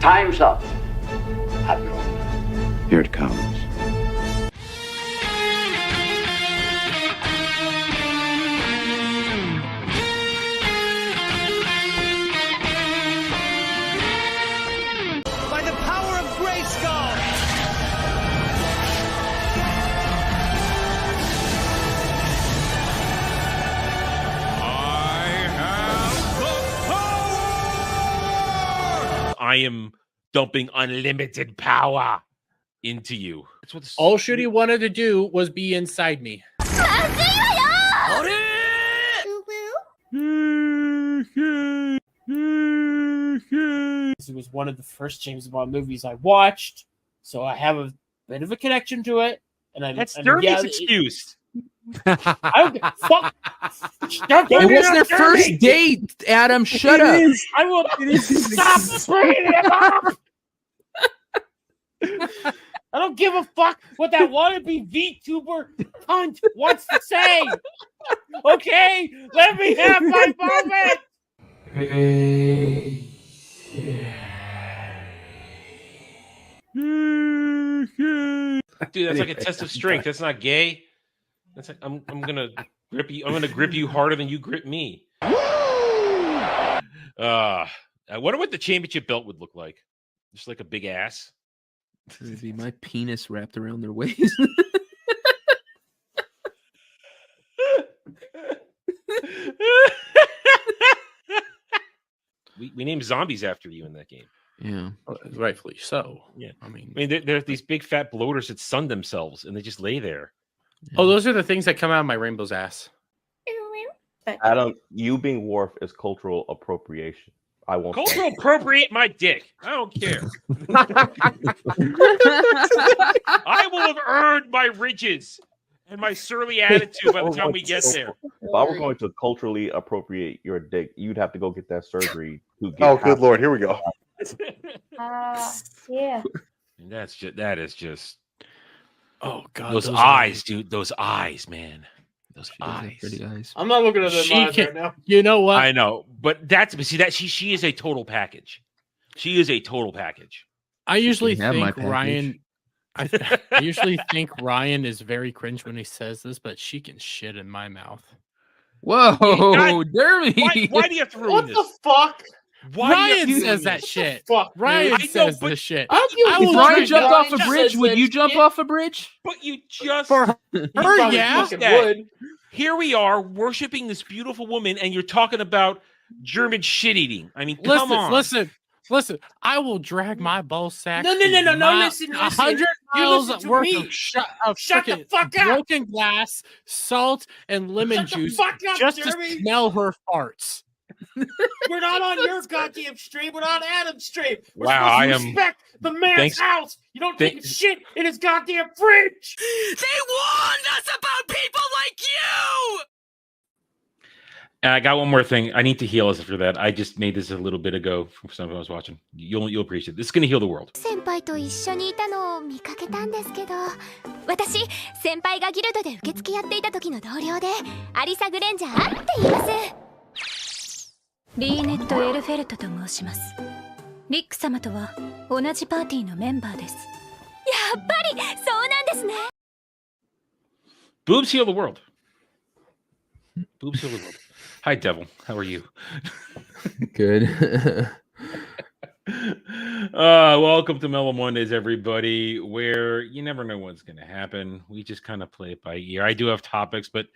Time's up, Admiral. Here it comes. By the power of Grayskull! I am dumping unlimited power into you. That's what all Shooty wanted to do was be inside me. It was one of the first James Bond movies I watched, so I have a bit of a connection to it. And that's Dermy's excuse. I fuck. It was their first date, Adam. Shut up. I will stop bringing it up. I don't give a fuck what that wannabe VTuber cunt wants to say. Okay, let me have my moment. Dude, that's like a test of strength. That's not gay. That's like I'm gonna grip you. I'm gonna grip you harder than you grip me. I wonder what the championship belt would look like. Just like a big ass. It would be my penis wrapped around their waist. we named zombies after you in that game. Yeah, rightfully so. Yeah, I mean, they're these big fat bloaters that sun themselves and they just lay there. Yeah. Oh, those are the things that come out of my rainbow's ass. Adam, you being Worf is cultural appropriation. I won't cultural appropriate my dick. I don't care. I will have earned my riches and my surly attitude by the time we get there. If I were going to culturally appropriate your dick, you'd have to go get that surgery. Oh, good Lord. Here we go. Yeah. And that is just. Oh God, those eyes, dude. Those eyes, man. Those eyes. Pretty eyes. I'm not looking at them right now. You know what? I know, but she is a total package. She is a total package. I usually think Ryan. I usually think Ryan is very cringe when he says this, but she can shit in my mouth. Whoa, Dermy! Why do you have to ruin this? What the fuck? Why Ryan says that shit. Fuck, Ryan says this shit. If Ryan jumped off a bridge, would you jump off a bridge? But you just for her, yeah. Would. Here we are worshiping this beautiful woman, and you're talking about German shit eating. I mean, come on. Listen. I will drag my ball sack. No. Listen. 100 miles worth of shut the fuck up. Broken glass, salt, and lemon juice just to smell her farts. We're not on your goddamn stream. We're on Adam's stream. We're wow, supposed to respect the man's house. You don't take shit in his goddamn fridge. They warned us about people like you. And I got one more thing. I need to heal us after that. I just made this a little bit ago from someone I was watching. You'll appreciate it. This is going to heal the world. 先輩と一緒にいたのを見かけたんですけど、私先輩がギルドで受付やっていた時の同僚でアリサ・グレンジャーって言います。リーネット・エルフェルトと申します。リック様とは同じパーティーのメンバーです。やっぱりそうなんですね。Boobs heal the world. Boobs heal the world. Hi, Devil. How are you? Good. Welcome to Mellow Mondays, everybody, where you never know what's going to happen. We just kind of play it by ear. I do have topics, but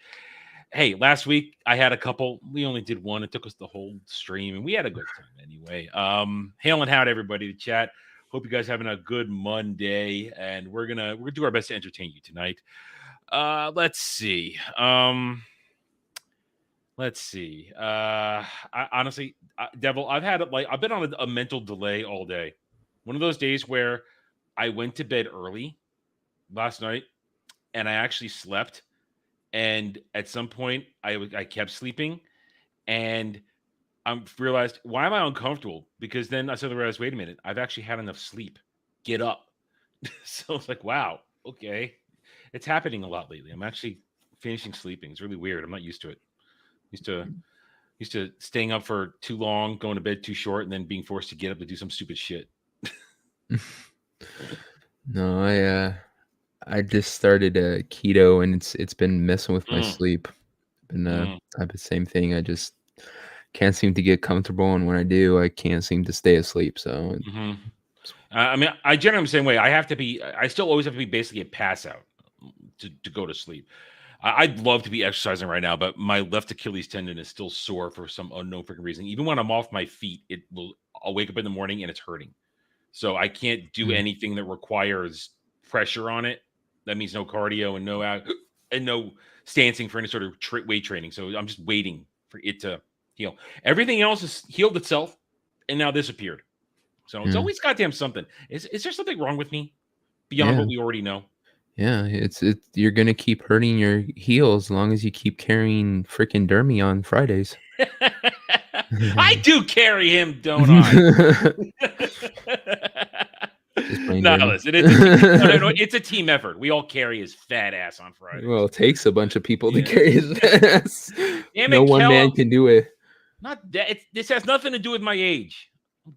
hey, last week I had a couple. We only did one. It took us the whole stream, and we had a good time anyway. Hail and howdy, everybody, to chat. Hope you guys having a good Monday, and we're gonna do our best to entertain you tonight. Let's see. Honestly, Devil, I've been on a mental delay all day. One of those days where I went to bed early last night and I actually slept. And at some point I kept sleeping and I realized, why am I uncomfortable? Because then I suddenly realized, wait a minute, I've actually had enough sleep. Get up. So it's like, wow, okay. It's happening a lot lately. I'm actually finishing sleeping. It's really weird. I'm not used to it. Used to staying up for too long, going to bed too short, and then being forced to get up to do some stupid shit. No, I just started keto, and it's been messing with my sleep. Been I've the same thing. I just can't seem to get comfortable, and when I do, I can't seem to stay asleep. So I mean, I generally am the same way. I still always have to be basically a pass out to go to sleep. I'd love to be exercising right now, but my left Achilles tendon is still sore for some unknown freaking reason. Even when I'm off my feet, I'll wake up in the morning and it's hurting. So I can't do anything that requires pressure on it. That means no cardio and no stancing for any sort of weight training. So I'm just waiting for it to heal. Everything else has healed itself, and now this appeared. So it's always goddamn something. Is there something wrong with me beyond what we already know? Yeah, you're gonna keep hurting your heel as long as you keep carrying freaking Dermy on Fridays. I do carry him, don't I? No, listen, it's a team effort. We all carry his fat ass on Fridays. Well, it takes a bunch of people to carry his ass. No one man can do it. Not that. This has nothing to do with my age.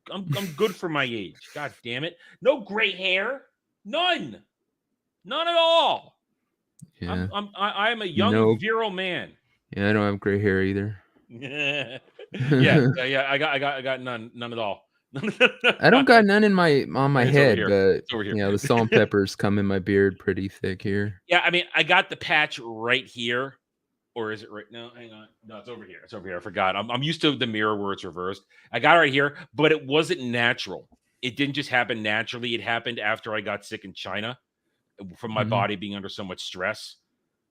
I'm good for my age. God damn it! No gray hair, none at all. Yeah. I'm a young virile man. Yeah, I don't have gray hair either. yeah. I got none at all. I don't got none on my head, but the salt and peppers come in my beard pretty thick here. Yeah, I mean, I got the patch right here, or is it right? No, hang on. No, it's over here. It's over here. I forgot. I'm used to the mirror where it's reversed. I got it right here, but it wasn't natural. It didn't just happen naturally. It happened after I got sick in China from my body being under so much stress.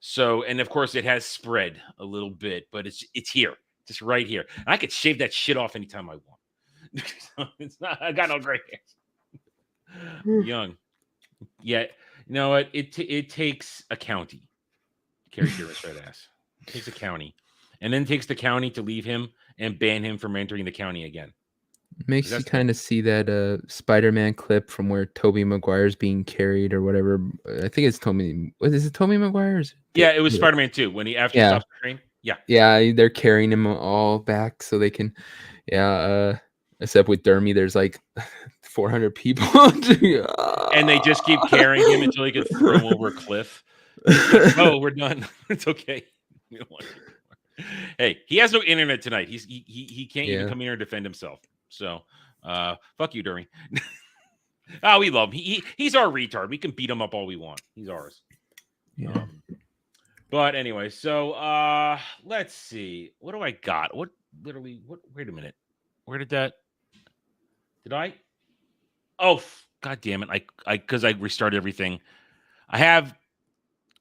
So, and of course, it has spread a little bit, but it's here, just right here. And I could shave that shit off anytime I want. It's not. I got no gray hair. Young. Yeah. You know what? It takes a county to carry Kira's red ass. It takes a county, and then it takes the county to leave him and ban him from entering the county again. Makes you kind of see that Spider-Man clip from where Tobey Maguire's being carried or whatever. I think it's Tobey. Is it Tobey Maguire's? Yeah, it was Spider-Man 2 when he stops the train. Yeah. Yeah, they're carrying him all back so they can. Yeah. Except with Dermy, there's like 400 people. And they just keep carrying him until he can throw him over a cliff. Oh, we're done. It's okay. We don't want to anymore. Hey, he has no internet tonight. He can't even come in here and defend himself. So, fuck you, Dermy. Oh, we love him. He's our retard. We can beat him up all we want. He's ours. Yeah. But anyway, so let's see. What do I got? Wait a minute. Where did that? Did I? Oh, god damn it. Because I restarted everything. I have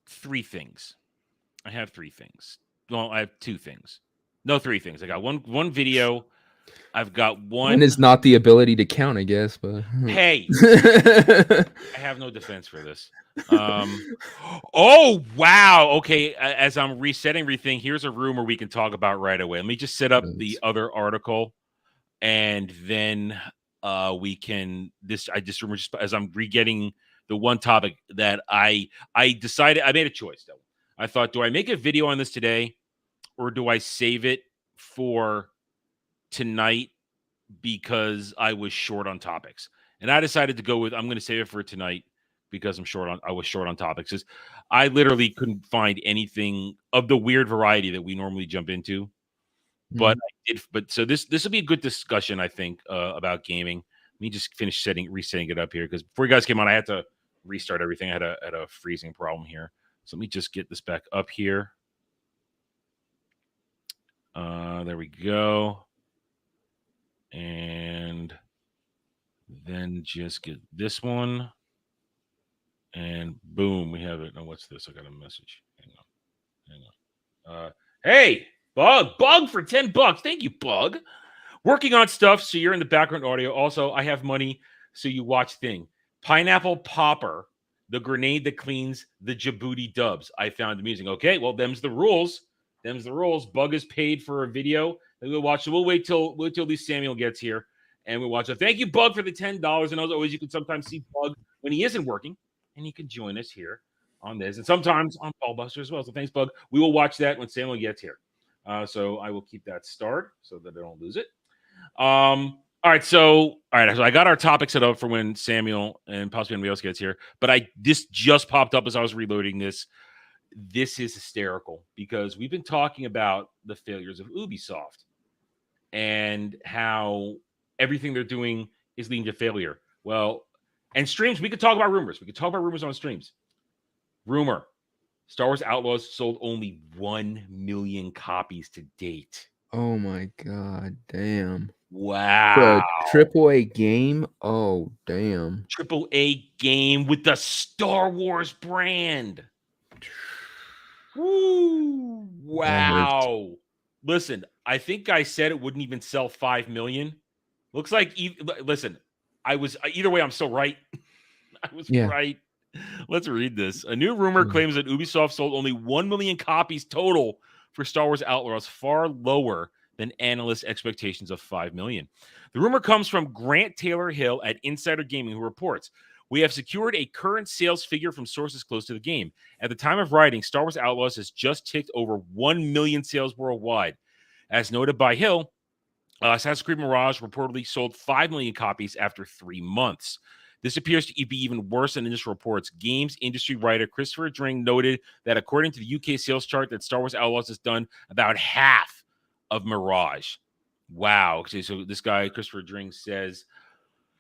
three things. Well, I have two things. No, three things. I got one video. I've got one. One is not the ability to count, I guess, but hey, I have no defense for this. Oh wow. Okay, as I'm resetting everything, here's a room where we can talk about right away. Let me just set up the other article, and then we can. I just remember as I'm re-getting the one topic that I decided. I made a choice though. I thought, do I make a video on this today, or do I save it for tonight because I was short on topics? And I decided to go with I'm going to save it for tonight because I was short on topics. Because I literally couldn't find anything of the weird variety that we normally jump into. But I did. But so this will be a good discussion, I think, about gaming. Let me just finish resetting it up here because before you guys came on, I had to restart everything. I had a freezing problem here. So let me just get this back up here. There we go. And then just get this one. And boom, we have it. Now, what's this? I got a message. Hang on. Hey, Bug for $10. Thank you, Bug. Working on stuff, so you're in the background audio. Also, I have money, so you watch thing. Pineapple Popper, the grenade that cleans the Djibouti dubs. I found amusing. Okay, well, them's the rules. Bug is paid for a video that we'll watch. So we'll wait till at least Samuel gets here and we'll watch it. Thank you, Bug, for the $10. And as always, you can sometimes see Bug when he isn't working, and he can join us here on this, and sometimes on Ballbuster as well. So thanks, Bug. We will watch that when Samuel gets here. So I will keep that starred so that I don't lose it. All right, so I got our topic set up for when Samuel and possibly anybody else gets here, but this just popped up as I was reloading this. This is hysterical because we've been talking about the failures of Ubisoft and how everything they're doing is leading to failure. Well, and streams, we could talk about rumors. We could talk about rumors on streams. Rumor: Star Wars Outlaws sold only 1 million copies to date. Oh my god, damn. Wow. For a AAA game? Oh, damn. AAA game with the Star Wars brand. Woo! Wow. Listen, I think I said it wouldn't even sell 5 million. Looks like, listen, either way, I'm still right. I was right. Let's read this. A new rumor claims that Ubisoft sold only 1 million copies total for Star Wars Outlaws, far lower than analyst expectations of 5 million. The rumor comes from Grant Taylor Hill at Insider Gaming, who reports, "We have secured a current sales figure from sources close to the game. At the time of writing, Star Wars Outlaws has just ticked over 1 million sales worldwide. As noted by Hill, Assassin's Creed Mirage reportedly sold 5 million copies after 3 months. This appears to be even worse than initial reports. Games industry writer Christopher Dring noted that according to the UK sales chart, that Star Wars Outlaws has done about half of Mirage." Wow. Okay, so this guy, Christopher Dring, says,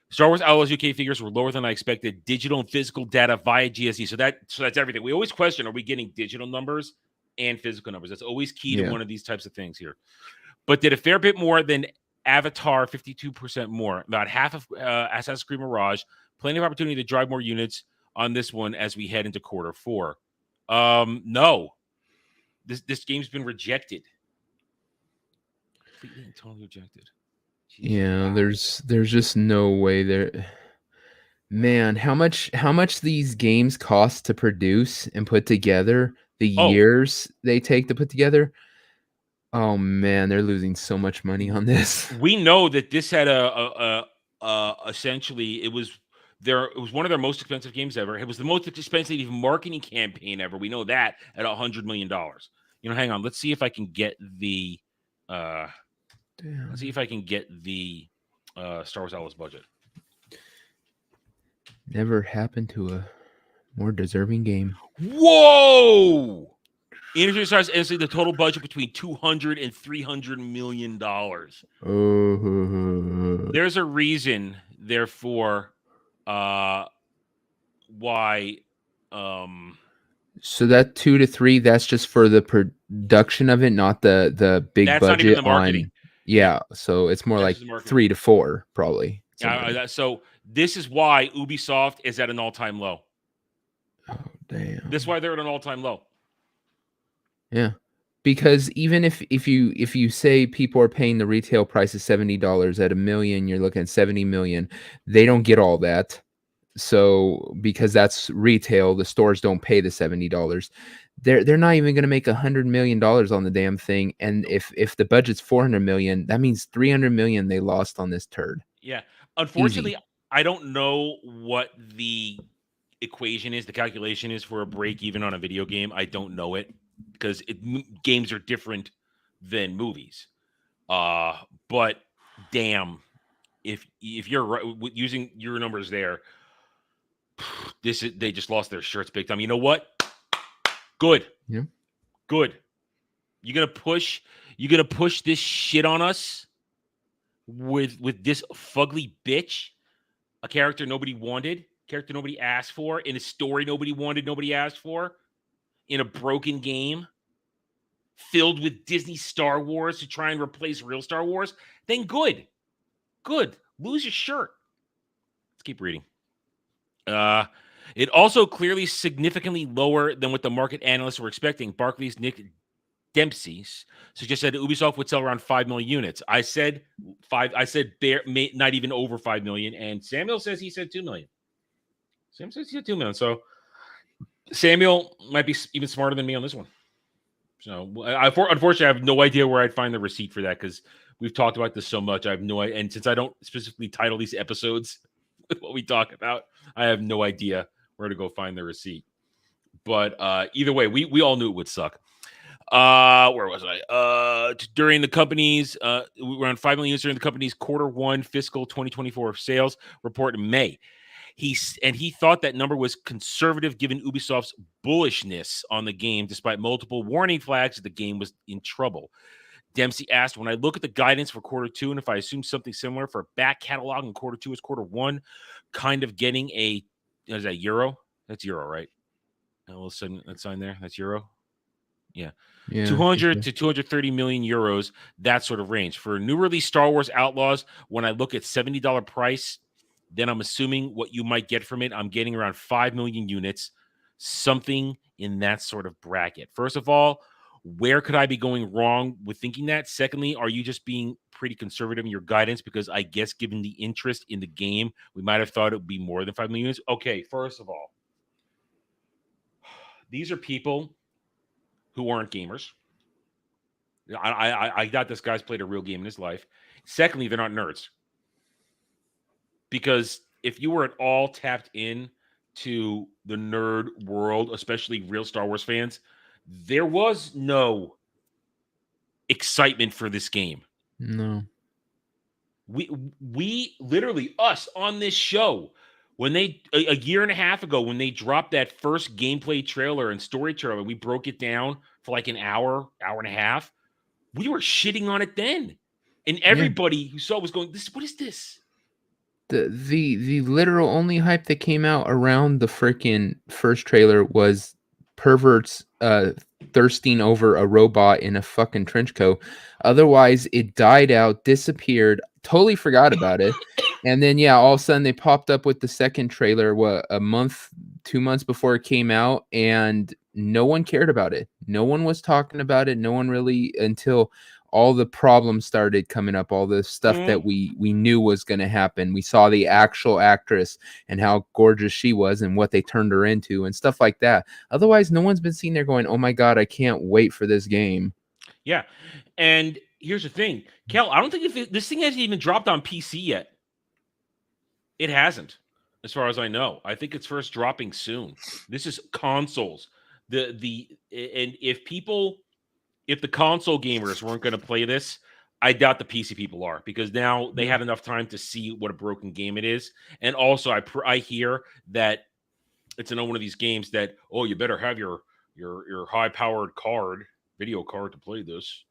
Star Wars Outlaws UK figures were lower than I expected. Digital and physical data via GSE. So that's everything. We always question, are we getting digital numbers and physical numbers? That's always key to one of these types of things here. But did a fair bit more than Avatar, 52% more. About half of Assassin's Creed Mirage. Plenty of opportunity to drive more units on this one as we head into quarter 4. No. This game's been rejected. Completely and totally rejected. Jeez, yeah, wow. There's just no way there. Man, how much these games cost to produce and put together, the years they take to put together. Oh man, they're losing so much money on this. We know that this had essentially it was one of their most expensive games ever. It was the most expensive marketing campaign ever. We know that at $100 million. You know, hang on, let's see if I can get the let's see if I can get the Star Wars Outlaws budget. Never happened to a more deserving game. Whoa! Industry stars estimate the total budget between $200 and $300 million. There's a reason, therefore, why. So that 2 to 3, that's just for the production of it, not the big budget. Not even the marketing. Yeah, so it's more like 3 to 4, probably. So this is why Ubisoft is at an all-time low. Oh damn! This is why they're at an all-time low. Yeah, because even if you say people are paying the retail price of $70 at $1 million, you're looking at 70 million. They don't get all that. So because that's retail, the stores don't pay the $70. They're not even going to make $100 million on the damn thing. And if the budget's $400 million, that means $300 million they lost on this turd. Yeah, unfortunately, I don't know what the equation is, the calculation is for a break even on a video game. I don't know it. Because games are different than movies, but damn, if you're using your numbers there, they just lost their shirts big time. You know what? Good, good. You're gonna push this shit on us with this fugly bitch, a character nobody wanted, character nobody asked for, in a story nobody wanted, nobody asked for. In a broken game filled with Disney Star Wars to try and replace real Star Wars, then good. Lose your shirt. Let's keep reading. It also clearly significantly lower than what the market analysts were expecting. Barclays' Nick Dempsey suggested that Ubisoft would sell around 5 million units. I said 5. I said not even over 5 million. And Samuel says he said 2 million. Sam says he said 2 million. So Samuel might be even smarter than me on this one. So, unfortunately, I have no idea where I'd find the receipt for that because we've talked about this so much. I have no idea. And since I don't specifically title these episodes with what we talk about, I have no idea where to go find the receipt. But either way, we all knew it would suck. Where was I? During the company's we were on 5 million units during the company's Q1 fiscal 2024 sales report in May. He thought that number was conservative given Ubisoft's bullishness on the game, despite multiple warning flags that the game was in trouble. Dempsey asked, when I look at the guidance for Q2, and if I assume something similar for back catalog in Q2 as Q1, kind of getting is that euro? That's euro, right? All of a sudden, that sign there, that's euro. Yeah. 200 to 230 million euros, that sort of range. For a new release Star Wars Outlaws, when I look at $70 price, then I'm assuming what you might get from it, I'm getting around 5 million units, something in that sort of bracket. First of all, where could I be going wrong with thinking that? Secondly, are you just being pretty conservative in your guidance? Because I guess given the interest in the game, we might have thought it would be more than 5 million units. Okay, first of all, these are people who aren't gamers. I doubt this guy's played a real game in his life. Secondly, they're not nerds. Because if you were at all tapped in to the nerd world, especially real Star Wars fans, there was no excitement for this game. No. We literally, us on this show, when they a year and a half ago, when they dropped that first gameplay trailer and story trailer, we broke it down for like an hour and a half. We were shitting on it then. And everybody who saw it was going, what is this? The literal only hype that came out around the freaking first trailer was perverts thirsting over a robot in a fucking trench coat. Otherwise, it died out, disappeared, totally forgot about it. And then, all of a sudden they popped up with the second trailer, a month, 2 months before it came out, and no one cared about it. No one was talking about it. No one really, until all the problems started coming up, all the stuff that we knew was going to happen. We saw the actual actress and how gorgeous she was and what they turned her into and stuff like that. Otherwise, no one's been sitting there going, oh my God, I can't wait for this game. Yeah. And here's the thing, Kel, I don't think this thing hasn't even dropped on PC yet. It hasn't, as far as I know. I think it's first dropping soon. This is consoles. And if the console gamers weren't going to play this, I doubt the PC people are, because now they had enough time to see what a broken game it is. And also, I hear that it's another one of these games that, you better have your high-powered video card to play this.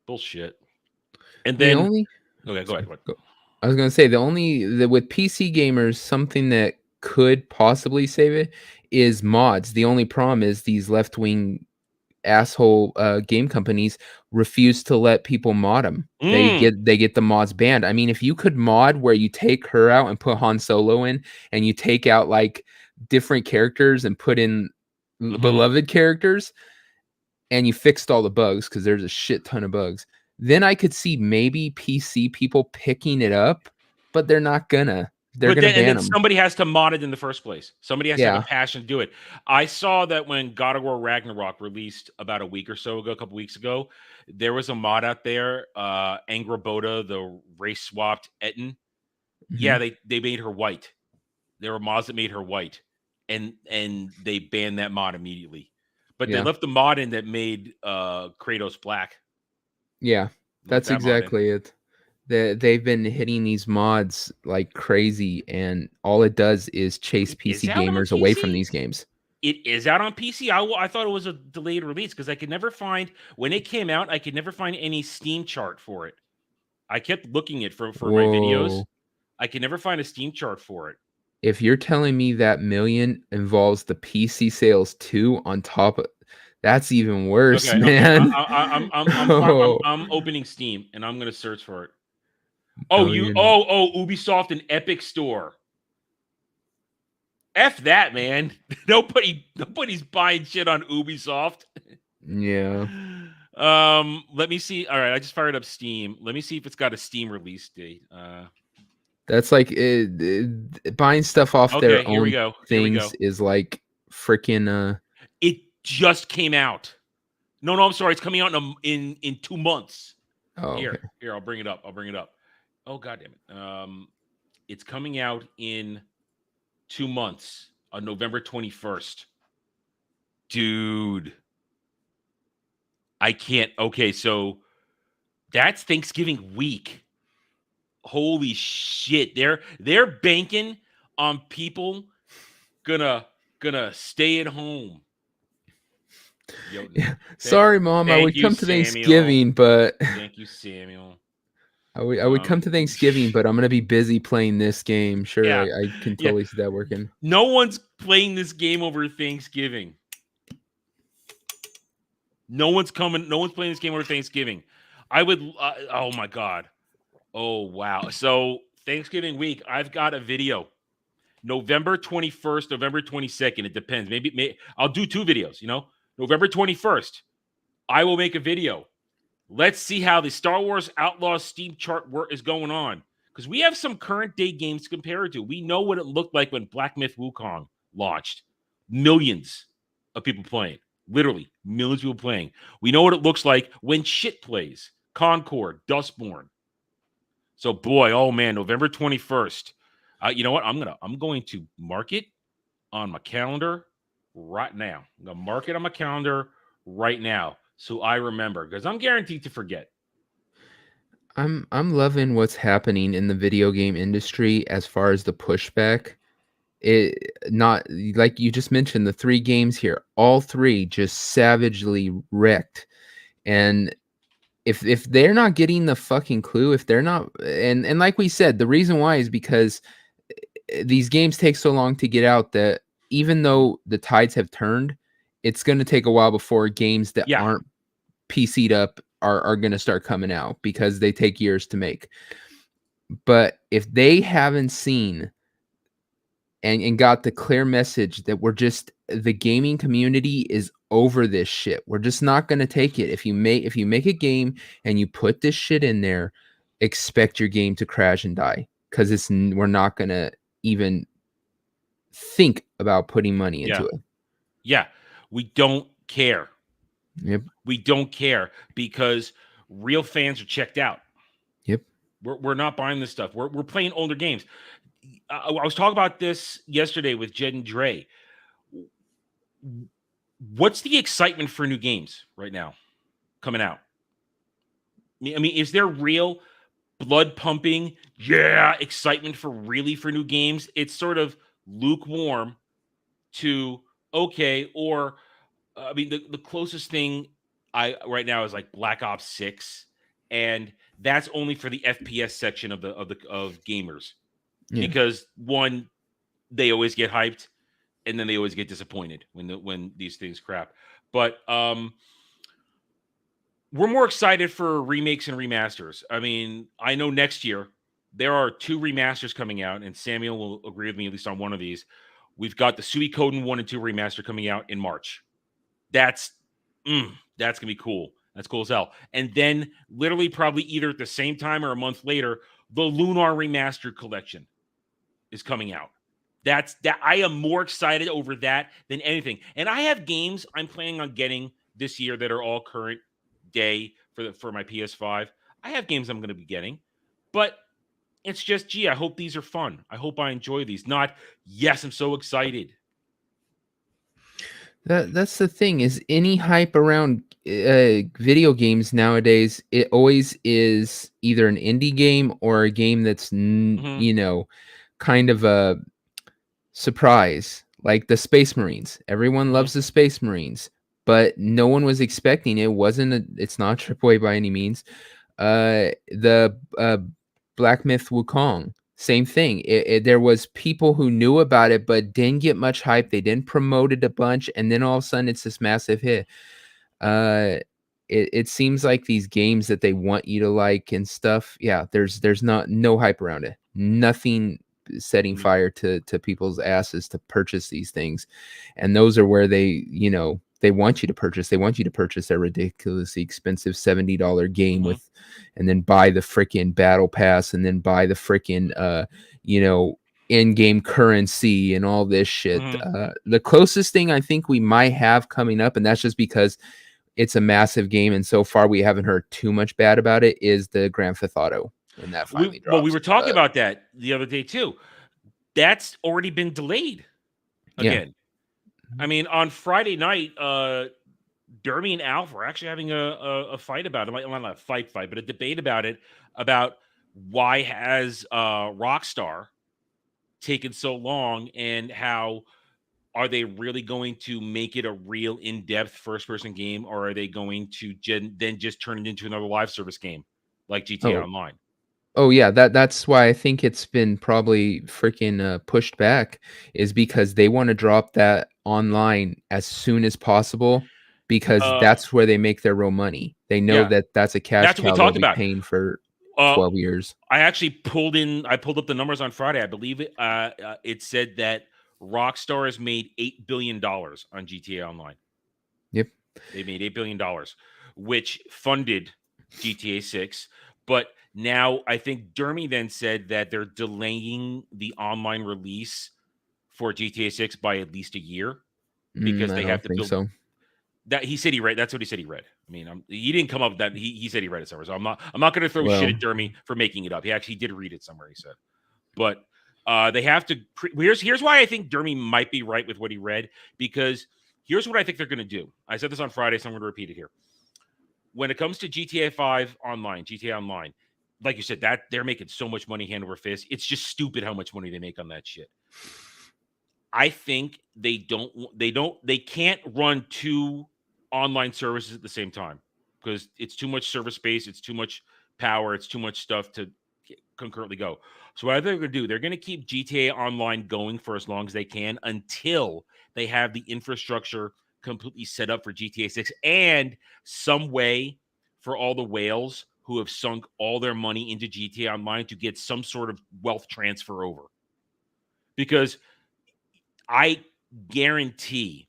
Bullshit. And then okay, go ahead. I was going to say with PC gamers, something that could possibly save it is mods. The only problem is these left-wing asshole game companies refuse to let people mod them. They get the mods banned. I mean, if you could mod where you take her out and put Han Solo in, and you take out like different characters and put in beloved characters, and you fixed all the bugs, because there's a shit ton of bugs, then I could see maybe PC people picking it up, but they're not gonna. They're going to ban them. Somebody has to mod it in the first place. Somebody has to have a passion to do it. I saw that when God of War Ragnarok released about a couple weeks ago, there was a mod out there, Angraboda, the race-swapped Etten. Mm-hmm. Yeah, they made her white. There were mods that made her white, and they banned that mod immediately. But they left the mod in that made Kratos black. Yeah, that's exactly it. They've been hitting these mods like crazy, and all it does is chase PC gamers away from these games. It is out on PC. I thought it was a delayed release, because I could never find, when it came out, I could never find any Steam chart for it. I kept looking it for my videos. I could never find a Steam chart for it. If you're telling me that million involves the PC sales too on top of, that's even worse, man. I'm opening Steam and I'm gonna search for it. Ubisoft and Epic Store. F that, man. Nobody's buying shit on Ubisoft. Yeah. Let me see. All right, I just fired up Steam. Let me see if it's got a Steam release date. That's like buying stuff off their own things is like freaking. It just came out. No, I'm sorry. It's coming out in 2 months. Oh, here, I'll bring it up. Oh, goddamn it. It's coming out in 2 months on November 21st. Dude, I can't. Okay, so that's Thanksgiving week. Holy shit. They're banking on people gonna stay at home. Yo, Yeah. Sorry, Mom. I would come to Thanksgiving, but Thank you, Samuel. I would come to Thanksgiving, but I'm gonna be busy playing this game. Sure, Yeah. I can totally see that working. No one's playing this game over Thanksgiving. No one's playing this game over Thanksgiving. I would. Oh my god. Oh wow. So Thanksgiving week, I've got a video. November 21st, November 22nd. It depends. Maybe I'll do 2 videos. November 21st, I will make a video. Let's see how the Star Wars Outlaws Steam chart is going on, because we have some current day games to compare it to. We know what it looked like when Black Myth Wukong launched. Millions of people playing. Literally, millions of people playing. We know what it looks like when shit plays. Concord, Dustborn. So, boy, oh man, November 21st. You know what? I'm going to mark it on my calendar right now. I'm going to mark it on my calendar right now so I remember, because I'm guaranteed to forget. I'm loving what's happening in the video game industry as far as the pushback. It not like you just mentioned, the 3 games here, all 3 just savagely wrecked. And if they're not getting the fucking clue, if they're not, and like we said, the reason why is because these games take so long to get out that even though the tides have turned, it's going to take a while before games that aren't PC'd up are going to start coming out, because they take years to make. But if they haven't seen and got the clear message that the gaming community is over this shit, we're just not going to take it. If you make a game and you put this shit in there, expect your game to crash and die, because we're not going to even think about putting money into it. Yeah, we don't care. Yep. We don't care, because real fans are checked out. Yep. We're not buying this stuff. We're playing older games. I was talking about this yesterday with Jed and Dre. What's the excitement for new games right now coming out? I mean, is there real blood pumping, excitement for new games? It's sort of lukewarm to okay, or I mean, the closest thing right now is like Black Ops 6, and that's only for the FPS section of gamers. Yeah. Because one, they always get hyped, and then they always get disappointed when these things crap. But we're more excited for remakes and remasters. I mean, I know next year there are 2 remasters coming out, and Samuel will agree with me at least on one of these. We've got the Suikoden 1 and 2 remaster coming out in March. That's gonna be cool. That's cool as hell. And then literally probably either at the same time or a month later, the Lunar Remastered Collection is coming out. That I am more excited over that than anything. And I have games I'm planning on getting this year that are all current day for my PS5. I have games I'm going to be getting, but it's just, gee, I hope these are fun. I hope I enjoy these. Not, yes, I'm so excited. That's the thing, is any hype around video games nowadays, it always is either an indie game or a game that's kind of a surprise, like the Space Marines. Everyone loves the Space Marines, but no one was expecting it. It's not AAA by any means. The Black Myth Wukong, same thing. There was people who knew about it but didn't get much hype. They didn't promote it a bunch, and then all of a sudden it's this massive hit. It seems like these games that they want you to like and stuff, there's no hype around it. Nothing setting fire to people's asses to purchase these things. And those are where they want you to purchase. They want you to purchase a ridiculously expensive $70 game with, and then buy the freaking battle pass, and then buy the freaking in-game currency and all this shit. The closest thing I think we might have coming up, and that's just because it's a massive game, and so far we haven't heard too much bad about it, is the Grand Theft Auto. When that finally drops. Well, we were talking about that the other day too. That's already been delayed again. Yeah. I mean, on Friday night, Dermy and Alf were actually having a fight about it. Well, not a fight, but a debate about it, about why has Rockstar taken so long, and how are they really going to make it a real in-depth first-person game, or are they going to then just turn it into another live service game like GTA Online? Oh yeah, that's why I think it's been probably freaking pushed back, is because they want to drop that online as soon as possible, because that's where they make their real money. They know that that's a cash That's what we cow they'll talked be about. paying for 12 years. I actually pulled up the numbers on Friday. I believe it said that Rockstar has made $8 billion on GTA Online. Yep. They made $8 billion, which funded GTA 6. But now I think Dermy then said that they're delaying the online release for GTA 6 by at least a year, because they have to build. So. That he said he read. That's what he said he read. I mean, he didn't come up with that. He said he read it somewhere. So I'm not going to throw shit at Dermy for making it up. He actually did read it somewhere, he said. But they have to. Here's why I think Dermy might be right with what he read, because here's what I think they're going to do. I said this on Friday, so I'm going to repeat it here. When it comes to GTA 5 online, GTA Online, like you said, that they're making so much money hand over fist. It's just stupid how much money they make on that shit. I think they can't run two online services at the same time, because it's too much server space, it's too much power, it's too much stuff to concurrently go. So what I think they're going to do, they're going to keep GTA Online going for as long as they can, until they have the infrastructure completely set up for GTA 6, and some way for all the whales who have sunk all their money into GTA Online to get some sort of wealth transfer over. Because I guarantee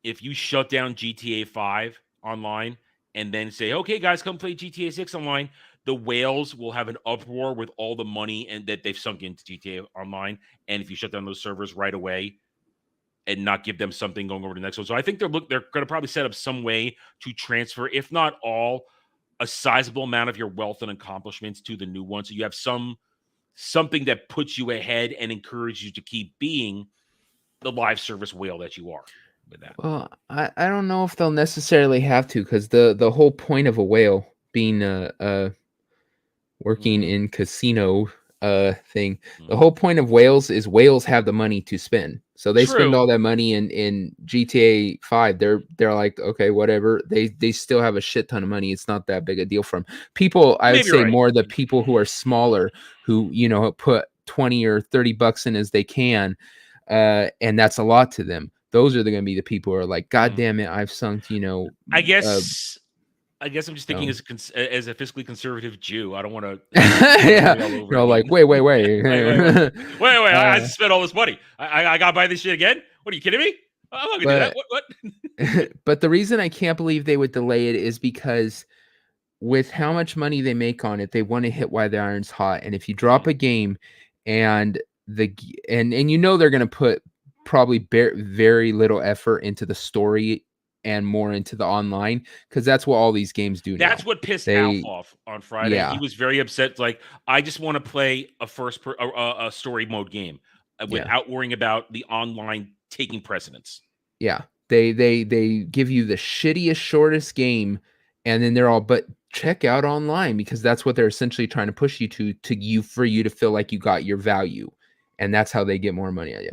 if you shut down GTA 5 online and then say, okay, guys, come play GTA 6 online, the whales will have an uproar with all the money and that they've sunk into GTA Online. And if you shut down those servers right away and not give them something going over to the next one. So I think they're going to probably set up some way to transfer, if not all, a sizable amount of your wealth and accomplishments to the new one. So you have something that puts you ahead and encourages you to keep being the live service whale that you are with that. Well, I don't know if they'll necessarily have to, because the whole point of a whale being working in casino thing, the whole point of whales is whales have the money to spend. So they spend all that money in GTA 5. They're like, okay, whatever. They still have a shit ton of money. It's not that big a deal for them. People, I would say more the people who are smaller, who, put 20 or 30 bucks in as they can, and that's a lot to them. Those are going to be the people who are like, God damn it, I've sunk, I guess I'm just thinking as a fiscally conservative Jew, I don't want to. Like, wait. wait! I spent all this money. I got to buy this shit again. What are you kidding me? I'm not gonna do that. What? But the reason I can't believe they would delay it is because with how much money they make on it, they want to hit while the iron's hot. And if you drop a game and they're going to put probably very little effort into the story and more into the online, because that's what all these games do now. That's what pissed Alf off on Friday. Yeah. He was very upset. Like, I just want to play a story mode game without worrying about the online taking precedence. Yeah, they give you the shittiest, shortest game, and then they're all, but check out online, because that's what they're essentially trying to push you for you to feel like you got your value. And that's how they get more money at you.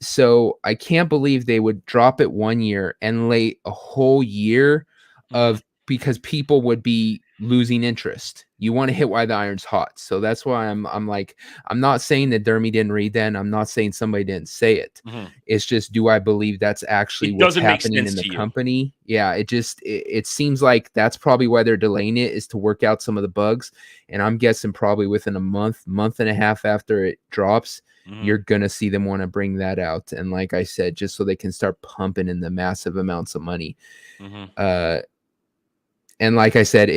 So I can't believe they would drop it 1 year and lay a whole year because people would be losing interest. You want to hit while the iron's hot. So that's why I'm like, I'm not saying that Dermy didn't read that, and I'm not saying somebody didn't say it. It's just, do I believe that's actually what's happening in the company? Yeah, it seems like that's probably why they're delaying it, is to work out some of the bugs. And I'm guessing probably within a month and a half after it drops, you're going to see them want to bring that out. And like I said, just so they can start pumping in the massive amounts of money. And like I said,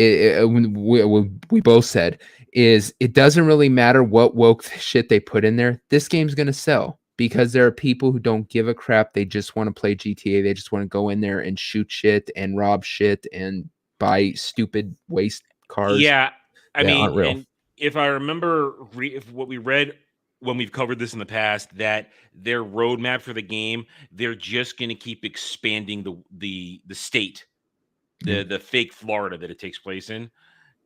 we both said, is it doesn't really matter what woke shit they put in there. This game's going to sell, because there are people who don't give a crap. They just want to play GTA. They just want to go in there and shoot shit and rob shit and buy stupid waste cars. Yeah. I mean, and if I remember what we read when we've covered this in the past, that their roadmap for the game, they're just going to keep expanding the state, the fake Florida that it takes place in,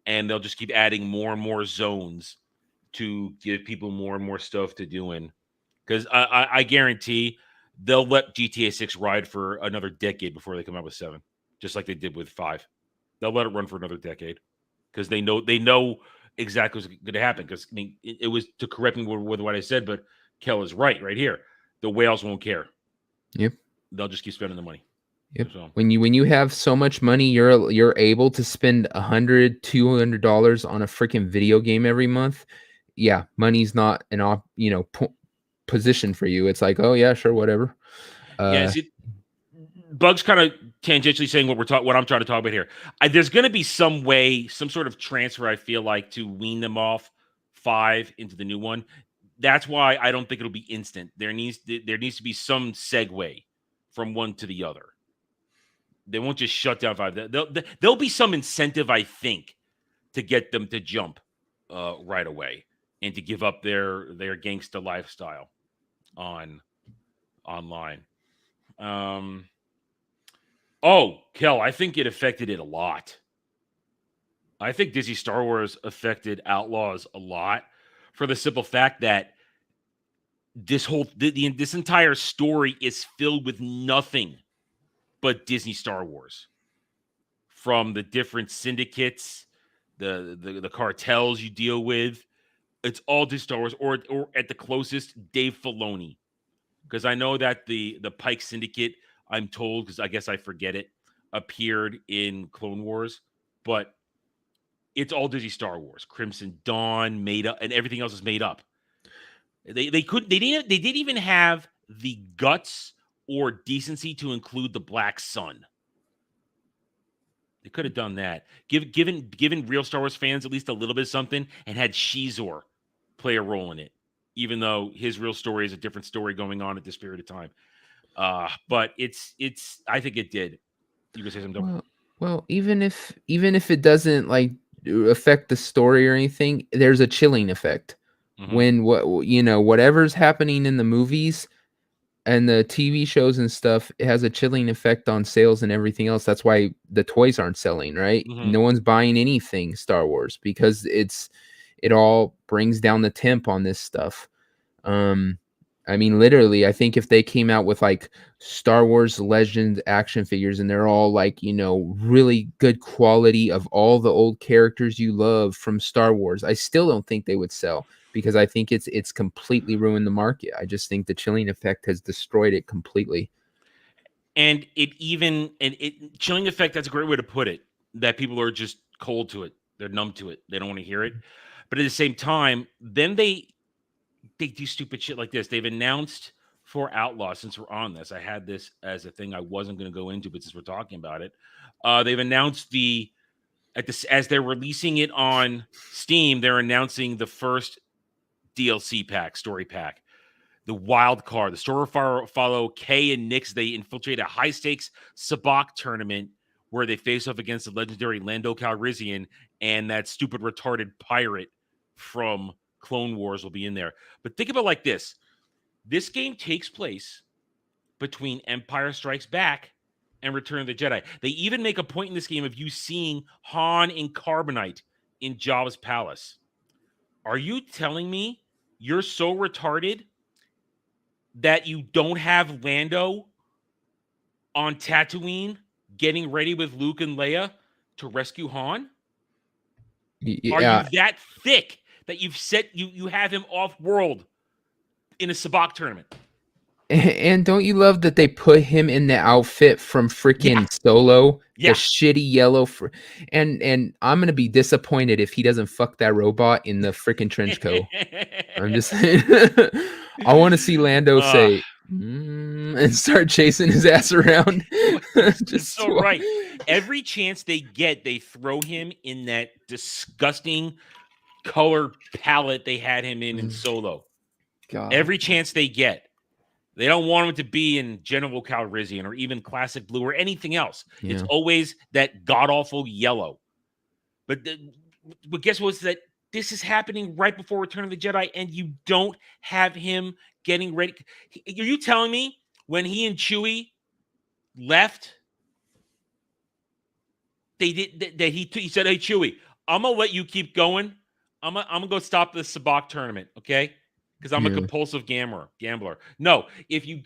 and they'll just keep adding more and more zones to give people more and more stuff to do in. Because I guarantee they'll let GTA 6 ride for another decade before they come out with 7, just like they did with 5. They'll let it run for another decade because they know exactly what's going to happen. Because I mean, it was to correct me with what I said, but Kel is right here. The whales won't care. Yep. They'll just keep spending the money. Yep. So. When you have so much money, you're able to spend $100, $200 on a freaking video game every month. Yeah, money's not an position for you. It's like, oh yeah, sure, whatever. Bug's kind of tangentially saying what I'm trying to talk about here. There's going to be some way, some sort of transfer, I feel like, to wean them off 5 into the new one. That's why I don't think it'll be instant. There needs to be some segue from one to the other. They won't just shut down 5. There'll be some incentive, I think, to get them to jump right away and to give up their gangsta lifestyle online. Oh, Kel, I think it affected it a lot. I think Disney Star Wars affected Outlaws a lot for the simple fact that this entire story is filled with nothing but Disney Star Wars. From the different syndicates, the cartels you deal with, it's all Disney Star Wars, or at the closest, Dave Filoni. Because I know that the Pike Syndicate, I'm told, because I guess I forget it, appeared in Clone Wars, but it's all Disney Star Wars. Crimson Dawn made up, and everything else is made up. They didn't even have the guts or decency to include the Black Sun. They could have done that. Given real Star Wars fans at least a little bit of something, and had Shizor play a role in it, even though his real story is a different story going on at this period of time. But it's I think it did. You can say something. Well, even if it doesn't like affect the story or anything, there's a chilling effect. When whatever's happening in the movies and the TV shows and stuff, it has a chilling effect on sales and everything else. That's why the toys aren't selling, right? No one's buying anything Star Wars because it all brings down the temp on this stuff. I mean, literally, I think if they came out with like Star Wars Legends action figures and they're all like, really good quality of all the old characters you love from Star Wars, I still don't think they would sell because I think it's completely ruined the market. I just think the chilling effect has destroyed it completely. And chilling effect, that's a great way to put it, that people are just cold to it. They're numb to it. They don't want to hear it. But at the same time, then they do stupid shit like this. They've announced for Outlaw, since we're on this, I had this as a thing I wasn't going to go into, but since we're talking about it, they've announced as they're releasing it on Steam, they're announcing the first DLC pack, story pack, the Wild Card. The story follow Kay and Nyx. They infiltrate a high-stakes sabacc tournament where they face off against the legendary Lando Calrissian, and that stupid retarded pirate from Clone Wars will be in there. But think about it like this. This game takes place between Empire Strikes Back and Return of the Jedi. They even make a point in this game of you seeing Han and Carbonite in Jabba's palace. Are you telling me you're so retarded that you don't have Lando on Tatooine getting ready with Luke and Leia to rescue Han? Yeah. Are you that thick that you have him off world in a sabacc tournament? And don't you love that they put him in the outfit from freaking Solo, the shitty yellow? And I'm gonna be disappointed if he doesn't fuck that robot in the freaking trench coat. I'm just saying. I want to see Lando say and start chasing his ass around. Just so right. Every chance they get, they throw him in that disgusting color palette they had him in Solo. God. Every chance they get. They don't want him to be in General Calrissian or even Classic Blue or anything else. Yeah. It's always that god-awful yellow. But guess what? this is happening right before Return of the Jedi, and you don't have him getting ready. Are you telling me when he and Chewie left, they did that? He said, "Hey Chewie, I'm gonna let you keep going. I'm gonna go stop the Sabacc tournament, okay? Because I'm a compulsive gambler. No, if you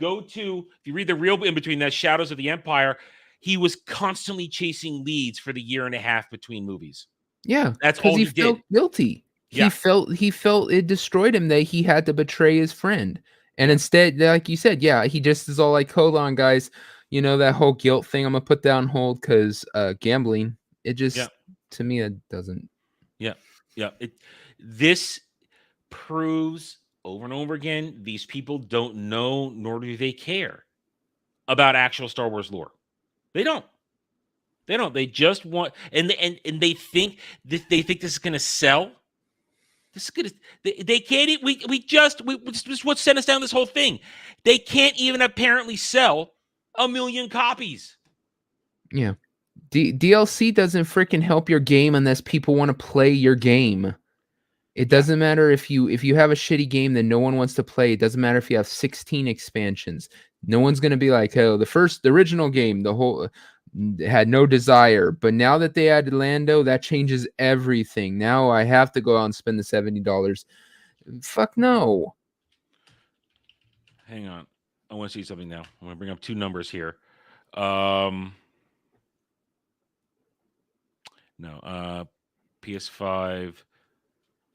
read the real in between that Shadows of the Empire, he was constantly chasing leads for the year and a half between movies. Yeah, that's all he felt did. Guilty. Yeah. He felt it destroyed him that he had to betray his friend. And instead, like you said, he just is all like, hold on, guys. You know, that whole guilt thing, I'm going to put that on hold because gambling, it just, to me, it doesn't. Yeah. This proves over and over again, these people don't know, nor do they care about actual Star Wars lore. They don't. They just want, and they think this is going to sell. This is gonna. They can't. This is what sent us down this whole thing. They can't even apparently sell 1 million copies. Yeah, DLC doesn't freaking help your game unless people want to play your game. It doesn't matter if you have a shitty game that no one wants to play. It doesn't matter if you have 16 expansions. No one's gonna be like, oh, the original game, the whole. Had no desire, but now that they added Lando, that changes everything. Now I have to go out and spend the $70. Fuck no. Hang on, I want to see something now. I'm gonna bring up two numbers here. PS5.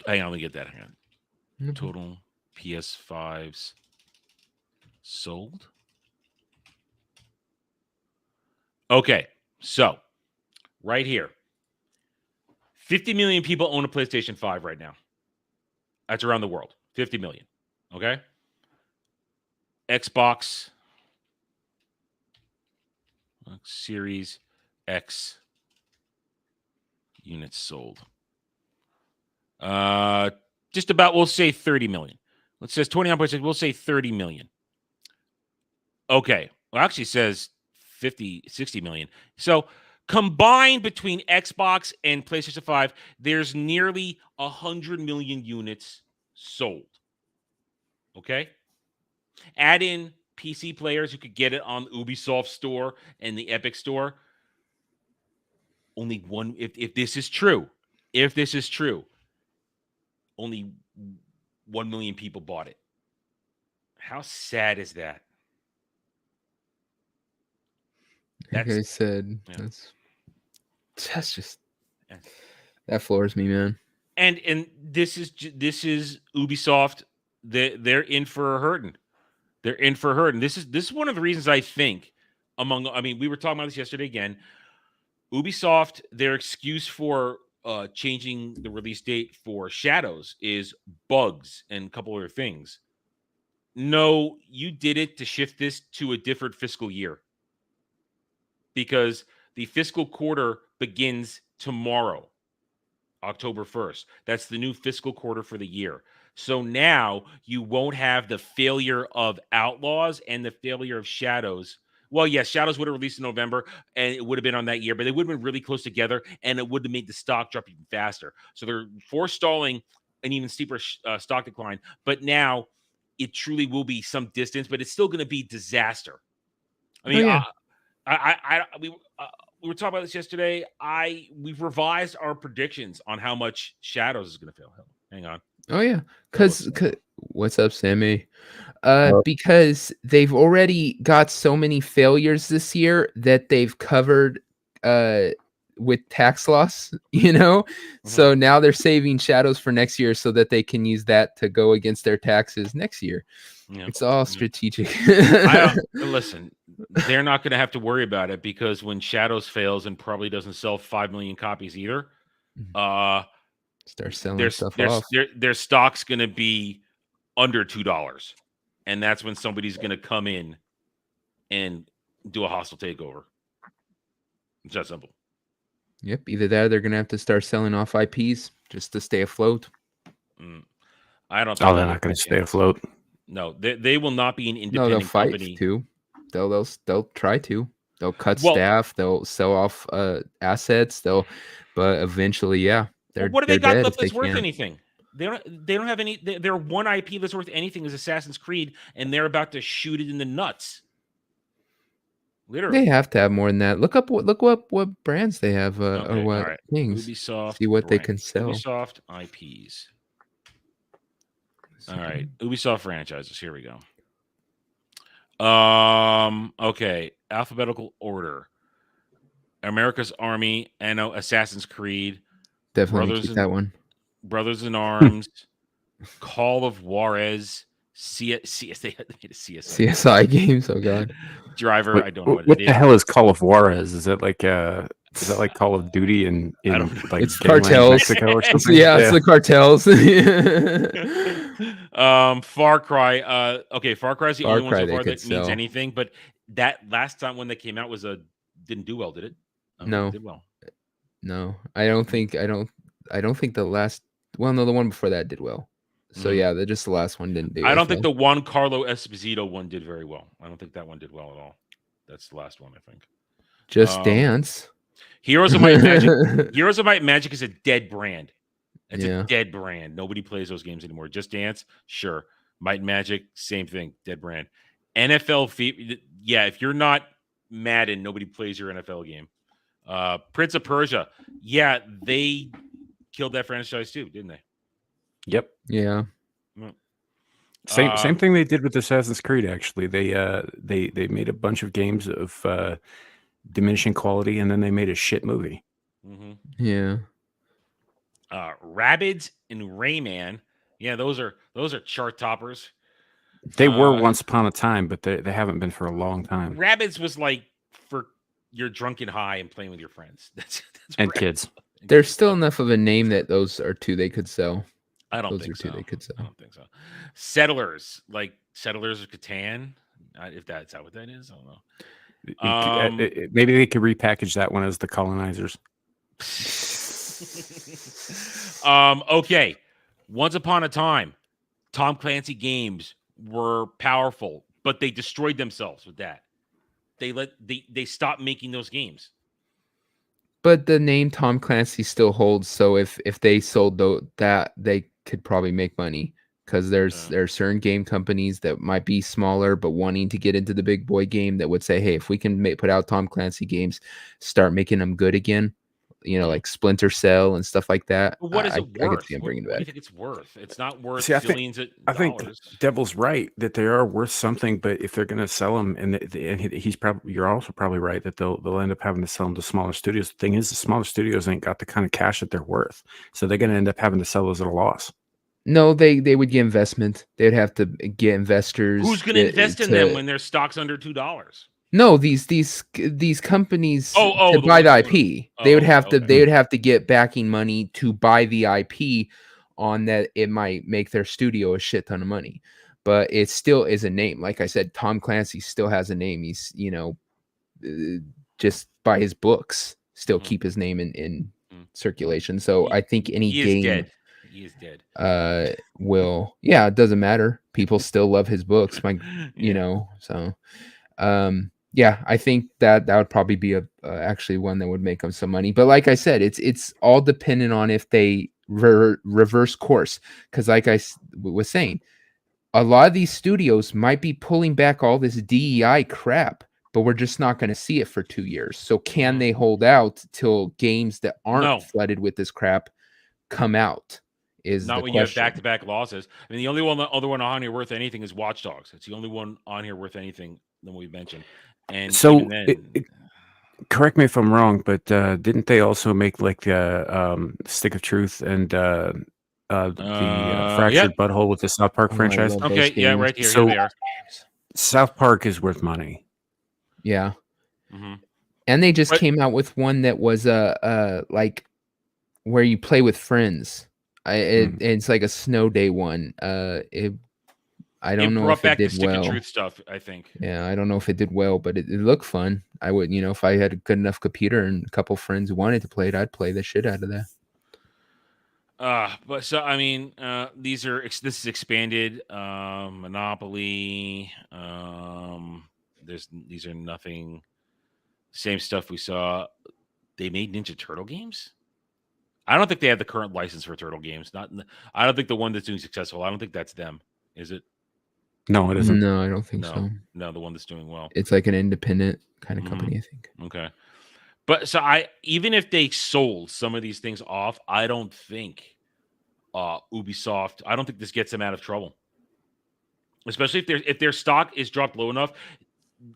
Hang on, let me get that. Hang on. Total PS5s sold. Okay, so right here, 50 million people own a PlayStation 5 right now. That's around the world, 50 million. Okay, Xbox Series X units sold. Just about, we'll say 30 million. It says 29.6. We'll say 30 million. Okay, well, actually says 60 million. So combined between Xbox and PlayStation 5, there's nearly 100 million units sold. Okay? Add in PC players who could get it on Ubisoft store and the Epic store. Only one, if this is true, only 1 million people bought it. How sad is that? Like I said, that's just that floors me, man. And this is Ubisoft. They're in for a hurting. This is one of the reasons I think we were talking about this yesterday again. Ubisoft, their excuse for changing the release date for Shadows is bugs and a couple other things. No, you did it to shift this to a different fiscal year. Because the fiscal quarter begins tomorrow, October 1st. That's the new fiscal quarter for the year. So now you won't have the failure of Outlaws and the failure of Shadows. Well, yes, Shadows would have released in November, and it would have been on that year, but they would have been really close together, and it would have made the stock drop even faster. So they're forestalling an even steeper stock decline. But now it truly will be some distance, but it's still going to be disaster. I mean, we were talking about this yesterday. We've revised our predictions on how much Shadows is going to fail. Hang on. Oh yeah, because what's up, Sammy? Because they've already got so many failures this year that they've covered with tax loss. So now they're saving Shadows for next year so that they can use that to go against their taxes next year. Yeah. It's all strategic. Listen, they're not going to have to worry about it because when Shadows fails and probably doesn't sell 5 million copies either, start selling stuff off. Their stock's going to be under $2, and that's when somebody's going to come in and do a hostile takeover. It's that simple. Yep, either that or they're going to have to start selling off IPs just to stay afloat. I don't think they're not going to stay afloat. No, they will not be an independent they'll fight company. Too. They'll try to. They'll cut staff. They'll sell off assets. But eventually, yeah. They're what do they they're got dead left if they that's worth can't. anything? They don't have any. Their one IP that's worth anything is Assassin's Creed, and they're about to shoot it in the nuts. Literally, They have to have more than that. Look what brands they have or okay, what all right. things. Ubisoft. See what they brand- can sell. Ubisoft IPs. All right, Ubisoft franchises. Here we go. Okay, alphabetical order. America's Army, Assassin's Creed, Definitely keep that one. Brothers in Arms, Call of Juarez, they made a CSI. CSI games. Oh god. Driver, What, I don't know what it the is. hell is Call of Juarez? Is that like Call of Duty in I don't know. like It's Gangland, cartels. Mexico or something? It's the cartels. Far Cry. Okay, Far Cry is the Far only one Cry so they far could that means sell. anything. But that last time when they came out didn't do well, did it? I don't think No. it did well. No, I don't think the last. Well, no, the one before that did well. So Mhm. yeah, just the last one didn't do. I don't as think well. the Juan Carlo Esposito one did very well. I don't think that one did well at all. That's the last one, I think. Just Dance. Heroes of Might and Magic. Heroes of Might and Magic is a dead brand. It's Yeah. a dead brand. Nobody plays those games anymore. Just Dance, sure. Might and Magic, same thing. Dead brand. NFL, yeah. If you're not Madden, nobody plays your NFL game. Prince of Persia, yeah, they killed that franchise too, didn't they? Yep. Yeah. Same thing they did with Assassin's Creed. Actually, they made a bunch of games of diminishing quality, and then they made a shit movie. Mm-hmm. Yeah. Rabbids and Rayman, yeah, those are chart toppers. They were once upon a time, but they haven't been for a long time. Rabbids was like for your drunken high and playing with your friends. That's and Rabbids. kids. There's still enough of a name that those are two they could sell. I don't Those think are two so. they could sell. I don't think so. Settlers, like Settlers of Catan, if that's what that is, I don't know. Maybe they could repackage that one as the Colonizers. Okay. Once upon a time, Tom Clancy games were powerful, but they destroyed themselves with that. They stopped making those games. But the name Tom Clancy still holds. So if they sold that, they could probably make money because there are certain game companies that might be smaller but wanting to get into the big boy game that would say, hey, if we can put out Tom Clancy games, start making them good again. Like Splinter Cell and stuff like that. But what is it worth? I could see him bringing it What do back. you think it's worth? It's not worth See, billions of I think dollars. Devil's right that they are worth something, but if they're going to sell them, and you're also probably right that they'll end up having to sell them to smaller studios. The thing is, the smaller studios ain't got the kind of cash that they're worth, so they're going to end up having to sell those at a loss. No, they would get investment. They'd have to get investors. Who's going to invest in them when their stock's under $2? No, these companies to the buy the ones- IP. Oh, They would okay, have to okay. they would have to get backing money to buy the IP on that. It might make their studio a shit ton of money. But it still is a name. Like I said, Tom Clancy still has a name. He's, just by his books still keep his name in circulation. So I think any He game is dead. He is dead. it doesn't matter. People still love his books. I think that would probably be actually one that would make them some money. But like I said, it's all dependent on if they reverse course. Because like I was saying, a lot of these studios might be pulling back all this DEI crap, but we're just not going to see it for 2 years. So can they hold out till games that aren't flooded with this crap come out? Is not the when question. you have back-to-back losses. I mean, the other one on here worth anything is Watch Dogs. It's the only one on here worth anything that we mentioned. And so, even then, correct me if I'm wrong, but didn't they also make like the Stick of Truth and the Fractured Butthole with the South Park franchise? Okay, yeah, right here. So here they are. South Park is worth money. Yeah. Mm-hmm. And they just came out with one that was like where you play with friends. It's like a snow day one. I don't know if it did well. Stick of Truth stuff, I think. Yeah, I don't know if it did well, but it looked fun. I would, if I had a good enough computer and a couple friends who wanted to play it, I'd play the shit out of that. But so I mean, this is expanded Monopoly. These are nothing. Same stuff we saw. They made Ninja Turtle games. I don't think they have the current license for Turtle Games. I don't think the one that's doing successful. I don't think that's them. Is it? No, it isn't. No, I don't think so. No, the one that's doing well. It's like an independent kind of company, I think. Okay. But so even if they sold some of these things off, I don't think Ubisoft, I don't think this gets them out of trouble. Especially if their stock is dropped low enough.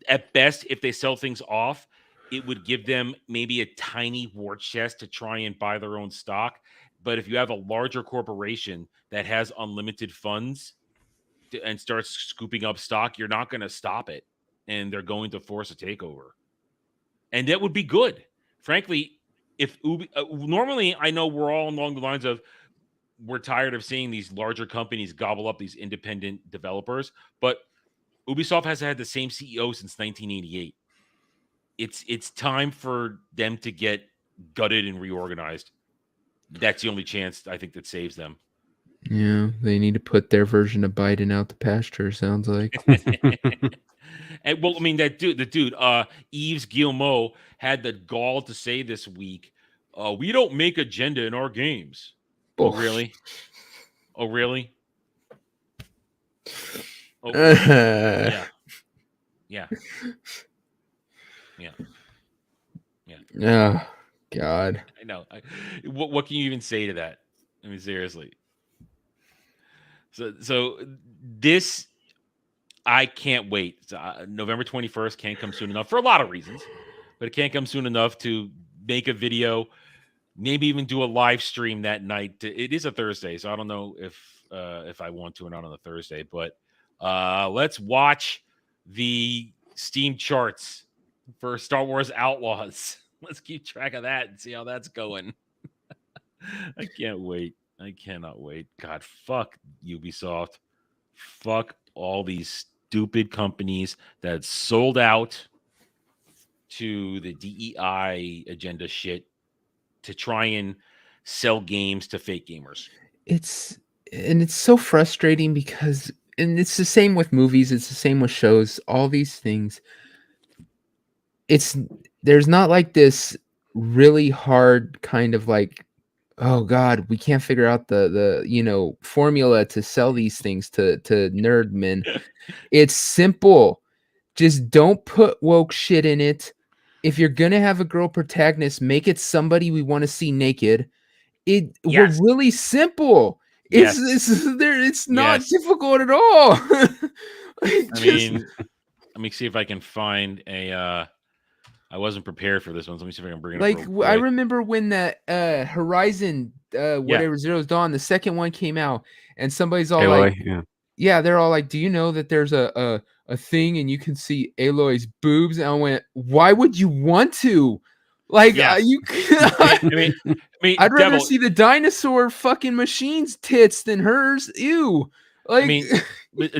At best, if they sell things off, it would give them maybe a tiny war chest to try and buy their own stock. But if you have a larger corporation that has unlimited funds and starts scooping up stock, you're not going to stop it. And they're going to force a takeover. And that would be good. Frankly, if normally I know we're all along the lines of we're tired of seeing these larger companies gobble up these independent developers, but Ubisoft has had the same CEO since 1988. It's time for them to get gutted and reorganized. That's the only chance I think that saves them. Yeah, they need to put their version of Biden out to pasture, sounds like. And well, I mean, the dude, Yves Guillemot had the gall to say this week, we don't make agenda in our games. Oh, really? Oh, really? Oh, yeah. Yeah. Yeah. Yeah. Oh, God. I know. What can you even say to that? I mean, seriously. So this, I can't wait. November 21st can't come soon enough for a lot of reasons, but it can't come soon enough to make a video, maybe even do a live stream that night. It is a Thursday, so I don't know if I want to or not on a Thursday, but let's watch the Steam charts for Star Wars Outlaws. Let's keep track of that and see how that's going. I can't wait. I cannot wait. God, fuck Ubisoft. Fuck all these stupid companies that sold out to the DEI agenda shit to try and sell games to fake gamers. It's so frustrating because, and it's the same with movies, it's the same with shows, all these things. There's not like this really hard kind of like, oh God, we can't figure out the formula to sell these things to nerd men. It's simple. Just don't put woke shit in it. If you're gonna have a girl protagonist, make it somebody we want to see naked. We're really simple. It's not difficult at all. Let me see if I can find a. I wasn't prepared for this one. So let me see if I can bring it up. I remember when that Horizon whatever Zero Dawn, the second one came out, and somebody's all Aloy, like, yeah, they're all like, do you know that there's a thing and you can see Aloy's boobs? And I went, why would you want to? Like, you? I mean, I'd rather see the dinosaur fucking machine's tits than hers. Ew. Like, I mean,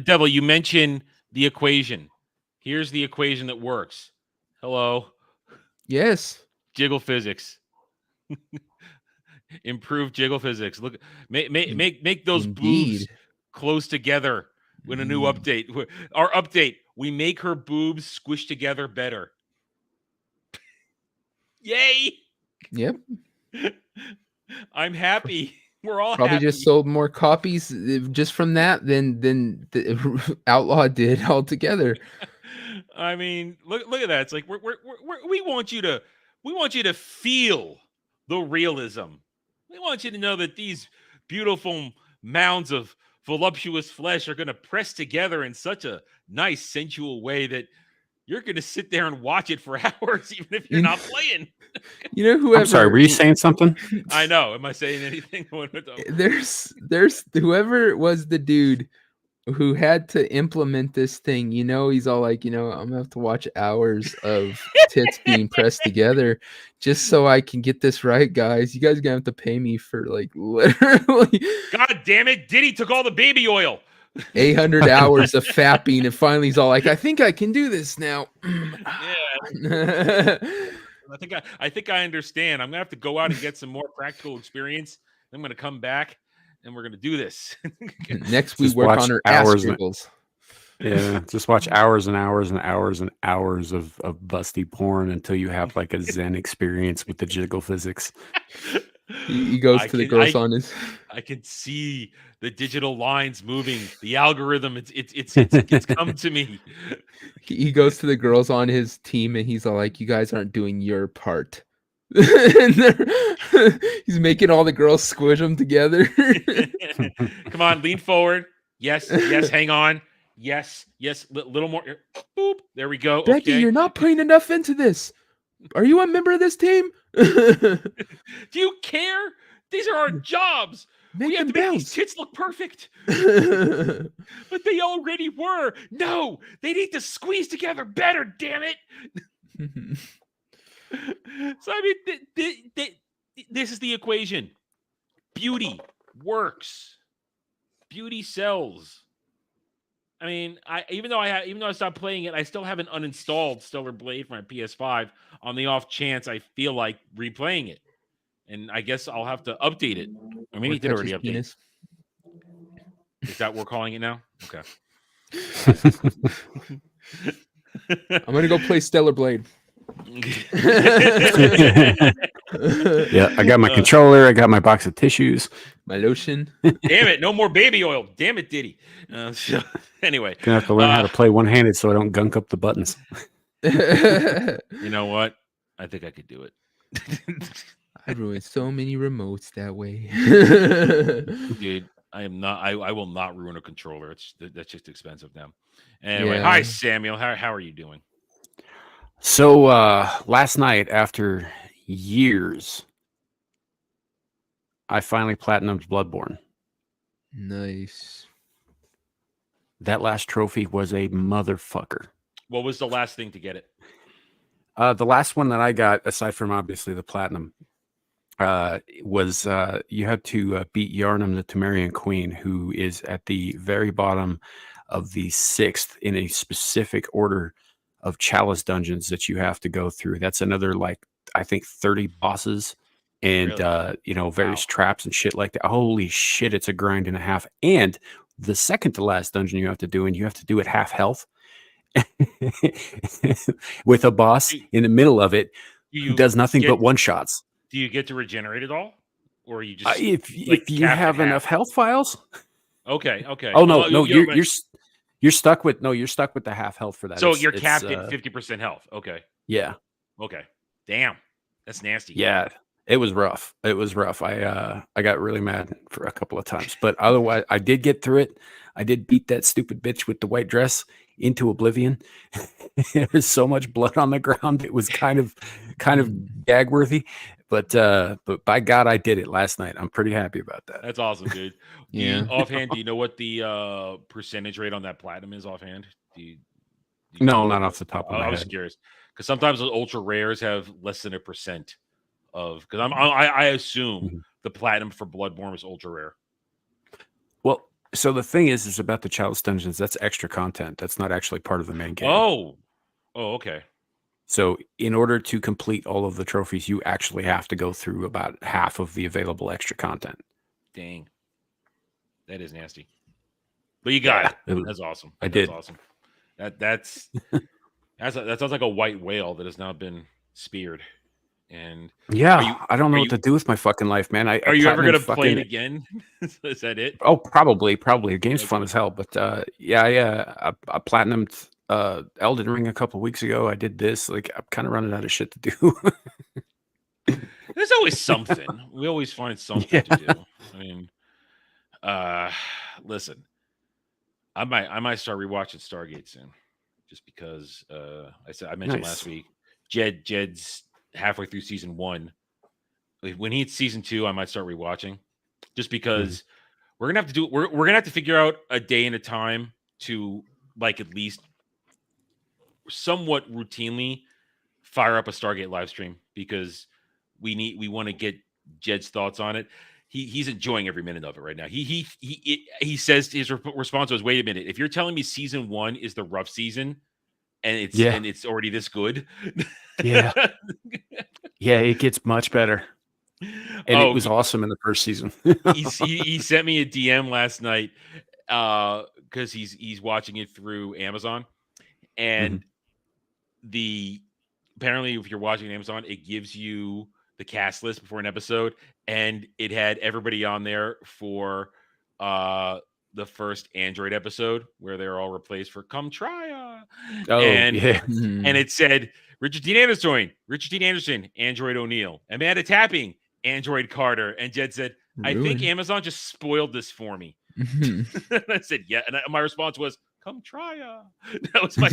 Devil, you mentioned the equation. Here's the equation that works. Hello. Yes. Jiggle physics. Improve jiggle physics. Look, make those boobs close together with a new update. Our update, we make her boobs squish together better. Yay! Yep. I'm happy. We're all probably happy. Just sold more copies just from that than the Outlaw did altogether. I mean, look at that. It's like we want you to feel the realism. We want you to know that these beautiful mounds of voluptuous flesh are going to press together in such a nice, sensual way that you're going to sit there and watch it for hours, even if you're not playing. You know, whoever. I'm sorry, were you saying something? I know. Am I saying anything? There's whoever was the dude who had to implement this thing. You know, he's all like, I'm gonna have to watch hours of tits being pressed together just so I can get this right, guys. You guys are gonna have to pay me for like literally. God damn it! Diddy took all the baby oil. 800 hours of fapping, and finally he's all like, I think I can do this now. Yeah. I think I understand. I'm gonna have to go out and get some more practical experience. I'm gonna come back and we're gonna do this. Next we work on our ass jiggles. Yeah, just watch hours and hours and hours and hours of busty porn until you have like a Zen experience with the jiggle physics. He goes to the girls on his. I can see the digital lines moving. The algorithm, it's come to me. He goes to the girls on his team, and he's all like, "You guys aren't doing your part." And he's making all the girls squish them together. Come on, lean forward. Yes, hang on. Yes, little more. Boop. There we go. Becky, okay. you're not putting enough into this. Are you a member of this team? Do you care? These are our jobs. We have to make these tits look perfect. But they already were. No, they need to squeeze together better, damn it. So, I mean, this is the equation. Beauty works. Beauty sells. I mean, even though I stopped playing it, I still haven't uninstalled Stellar Blade from my PS5 on the off chance I feel like replaying it. And I guess I'll have to update it. Or maybe it did already update. Penis. Is that what we're calling it now? Okay. I'm gonna go play Stellar Blade. Yeah, I got my controller. I got my box of tissues, my lotion. Damn it! No more baby oil. Damn it, Diddy. So, anyway, gonna have to learn how to play one-handed so I don't gunk up the buttons. You know what? I think I could do it. I ruined so many remotes that way. Dude, I am not. I will not ruin a controller. That's just expensive now. Anyway, yeah. Hi Samuel. How are you doing? So last night, after years, I finally platinumed Bloodborne. Nice. That last trophy was a motherfucker. What was the last thing to get it? The last one that I got, aside from obviously the platinum, was you had to beat Yharnam, the Temerian Queen, who is at the very bottom of the 6th in a specific order of chalice dungeons that you have to go through. That's another, like, I think 30 bosses and really? Various traps and shit like that. Holy shit, it's a grind and a half. And the second to last dungeon you have to do, and you have to do it half health with a boss in the middle of it who does nothing but one shots. Do you get to regenerate it all, or are you just if you have enough health files? Okay. Oh no, you're stuck with the half health for that. So you're capped at 50% health. Okay. Yeah. Okay. Damn, that's nasty. Yeah, it was rough. I got really mad for a couple of times, but otherwise I did get through it. I did beat that stupid bitch with the white dress into oblivion. There's so much blood on the ground. It was kind of gag worthy, but by God, I did it last night. I'm pretty happy about that. That's awesome, dude. Yeah. Offhand, do you know what the percentage rate on that platinum is offhand? No, not off the top of my head. I was curious because sometimes those ultra rares have less than 1% of. Because I assume the platinum for Bloodborne is ultra rare. Well, so the thing is about the chalice dungeons. That's extra content. That's not actually part of the main game. Oh, okay. So in order to complete all of the trophies, you actually have to go through about half of the available extra content. Dang. That is nasty. But you got it. That's awesome. I did. That's awesome. That sounds like a white whale that has now been speared. And I don't know what to do with my fucking life, man. Are you ever gonna play it again? Is that it? Oh, probably. The game's fun as hell. But I platinumed Elden Ring a couple weeks ago. I did this. Like, I'm kind of running out of shit to do. There's always something. We always find something to do. I mean, listen, I might start rewatching Stargate soon, just because I mentioned last week, Jed's halfway through season 1. When he hits season 2, I might start rewatching, just because we're gonna have to figure out a day and a time to, like, at least somewhat routinely fire up a Stargate live stream, because we want to get Jed's thoughts on it. He's enjoying every minute of it right now. He says his response was, "Wait a minute, if you're telling me season 1 is the rough season, and it's already this good." Yeah, it gets much better, and it was awesome in the first season. he sent me a DM last night because he's watching it through Amazon, and apparently if you're watching Amazon, it gives you the cast list before an episode, and it had everybody on there for the first Android episode where they're all replaced for "Come Try." And it said Richard Dean Anderson, Android O'Neill, Amanda Tapping, Android Carter, and Jed said, "I think Amazon just spoiled this for me." I said, "Yeah," and my response was, "Come try." That was my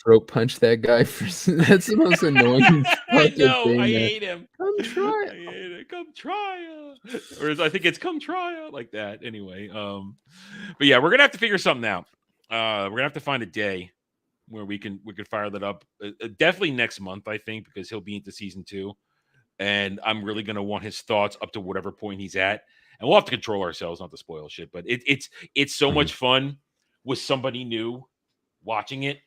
throat punch that guy for that's the most annoying I know, thing. I hate him. Come try. I hate it. Come try. Or I think it's come try like that. Anyway, but yeah, we're gonna have to figure something out. We're gonna have to find a day where we could fire that up. Definitely next month, I think, because he'll be into season 2, and I'm really gonna want his thoughts up to whatever point he's at. And we'll have to control ourselves not to spoil shit, but it's so much fun with somebody new watching it.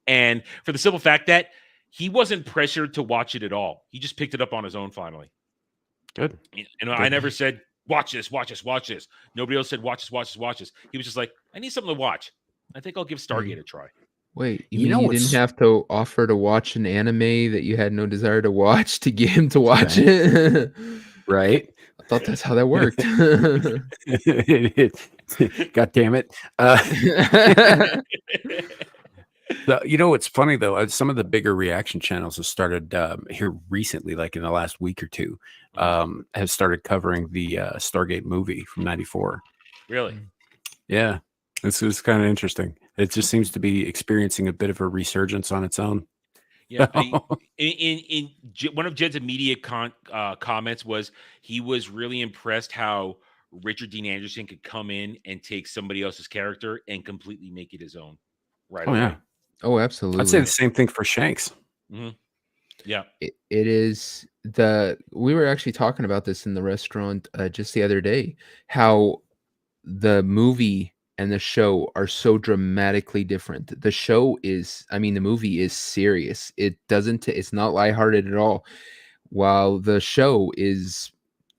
And for the simple fact that he wasn't pressured to watch it at all. He just picked it up on his own finally. Good. And I never said, watch this. Nobody else said, watch this. He was just like, I need something to watch. I think I'll give Stargate a try. Wait, you mean you didn't have to offer to watch an anime that you had no desire to watch to get him to watch it? Right. I thought that's how that worked. God damn it. What's funny though, some of the bigger reaction channels have started here recently, like in the last week or two, have started covering the Stargate movie from '94. Really? Yeah, this is kind of interesting. It just seems to be experiencing a bit of a resurgence on its own. Yeah, in one of Jed's immediate comments was he was really impressed how Richard Dean Anderson could come in and take somebody else's character and completely make it his own. Right. Oh yeah. Oh, absolutely. I'd say the same thing for Shanks. Mm-hmm. Yeah. It is we were actually talking about this in the restaurant just the other day, how the movie and the show are so dramatically different. The movie is serious. It's not lighthearted at all. While the show is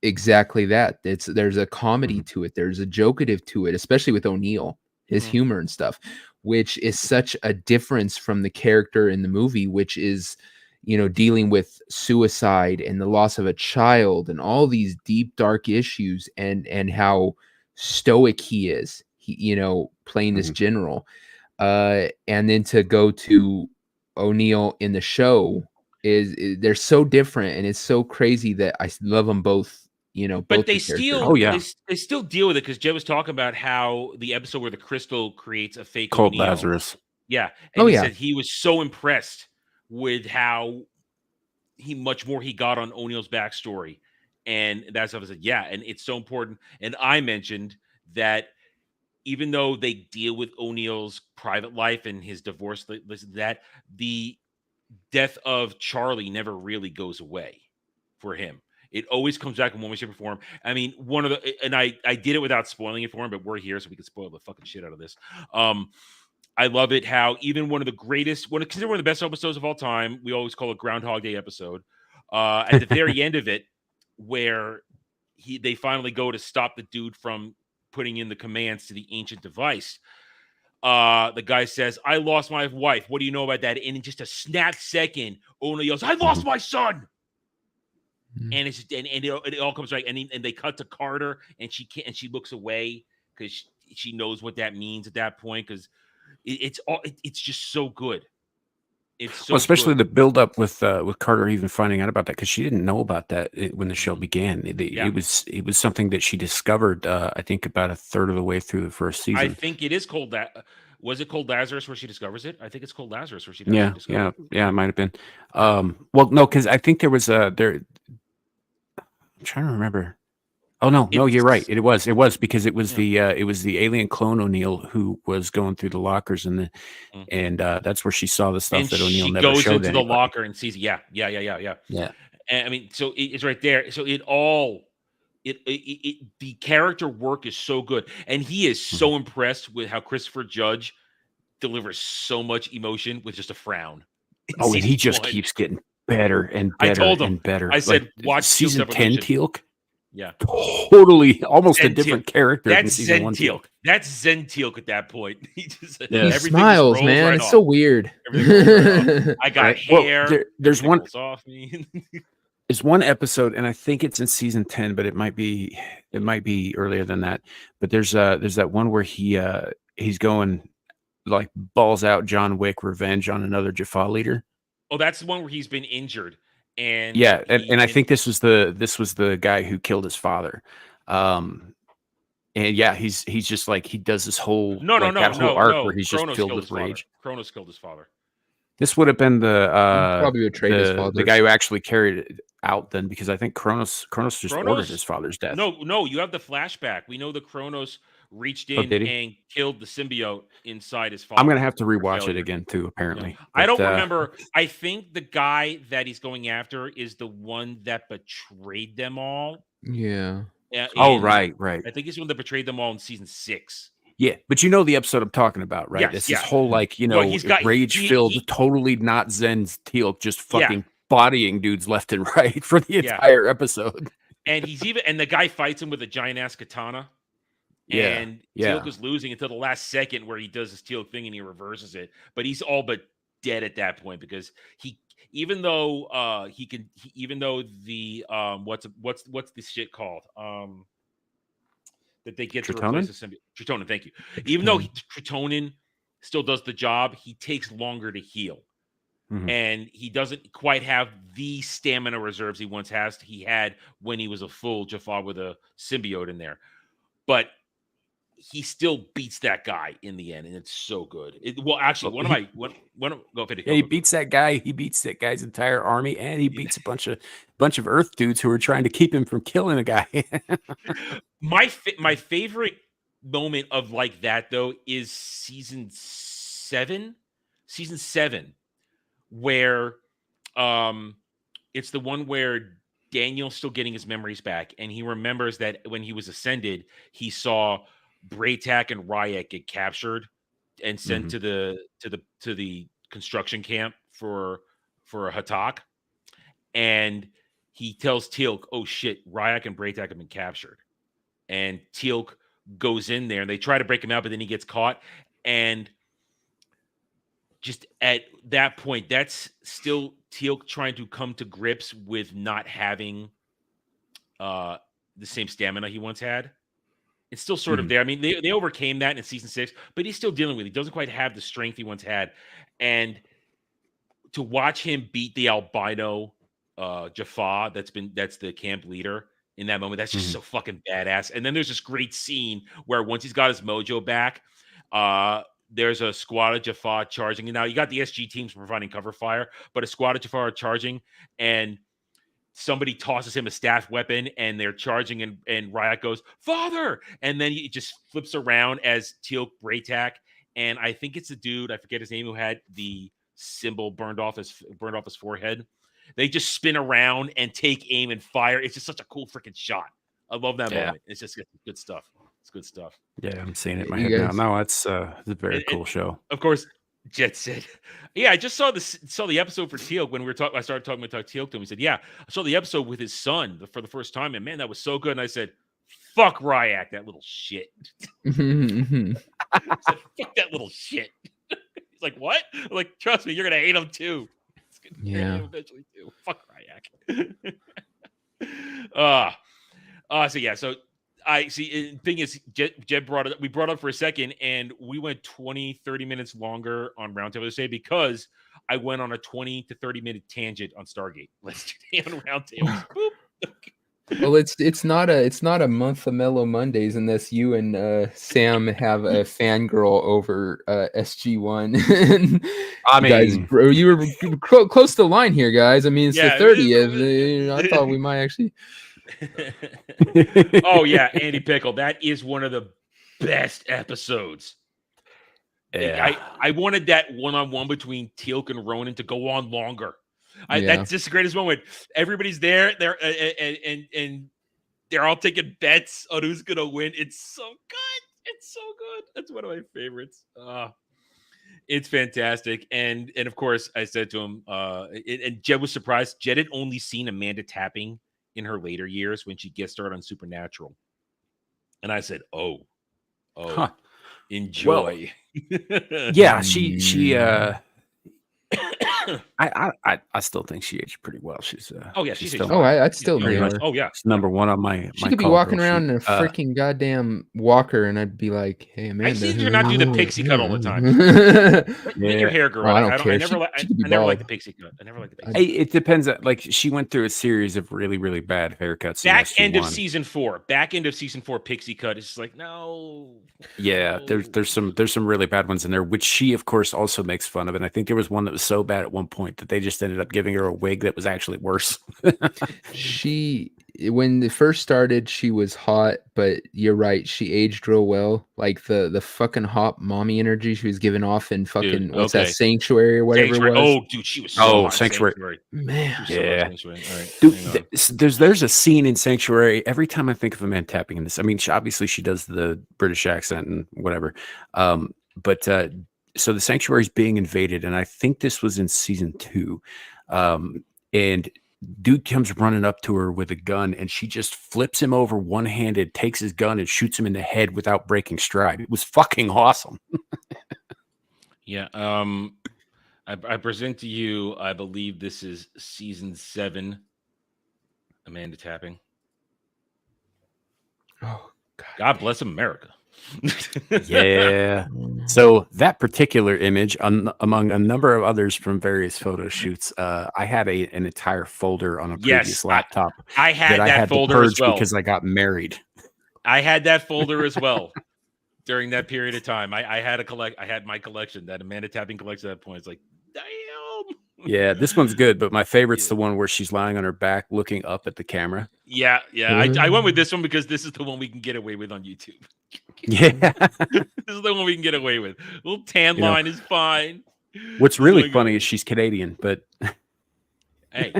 exactly that. There's a comedy to it. There's a jokative to it, especially with O'Neill, his humor and stuff, which is such a difference from the character in the movie, which is, dealing with suicide and the loss of a child and all these deep, dark issues and how stoic he is. Playing this general, and then to go to O'Neill in the show they're so different, and it's so crazy that I love them both. But both they the still, characters. they still deal with it because Jed was talking about how the episode where the crystal creates a fake Cold O'Neill. Lazarus. Yeah, and he said he was so impressed with how much more he got on O'Neill's backstory, and that's what I said. Yeah, and it's so important. And I mentioned that even though they deal with O'Neill's private life and his divorce, that the death of Charlie never really goes away for him. It always comes back in one way, shape, or form. I mean, I did it without spoiling it for him, but we're here so we can spoil the fucking shit out of this. I love it how even one of the greatest, considered one of the best episodes of all time, we always call it Groundhog Day episode. At the very end of it, where they finally go to stop the dude from putting in the commands to the ancient device. The guy says, "I lost my wife. What do you know about that?" And in just a snap second, O'Neill yells, "I lost my son!" And it's and it all comes right. And they cut to Carter, and she looks away because she knows what that means at that point. Because it's just so good. It's so especially good. the build up with Carter even finding out about that, because she didn't know about that when the show began. It was something that she discovered. I think about a third of the way through the first season. I think it is Cold. Was it Cold Lazarus where she discovers it? I think it's Cold Lazarus where she. Yeah, it might have been. Well, no, because I think there was there. I'm trying to remember. Oh no, you're right. It was because it was the alien clone O'Neill who was going through the lockers and that's where she saw the stuff that O'Neill never showed. She goes into the locker and sees. Yeah. And I mean, so it's right there. So the character work is so good, and he is so impressed with how Christopher Judge delivers so much emotion with just a frown. Oh, and he just keeps getting better and better. I told him, and better. I said, watch season 10, Teal'c. Yeah. Totally, almost a Zen different Teal'c. character than That's season Zen 1 Teal'c. That's Zen Teal'c at that point. He just Yeah. He everything smiles, just rolls man. right It's off. so weird. Everything rolls right off. I got Right. Well, hair. there's everything one. rolls off me. There's one episode, and I think it's in season 10, but it might be earlier than that. But there's that one where he's going like balls out John Wick revenge on another Jaffa leader. Oh, that's the one where he's been injured, and Yeah, and I think this was the guy who killed his father. And yeah, he's just like he does this whole that whole arc where he's just Kronos filled killed with his father. rage. Kronos killed his father. This would have been Probably betrayed his the father. guy who actually carried it out then, because I think Kronos just ordered his father's death. No, you have the flashback. We know the Kronos reached Oh, in did he? and killed the symbiote inside his father. I'm gonna have to for rewatch it failure. again too. Apparently, I don't But, remember. I think the guy that he's going after is the one that betrayed them all. Yeah. Oh, right. I think he's the one that betrayed them all in season 6. Yeah, but you know the episode I'm talking about, right? Yes, It's yeah. this whole he's got rage-filled, totally not Zen Teal'c, just fucking bodying dudes left and right for the entire episode. And the guy fights him with a giant ass katana. Yeah, And yeah. Teal'c is losing until the last second where he does his Teal'c thing and he reverses it. But he's all but dead at that point because even though the what's this shit called? That they get to replace the symbiote. Tritonin, thank you. Even though Tritonin still does the job, he takes longer to heal. Mhm. And he doesn't quite have the stamina reserves he had when he was a full Jaffa with a symbiote in there. But he still beats that guy in the end, and it's so good. He beats that guy. He beats that guy's entire army, and he beats a bunch of Earth dudes who are trying to keep him from killing a guy. My favorite moment of like that though is season 7, where it's the one where Daniel's still getting his memories back, and he remembers that when he was ascended, he saw Braytak and Ryak get captured and sent to the construction camp for a Hatak, and he tells Teal'c, "Oh shit, Ryak and Braytak have been captured." And Teal'c goes in there, and they try to break him out, but then he gets caught. And just at that point, that's still Teal'c trying to come to grips with not having the same stamina he once had. It's still sort of there. I mean, they overcame that in season 6, but he's still dealing with it. He doesn't quite have the strength he once had. And to watch him beat the albino Jaffa, that's the camp leader in that moment, that's just so fucking badass. And then there's this great scene where once he's got his mojo back, there's a squad of Jaffa charging. And now you got the SG teams providing cover fire, but a squad of Jaffa are charging, and somebody tosses him a staff weapon, and they're charging, and Ryak goes, "Father!" And then he just flips around as Teal'c Braytak, and I think it's the dude, I forget his name, who had the symbol burned off his forehead. They just spin around and take aim and fire. It's just such a cool freaking shot. I love that moment. It's just good stuff. It's good stuff. Yeah, I'm seeing it in my head now. No, it's a very cool show. Of course, Jet said, "Yeah, I just saw the episode for Teal'c when we were talking. I started talking about Teal'c to him. He said, "Yeah, I saw the episode with his son for the first time, and man, that was so good." And I said, "Fuck Ryak, that little shit." I said, "Fuck that little shit." He's like, "What?" I'm like, "Trust me, you're gonna hate him too." It's gonna hate him eventually too. Fuck Ryak. So I see. The thing is, Jed brought it. We brought it up for a second, and we went 20-30 minutes longer on Roundtable this day because I went on a 20 to 30 minute tangent on Stargate. Let's do on Roundtable. Well, it's not a month of Mellow Mondays unless you and Sam have a fangirl over SG1. I mean, guys, bro, you were close to the line here, guys. I mean, it's the 30th. I thought we might actually. Oh yeah, Andy Pickle. That is one of the best episodes. Yeah. I wanted that one-on-one between Teal'c and Ronan to go on longer. That's just the greatest moment. Everybody's there, and they're all taking bets on who's gonna win. It's so good. It's so good. That's one of my favorites. It's fantastic. And of course, I said to him, and Jed was surprised. Jed had only seen Amanda tapping in her later years when she guest starred on Supernatural. And I said, oh, Huh. enjoy. Yeah, she I still think she aged pretty well. She's Oh yeah, she's still I'd still very nail much her. Oh yeah, she's number one on my. She my could be call walking girl around sheet. in a freaking goddamn walker, and I'd be like, "Hey, Amanda." I've seen her not do the pixie cut all the time. Let your hair grow. Oh, I don't care. I never like the pixie cut. I never like the pixie cut. It depends. Like she went through a series of really, really bad haircuts. Back end of season 4, pixie cut. It's just like no. Yeah, no. there's some really bad ones in there, which she of course also makes fun of. And I think there was one that was so bad at one point that they just ended up giving her a wig that was actually worse. When it first started, she was hot, but you're right, she aged real well. Like the fucking hot mommy energy she was giving off in fucking what's that, Sanctuary or whatever it was. Oh, dude, she was so hot. Sanctuary. Man, yeah. Sanctuary. All right, dude, there's a scene in Sanctuary. Every time I think of a man tapping in this, I mean, obviously she does the British accent and whatever. But so the Sanctuary is being invaded, and I think this was in season 2. And dude comes running up to her with a gun, and she just flips him over one-handed, takes his gun and shoots him in the head without breaking stride. It was fucking awesome. Yeah. I present to you, I believe this is season 7, Amanda tapping. Oh, God bless America. Yeah. So that particular image, among a number of others from various photo shoots, I had an entire folder on a previous laptop. I had that folder as well because I got married. I had that folder as well during that period of time. I had my collection, that Amanda tapping collection at that point. It's like, damn. Yeah, this one's good, but my favorite's the one where she's lying on her back looking up at the camera. Yeah. I went with this one because this is the one we can get away with on YouTube. Yeah. This is the one we can get away with. A little tan line is fine. What's really funny is she's Canadian, but hey,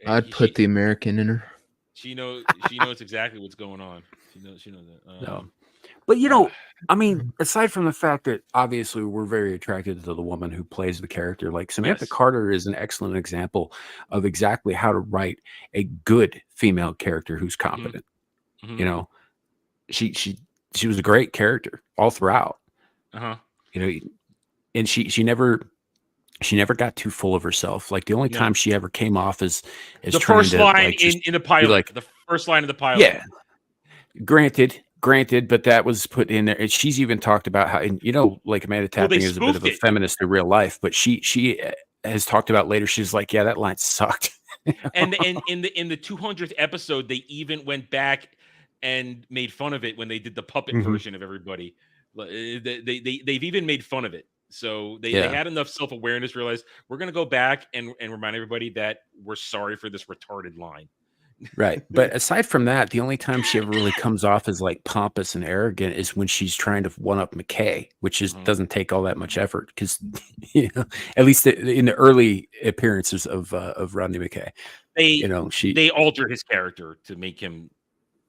I'd put the American in her. She knows exactly what's going on. She knows that. No. But I mean, aside from the fact that obviously we're very attracted to the woman who plays the character, like Samantha Carter is an excellent example of exactly how to write a good female character who's competent. Mm-hmm. She was a great character all throughout. And she never got too full of herself. Like the only time she ever came off as the first line in the pilot, like the first line of the pilot. Yeah. Granted, but that was put in there. And she's even talked about how, like Amanda Tapping is a bit of a feminist in real life, but she has talked about later. She's like, yeah, that line sucked. And in the 200th episode, they even went back and made fun of it when they did the puppet version of everybody. They've even made fun of it. So they had enough self-awareness, realized we're going to go back and remind everybody that we're sorry for this retarded line. Right. But aside from that, the only time she ever really comes off as like pompous and arrogant is when she's trying to one up McKay, which doesn't take all that much effort because, at least in the early appearances of Rodney McKay, they altered his character to make him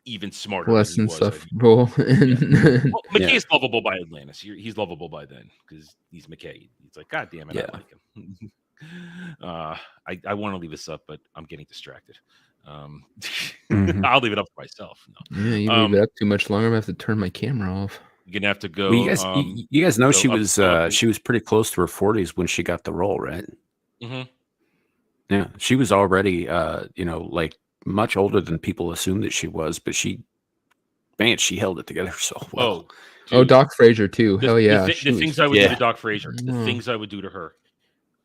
even smarter. Less insufferable. McKay's lovable by Atlantis. He's lovable by then because he's McKay. He's like, God damn it, I like him. I want to leave this up, but I'm getting distracted. I'll leave it up for myself. No. Yeah, you leave it up too much longer, I'm gonna have to turn my camera off. You're gonna have to go. Well, you guys know she was pretty close to her 40s when she got the role, right? Yeah, she was already like much older than people assumed that she was, but she held it together so well. Oh, Doc Fraser too. Hell yeah. The things I would do to Doc Fraser. The things I would do to her.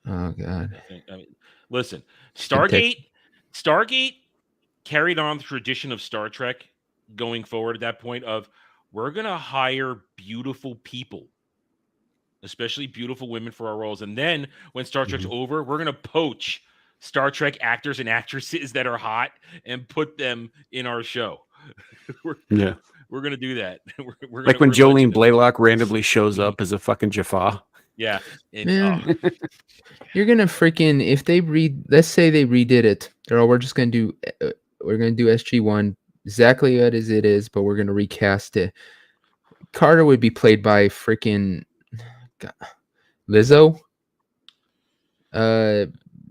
Oh God. I mean, listen, Stargate carried on the tradition of Star Trek going forward at that point of we're going to hire beautiful people, especially beautiful women for our roles. And then when Star Trek's over, we're going to poach Star Trek actors and actresses that are hot and put them in our show. We're going to do that. We're like when Jolene Blaylock randomly shows up as a fucking Jaffa. Yeah. You're going to freaking, if they let's say they redid it. We're just going to do, we're going to do SG-1 exactly as it is, but we're going to recast it. Carter would be played by freaking Lizzo.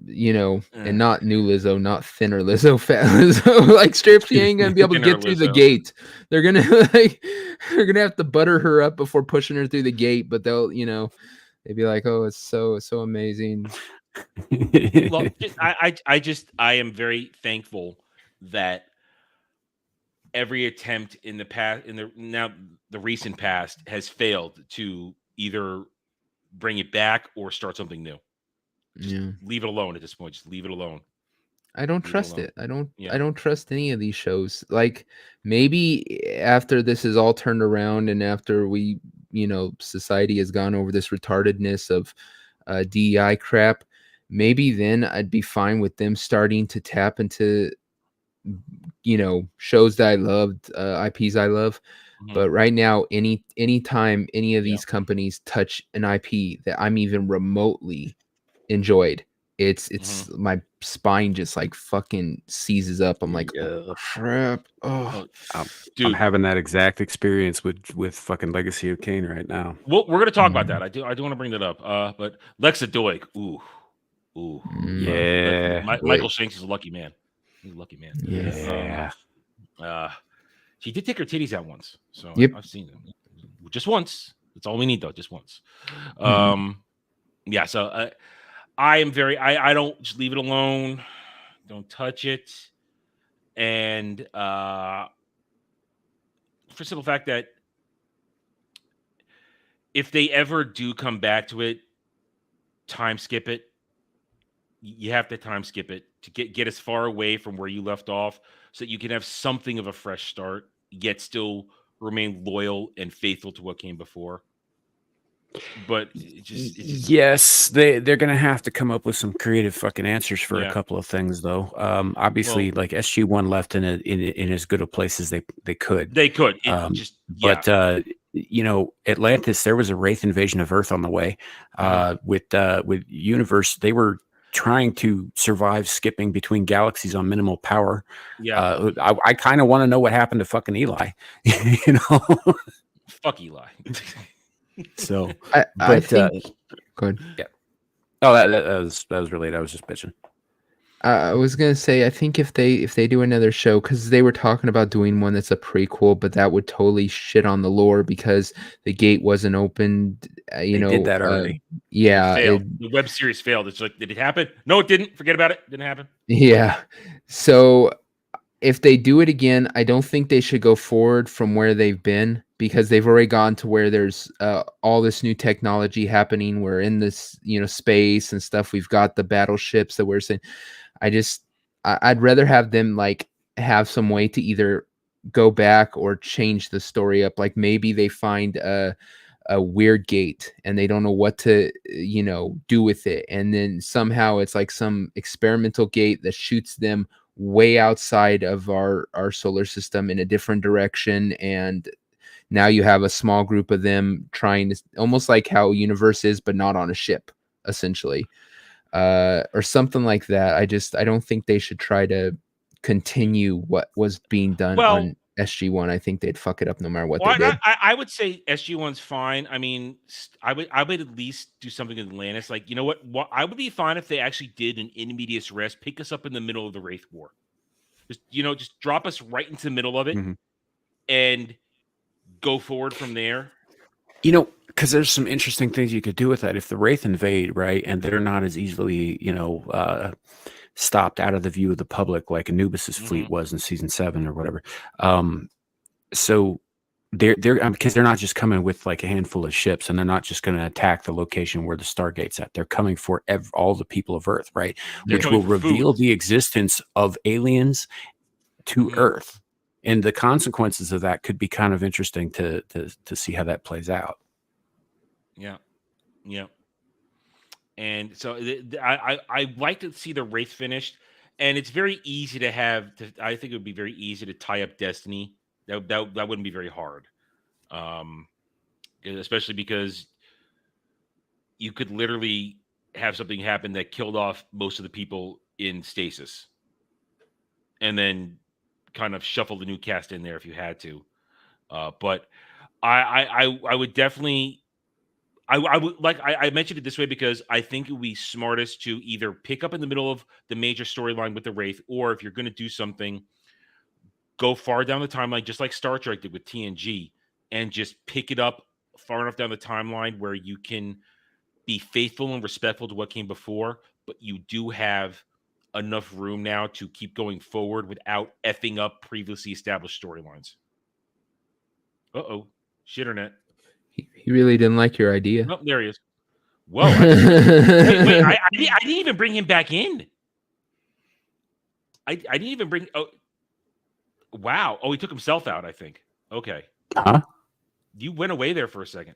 and not new Lizzo, not thinner Lizzo, fat Lizzo. Like straight, she ain't gonna be able to Thinner get through the Lizzo. gate. They're gonna have to butter her up before pushing her through the gate. But they'll, they'd be like, "Oh, it's so amazing." Look, I am very thankful that every attempt in the recent past has failed to either bring it back or start something new. Just leave it alone at this point. Just leave it alone. I don't Leave it trust alone. it. I don't. Yeah. I don't trust any of these shows. Like maybe after this is all turned around and after we, society has gone over this retardedness of DEI crap, maybe then I'd be fine with them starting to tap into, shows that I loved, IPs I love. But right now, anytime any of these companies touch an IP that I'm even remotely enjoyed, it's my spine just like fucking seizes up. I'm like, oh crap. Oh, dude, I'm having that exact experience with fucking Legacy of Kain right now. Well, we're gonna talk about that. I do want to bring that up. But Lexa Doig, ooh, yeah. Michael Shanks is a lucky man. He's a lucky man. Yeah. She did take her titties out once, so Yep. I've seen them just once. That's all we need, though, just once. Yeah. So I am very. I don't just leave it alone. Don't touch it, and for the simple fact that if they ever do come back to it, time skip it. You have to time skip it to get as far away from where you left off so that you can have something of a fresh start, yet still remain loyal and faithful to what came before. But yes, they're gonna have to come up with some creative fucking answers for a couple of things, though. Obviously, like SG1 left in as good a place as they could. They could. But Atlantis, there was a Wraith invasion of Earth on the way. With Universe, they were trying to survive skipping between galaxies on minimal power. Yeah. I kind of want to know what happened to fucking Eli. Fuck Eli. So I think go ahead. Yeah. Oh, that was related. I was just bitching. I was gonna say, I think if they do another show, because they were talking about doing one that's a prequel, but that would totally shit on the lore because the gate wasn't opened. They did that already. Yeah, the web series failed. It's like, did it happen? No, it didn't. Forget about it. Didn't happen. Yeah. So if they do it again, I don't think they should go forward from where they've been because they've already gone to where there's all this new technology happening. We're in this, space and stuff. We've got the battleships that we're saying. I'd rather have them like have some way to either go back or change the story up. Like maybe they find a weird gate and they don't know what to, do with it. And then somehow it's like some experimental gate that shoots them way outside of our solar system in a different direction. And now you have a small group of them trying to, almost like how Universe is, but not on a ship, essentially. Or something like that. I don't think they should try to continue what was being done on SG1. I think they'd fuck it up no matter what they did. I would say SG1's fine. I mean, I would at least do something in Atlantis. Like, you know what? I would be fine if they actually did an in medias res, pick us up in the middle of the Wraith War. Just drop us right into the middle of it and go forward from there. Because there's some interesting things you could do with that. If the Wraith invade, right, and they're not as easily, stopped out of the view of the public like Anubis's fleet was in season 7 or whatever. So they're because they're not just coming with like a handful of ships, and they're not just going to attack the location where the Stargate's at. They're coming for all the people of Earth, right? Which will reveal the existence of aliens to Earth. And the consequences of that could be kind of interesting to see how that plays out. Yeah. And so I like to see the Wraith finished, and it's very easy to have. I think it would be very easy to tie up Destiny. That wouldn't be very hard, especially because you could literally have something happen that killed off most of the people in stasis, and then kind of shuffle the new cast in there if you had to. But I would definitely I would like I mentioned it this way because I think it would be smartest to either pick up in the middle of the major storyline with the Wraith, or if you're going to do something, go far down the timeline, just like Star Trek did with TNG, and just pick it up far enough down the timeline where you can be faithful and respectful to what came before, but you do have enough room now to keep going forward without effing up previously established storylines. Shitternet. He really didn't like your idea. Oh, there he is. Whoa. I didn't even bring him back in. I didn't even bring... Oh, wow. Oh, he took himself out, I think. Okay. Huh? You went away there for a second.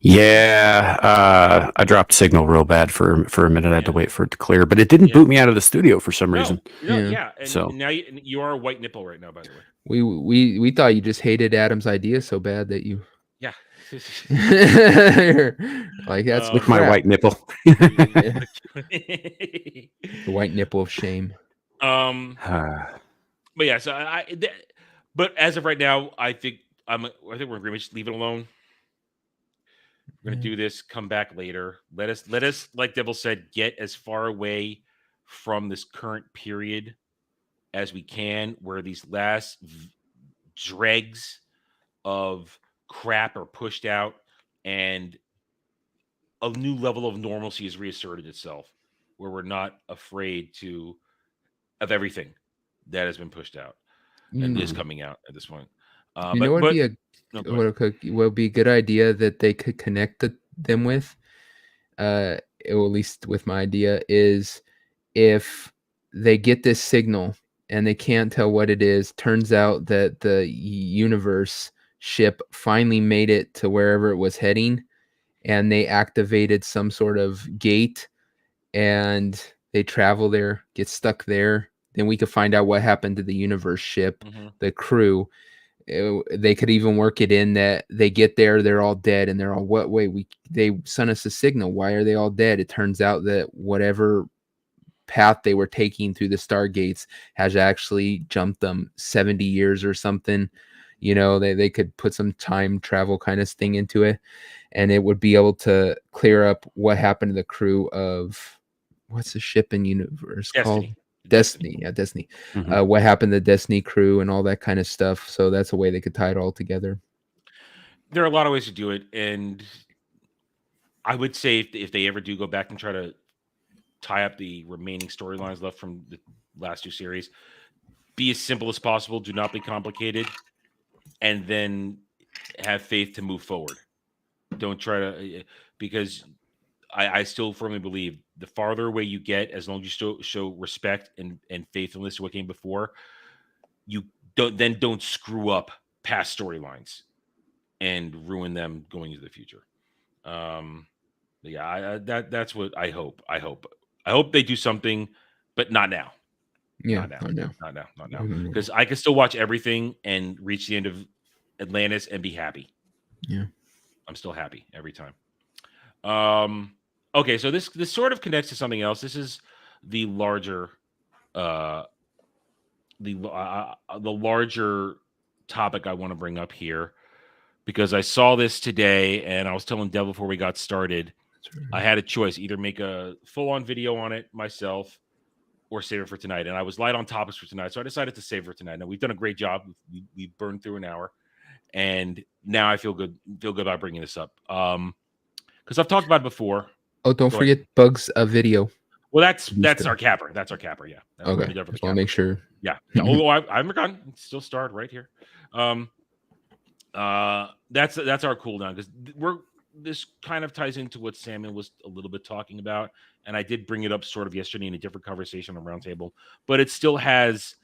Yeah, I dropped signal real bad for a minute. I had to wait for it to clear, but it didn't boot me out of the studio for some reason. Yeah. And so now you are a white nipple right now, by the way. We thought you just hated Adam's idea so bad that you. Yeah. Like that's with my white nipple. The white nipple of shame. But yeah, so but as of right now, I think we're in agreement. Just leave it alone. We're gonna do this. Come back later. Let us, like Devil said, get as far away from this current period as we can, where these last dregs of crap are pushed out, and a new level of normalcy has reasserted itself, where we're not afraid of everything that has been pushed out and is coming out at this point. What would be a good idea that they could connect them with? Or at least with my idea is if they get this signal and they can't tell what it is. Turns out that the universe ship finally made it to wherever it was heading, and they activated some sort of gate, and they travel there, get stuck there. Then we could find out what happened to the universe ship, the crew. They could even work it in that they get there, they're all dead, and they're all, what way? They sent us a signal. Why are they all dead? It turns out that whatever path they were taking through the stargates has actually jumped them 70 years or something. They could put some time travel kind of thing into it, and it would be able to clear up what happened to the crew of what's the ship in universe called? Destiny. Yeah, Destiny. What happened to the Destiny crew and all that kind of stuff. So that's a way they could tie it all together. There are a lot of ways to do it, and I would say if they ever do go back and try to tie up the remaining storylines left from the last two series, be as simple as possible. Do not be complicated, and then have faith to move forward. Don't try to, because I still firmly believe the farther away you get, as long as you still show respect and faithfulness to what came before, you don't screw up past storylines and ruin them going into the future. That's what I hope. I hope they do something, but not now. Yeah, not now. Because I can still watch everything and reach the end of Atlantis and be happy. Yeah, I'm still happy every time. Okay, so this sort of connects to something else. This is the larger, the larger topic I want to bring up here, because I saw this today, and I was telling Devil before we got started, I had a choice: either make a full-on video on it myself, or save it for tonight. And I was light on topics for tonight, so I decided to save it for tonight. Now, we've done a great job. We burned through an hour, and now I feel good about bringing this up. Because I've talked about it before. Oh, don't forget Bugs a video. Well, that's our capper. That's our capper. Yeah. Okay. Just want to make sure. Yeah. I'm gone. Still starred right here. That's our cooldown, because this kind of ties into what Samuel was a little bit talking about, and I did bring it up sort of yesterday in a different conversation on Roundtable, but it still has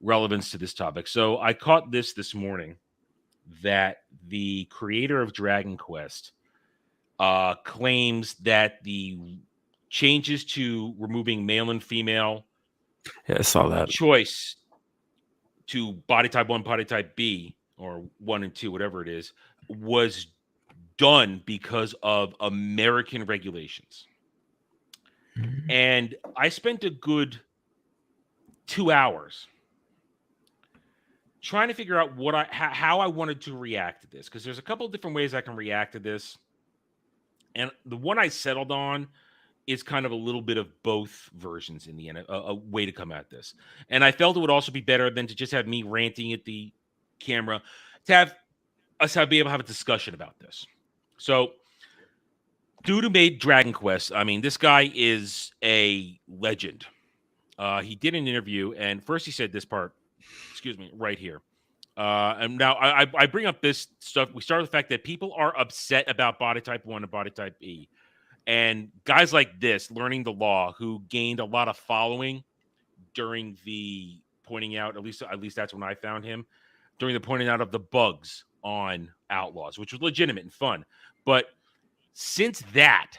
relevance to this topic. So I caught this morning that the creator of Dragon Quest claims that the changes to removing male and female I saw that choice to body type 1, body type B, or 1 and 2, whatever it is, was done because of American regulations. And I spent a good 2 hours trying to figure out how I wanted to react to this, because there's a couple of different ways I can react to this. And the one I settled on is kind of a little bit of both versions in the end, a way to come at this. And I felt it would also be better than to just have me ranting at the camera, to have us be able to have a discussion about this. So, dude who made Dragon Quest, I mean, this guy is a legend. He did an interview, and first he said this part, excuse me, right here. And now I bring up this stuff. We start with the fact that people are upset about body type 1 and body type E. And guys like this, learning the law, who gained a lot of following during the pointing out, at least that's when I found him, during the pointing out of the bugs on Outlaws, which was legitimate and fun. But since that,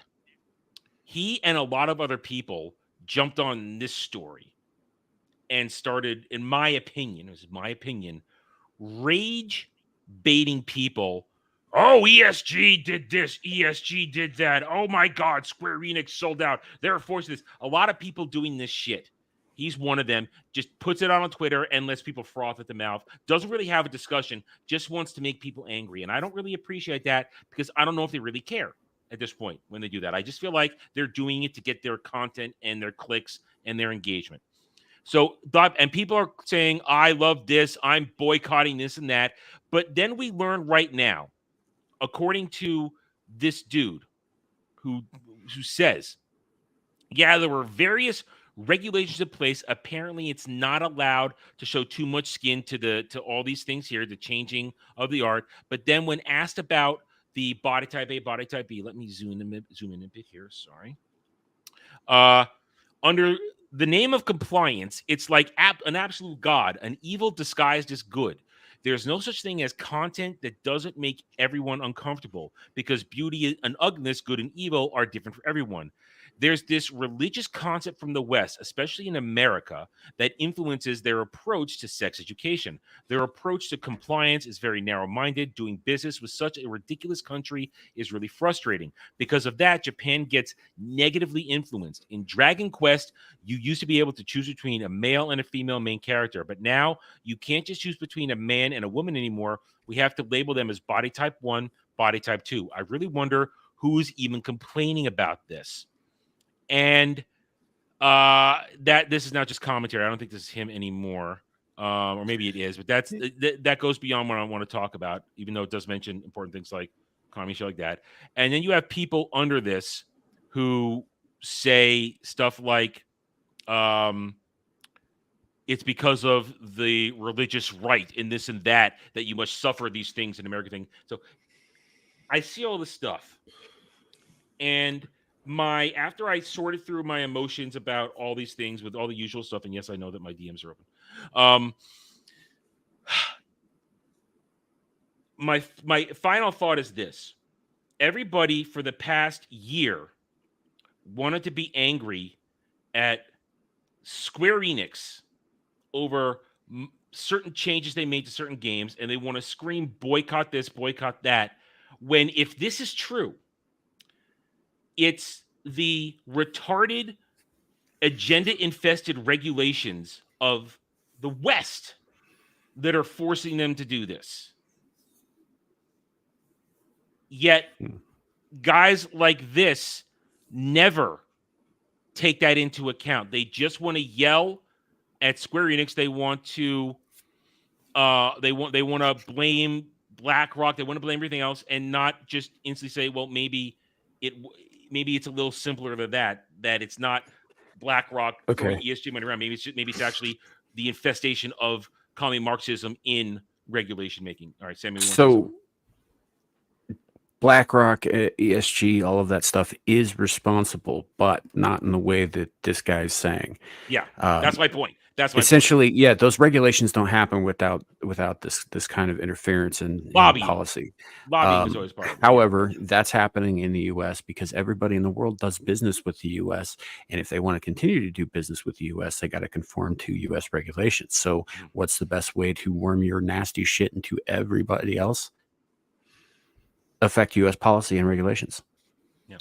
he and a lot of other people jumped on this story and started, in my opinion, rage baiting people. Oh, ESG did this. ESG did that. Oh, my God. Square Enix sold out. They're forcing this. A lot of people doing this shit. He's one of them. Just puts it on Twitter and lets people froth at the mouth. Doesn't really have a discussion. Just wants to make people angry. And I don't really appreciate that because I don't know if they really care at this point when they do that. I just feel like they're doing it to get their content and their clicks and their engagement. So, and people are saying, I love this. I'm boycotting this and that. But then we learn right now, according to this dude who says, yeah, there were various regulations in place. Apparently, it's not allowed to show too much skin to all these things here, the changing of the art. But then when asked about the body type A, body type B, let me zoom in a bit here. Sorry. Under the name of compliance, it's like an absolute god, an evil disguised as good. There's no such thing as content that doesn't make everyone uncomfortable because beauty and ugliness, good and evil, are different for everyone. There's this religious concept from the West, especially in America, that influences their approach to sex education. Their approach to compliance is very narrow-minded. Doing business with such a ridiculous country is really frustrating. Because of that, Japan gets negatively influenced. In Dragon Quest, you used to be able to choose between a male and a female main character, but now you can't just choose between a man and a woman anymore. We have to label them as body type 1, body type 2. I really wonder who's even complaining about this. And that this is not just commentary. I don't think this is him anymore, or maybe it is. But that goes beyond what I want to talk about, even though it does mention important things like comedy shit like that. And then you have people under this who say stuff like, it's because of the religious right in this and that you must suffer these things in American thing. So I see all this stuff, and after I sorted through my emotions about all these things with all the usual stuff, and yes, I know that my DMs are open. My final thought is this: everybody for the past year wanted to be angry at Square Enix over certain changes they made to certain games, and they want to scream boycott this, boycott that. When if this is true, it's the retarded, agenda-infested regulations of the West that are forcing them to do this. Yet, guys like this never take that into account. They just want to yell at Square Enix. They want to to blame BlackRock. They want to blame everything else, and not just instantly say, "Well, maybe it's a little simpler than that. That it's not BlackRock throwing ESG money around. Maybe it's actually the infestation of commie Marxism in regulation making." All right, Sammy. So BlackRock, ESG, all of that stuff is responsible, but not in the way that this guy's saying. Yeah, that's my point. That's essentially, yeah, those regulations don't happen without this kind of interference in policy. Lobbying is always part of it. However, that's happening in the U.S. because everybody in the world does business with the U.S. And if they want to continue to do business with the U.S., they got to conform to U.S. regulations. So what's the best way to worm your nasty shit into everybody else? Affect U.S. policy and regulations. Yeah.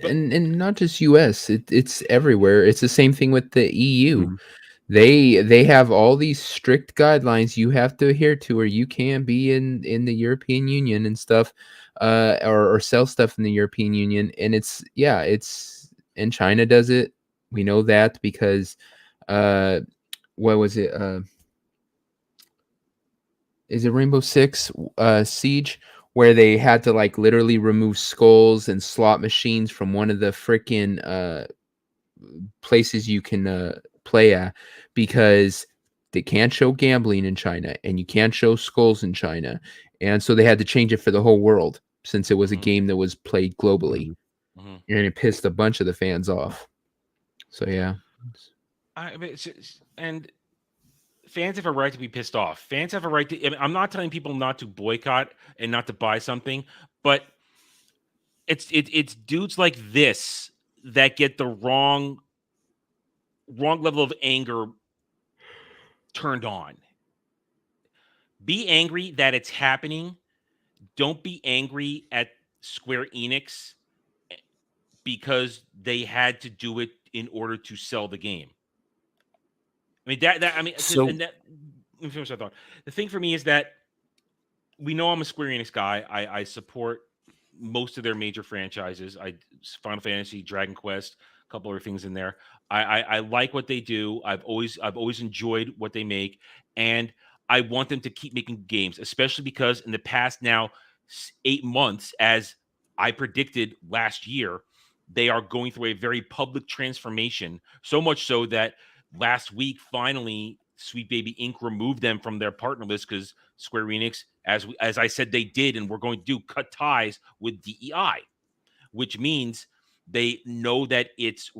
And not just U.S. It's everywhere. It's the same thing with the EU. They have all these strict guidelines you have to adhere to, or you can't be in the European Union and stuff, or sell stuff in the European Union. And it's and China does it. We know that because what was it? Is it Rainbow Six Siege, where they had to like literally remove skulls and slot machines from one of the freaking places you can play at, because they can't show gambling in China and you can't show skulls in China. And so they had to change it for the whole world, since it was a game that was played globally. And it pissed a bunch of the fans off. So yeah. And fans have a right to be pissed off. Fans have a right to. I mean, I'm not telling people not to boycott and not to buy something, but it's dudes like this that get the wrong level of anger turned on. Be angry that it's happening. Don't be angry at Square Enix because they had to do it in order to sell the game. I mean let me finish that thought. The thing for me is that we know I'm a Square Enix guy. I support most of their major franchises. Final Fantasy, Dragon Quest, a couple other things in there. I like what they do. I've always enjoyed what they make, and I want them to keep making games, especially because in the past now 8 months, as I predicted last year, they are going through a very public transformation. So much so that last week, finally, Sweet Baby Inc. removed them from their partner list because Square Enix, as I said they did, and we're going to do, cut ties with DEI, which means they know that its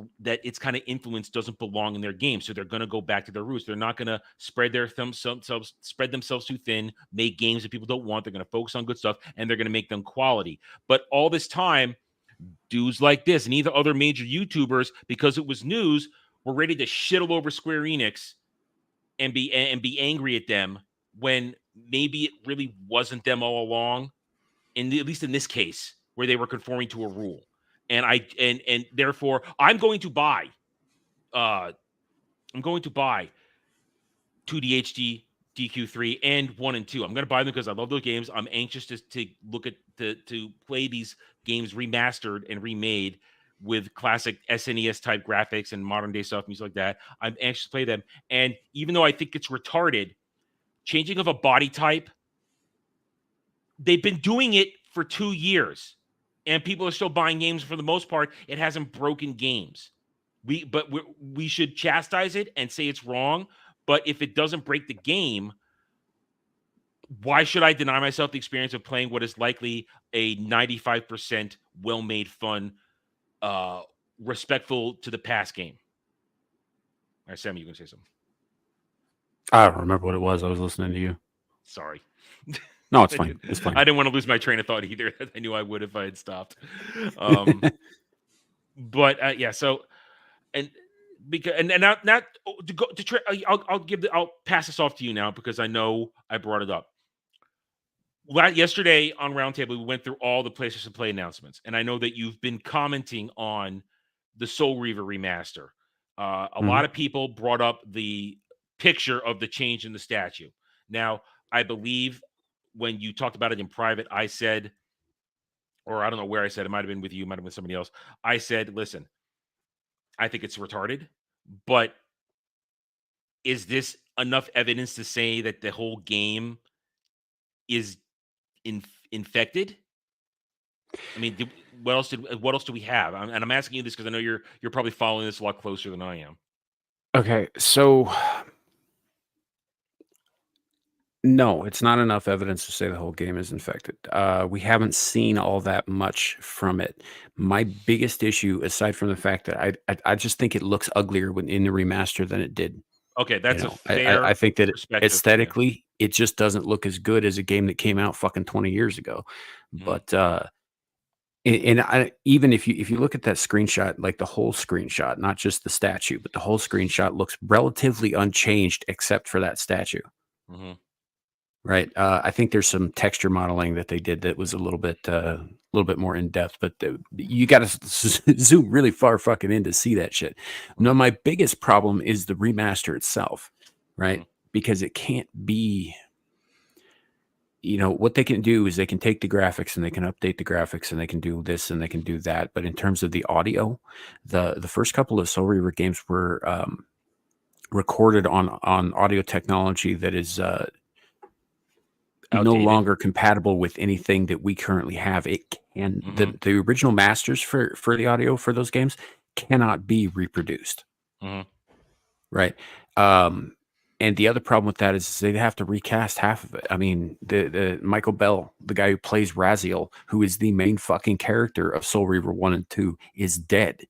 kind of influence doesn't belong in their game, so they're going to go back to their roots. They're not going to spread themselves too thin, make games that people don't want. They're going to focus on good stuff, and they're going to make them quality. But all this time, dudes like this and either other major YouTubers, because it was news, were ready to shit all over Square Enix and be angry at them when maybe it really wasn't them all along. At least in this case, where they were conforming to a rule. And therefore I'm going to buy 2DHD, DQ3, and 1 and 2. I'm going to buy them because I love those games. I'm anxious to look at to play these games remastered and remade with classic SNES type graphics and modern day stuff, music like that. I'm anxious to play them. And even though I think it's retarded, changing of a body type, they've been doing it for 2 years. And people are still buying games. For the most part, it hasn't broken games. We should chastise it and say it's wrong. But if it doesn't break the game, why should I deny myself the experience of playing what is likely a 95% well-made, fun, respectful to the past game? All right, Sam, you can say something. I don't remember what it was. I was listening to you. Sorry. No, it's fine. It's fine. I didn't want to lose my train of thought either. I knew I would if I had stopped. But yeah, so and because and not to go to I'll pass this off to you now because I know I brought it up. Yesterday on Roundtable, we went through all the PlayStation Play announcements, and I know that you've been commenting on the Soul Reaver remaster. A lot of people brought up the picture of the change in the statue. Now, I believe when you talked about it in private, I said, or I don't know where I said, it might have been with you, might have been with somebody else. I said, listen, I think it's retarded, but is this enough evidence to say that the whole game is infected? I mean, what else do we have? And I'm asking you this because I know you're probably following this a lot closer than I am. Okay, so no, it's not enough evidence to say the whole game is infected. We haven't seen all that much from it. My biggest issue, aside from the fact that I just think it looks uglier in the remaster than it did. Okay, that's a fair I think that aesthetically, yeah. it just doesn't look as good as a game that came out fucking 20 years ago. But even if you look at that screenshot, like the whole screenshot, not just the statue, but the whole screenshot looks relatively unchanged except for that statue. Right. I think there's some texture modeling that they did that was a little bit more in depth, but you got to zoom really far fucking in to see that shit. No, my biggest problem is the remaster itself, right? Because it can't be. What they can do is they can take the graphics and they can update the graphics and they can do this and they can do that. But in terms of the audio, the first couple of Soul Reaver games were recorded on audio technology that is no Outdated. longer compatible with anything that we currently have. It can the original masters for the audio for those games cannot be reproduced. Right. And the other problem with that is they'd have to recast half of it. I mean, the Michael Bell, the guy who plays Raziel, who is the main fucking character of Soul Reaver 1 and 2, is dead.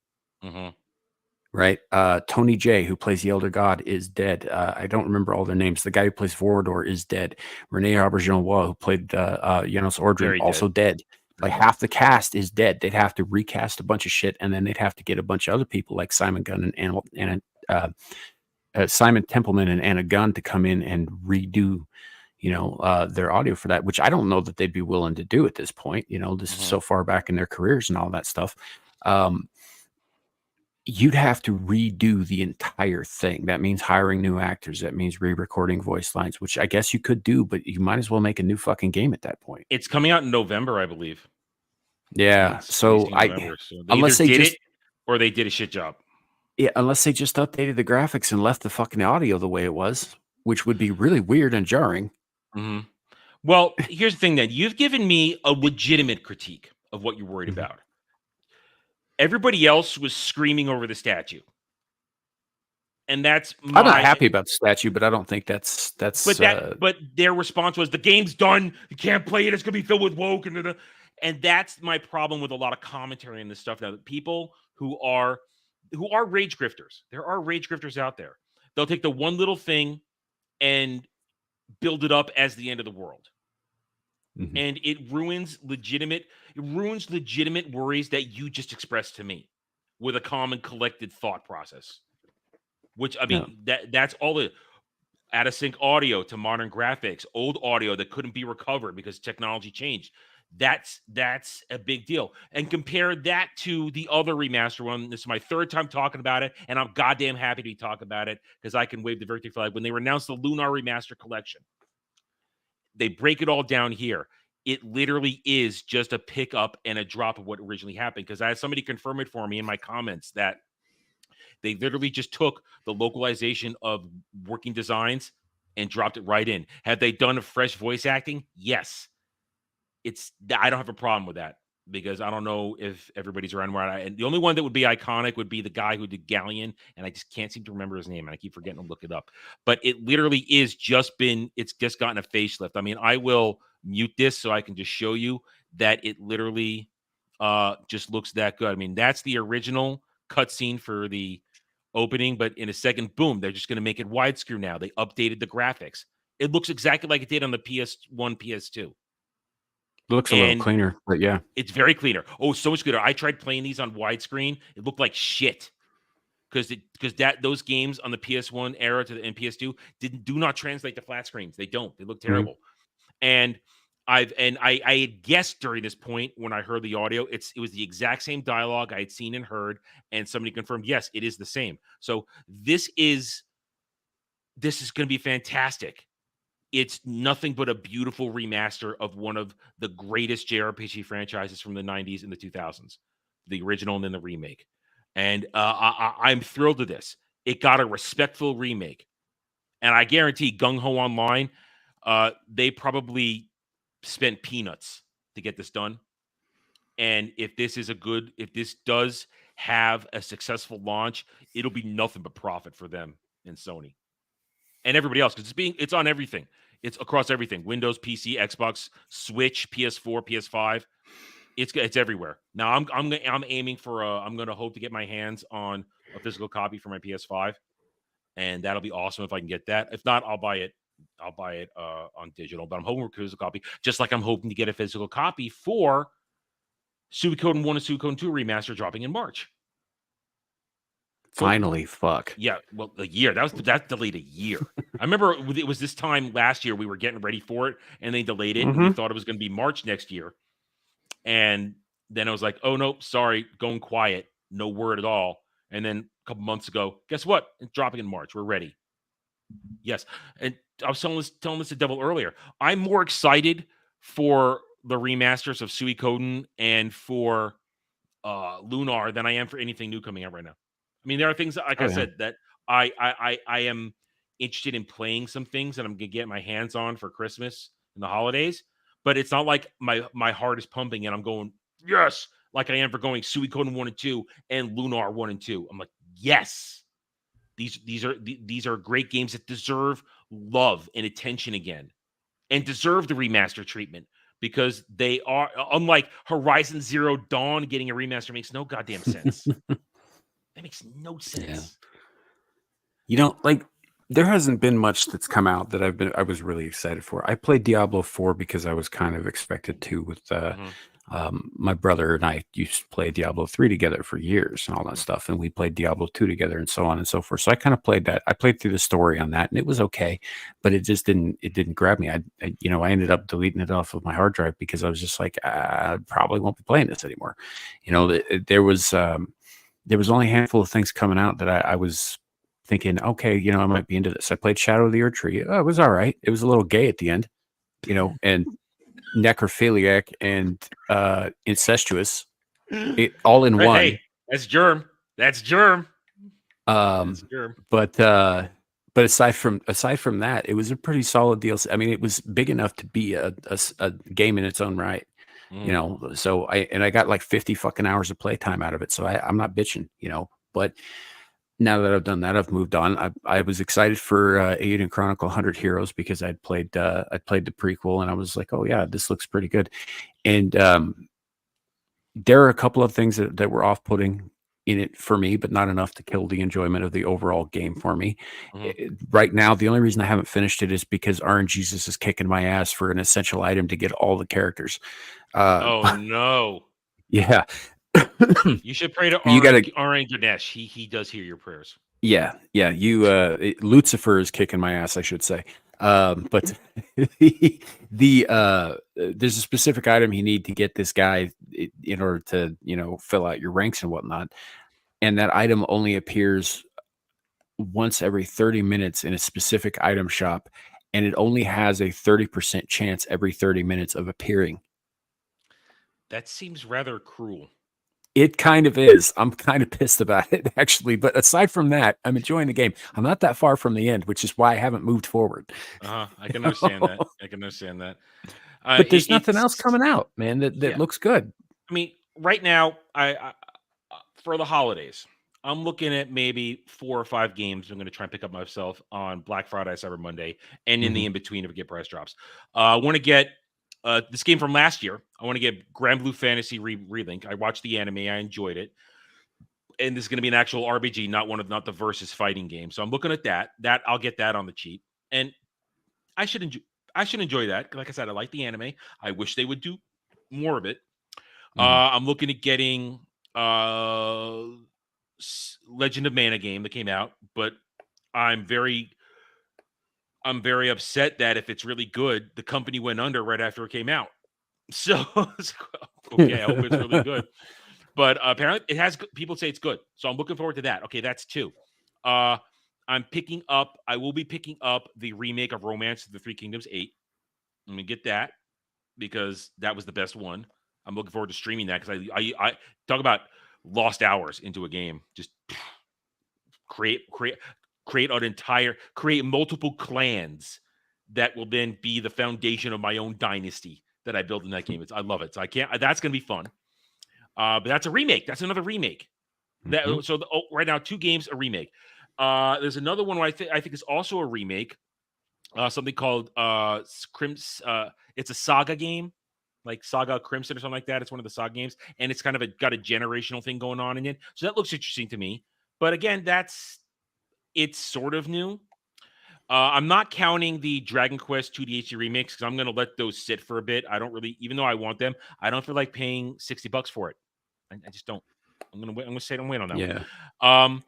Right? Tony J, who plays the Elder God, is dead. I don't remember all their names. The guy who plays Vorador is dead. Renee Auberjonois, who played Janos Ordrin, also dead. Like half the cast is dead. They'd have to recast a bunch of shit, and then they'd have to get a bunch of other people like Simon Gunn and Simon Templeman and Anna Gunn to come in and redo, their audio for that, which I don't know that they'd be willing to do at this point. This is so far back in their careers and all that stuff. You'd have to redo the entire thing. That means hiring new actors. That means re-recording voice lines, which I guess you could do, but you might as well make a new fucking game at that point. It's coming out in November, I believe. Yeah. So unless they did it or they did a shit job. Yeah, unless they just updated the graphics and left the fucking audio the way it was, which would be really weird and jarring. Well, here's the thing then. You've given me a legitimate critique of what you're worried about. Everybody else was screaming over the statue. And that's I'm not happy about the statue, but I don't think that's but their response was the game's done. You can't play it. It's gonna be filled with woke and that's my problem with a lot of commentary on this stuff now. That people who are rage grifters. There are rage grifters out there. They'll take the one little thing and build it up as the end of the world. And it ruins legitimate worries that you just expressed to me with a calm and collected thought process. Which, I mean, that's all the out of sync audio to modern graphics, old audio that couldn't be recovered because technology changed. That's a big deal. And compare that to the other remaster one. This is my third time talking about it, and I'm goddamn happy to talk about it because I can wave the victory flag. When they announced the Lunar Remaster Collection, they break it all down here. It literally is just a pickup and a drop of what originally happened, because I had somebody confirm it for me in my comments that they literally just took the localization of working designs and dropped it right in. Have they done a fresh voice acting? Yes. I don't have a problem with that because I don't know if everybody's around where and the only one that would be iconic would be the guy who did Galleon, and I just can't seem to remember his name, and I keep forgetting to look it up. But it literally it's just gotten a facelift. I mean, I will mute this so I can just show you that it literally just looks that good. I mean, that's the original cutscene for the opening, but in a second, boom, they're just going to make it widescreen now. They updated the graphics. It looks exactly like it did on the PS1, PS2. It looks a little cleaner, but yeah. It's very cleaner. Oh, so much cleaner. I tried playing these on widescreen. It looked like shit. Because those games on the PS1 era to the PS2 do not translate to flat screens. They don't. They look terrible. And I had guessed during this point when I heard the audio, it was the exact same dialogue I had seen and heard, and somebody confirmed, yes, it is the same. So this is going to be fantastic. It's nothing but a beautiful remaster of one of the greatest JRPG franchises from the 90s and the 2000s, the original and then the remake. And I'm thrilled with this. It got a respectful remake. And I guarantee Gung Ho Online, they probably spent peanuts to get this done. And if this does have a successful launch, it'll be nothing but profit for them and Sony. And everybody else, because it's on everything. It's across everything: Windows, PC, Xbox, Switch, PS4, PS5. It's everywhere. Now I'm aiming for I'm going to hope to get my hands on a physical copy for my PS5, and that'll be awesome if I can get that. If not, I'll buy it. On digital, but I'm hoping for a physical copy. Just like I'm hoping to get a physical copy for Suikoden 1 and Suikoden 2 remaster dropping in March. Finally, fuck. Yeah, well, a year. That's delayed a year. I remember it was this time last year we were getting ready for it, and they delayed it. And we thought it was going to be March next year, and then I was like, "Oh no, sorry, going quiet, no word at all." And then a couple months ago, guess what? It's dropping in March. We're ready. Yes, and I was telling this to Devil earlier. I'm more excited for the remasters of Suikoden and for Lunar than I am for anything new coming out right now. I mean, there are things like I said that I am interested in playing some things that I'm gonna get my hands on for Christmas and the holidays, but it's not like my heart is pumping and I'm going yes, like I am for going Suikoden 1 and 2 and Lunar 1 and 2. I'm like yes, these are great games that deserve love and attention again, and deserve the remaster treatment. Because they are, unlike Horizon Zero Dawn getting a remaster makes no goddamn sense. That makes no sense. Yeah. Like there hasn't been much that's come out that I was really excited for. I played Diablo 4 because I was kind of expected to with my brother and I used to play Diablo 3 together for years and all that stuff. And we played Diablo 2 together and so on and so forth. So I kind of played that. I played through the story on that and it was okay, but it just didn't grab me. I ended up deleting it off of my hard drive because I was just like, I probably won't be playing this anymore. There was only a handful of things coming out that I was thinking, okay, I might be into this. I played Shadow of the Erdtree. Oh, it was all right. It was a little gay at the end, and necrophiliac and incestuous, all in one. Hey, that's germ. That's germ. That's germ. But aside from that, it was a pretty solid DLC. I mean, it was big enough to be a game in its own right. So I got like 50 fucking hours of playtime out of it. So I'm not bitching, but now that I've done that, I've moved on. I was excited for Alien Chronicle 100 Heroes because I'd played the prequel and I was like, oh yeah, this looks pretty good. And there are a couple of things that were off-putting in it for me, but not enough to kill the enjoyment of the overall game for me. Right now, the only reason I haven't finished it is because RNGesus is kicking my ass for an essential item to get all the characters. Oh no. Yeah. You should pray to RN Ganesh. He does hear your prayers. Yeah. Lucifer is kicking my ass, I should say. But there's a specific item you need to get this guy in order to, fill out your ranks and whatnot. And that item only appears once every 30 minutes in a specific item shop. And it only has a 30% chance every 30 minutes of appearing. That seems rather cruel. It kind of is. I'm kind of pissed about it, actually. But aside from that, I'm enjoying the game. I'm not that far from the end, which is why I haven't moved forward. I can understand that. I can understand that. But there's nothing else coming out, man, that looks good. I mean, right now, I for the holidays, I'm looking at maybe 4 or 5 games I'm going to try and pick up myself on Black Friday, Cyber Monday, and in the in-between if it get price drops. I want to get this game from last year. I want to get Grand Blue Fantasy Relink. I watched the anime. I enjoyed it. And this is going to be an actual RPG, not the versus fighting game. So I'm looking at that. I'll get that on the cheap. And I should enjoy that. Like I said, I like the anime. I wish they would do more of it. I'm looking at getting Legend of Mana game that came out, but I'm very upset that if it's really good, the company went under right after it came out. So okay, I hope it's really good. But apparently it has, people say it's good. So I'm looking forward to that. Okay, that's 2. I will be picking up the remake of Romance of the Three Kingdoms 8. I'm gonna get that because that was the best one. I'm looking forward to streaming that because I talk about lost hours into a game. Just create multiple clans that will then be the foundation of my own dynasty that I build in that game. I love it. So that's going to be fun. But that's a remake. That's another remake. Right now, 2 games, a remake. There's another one where I think is also a remake. Something called it's a Saga game, like Saga Crimson or something like that. It's one of the Saga games, and it's kind of got a generational thing going on in it. So that looks interesting to me. But again, it's sort of new. I'm not counting the Dragon Quest 2 DHC remakes because I'm going to let those sit for a bit. I don't really, even though I want them, I don't feel like paying $60 for it. I just don't. I'm going to wait. I'm going to say don't wait on that one.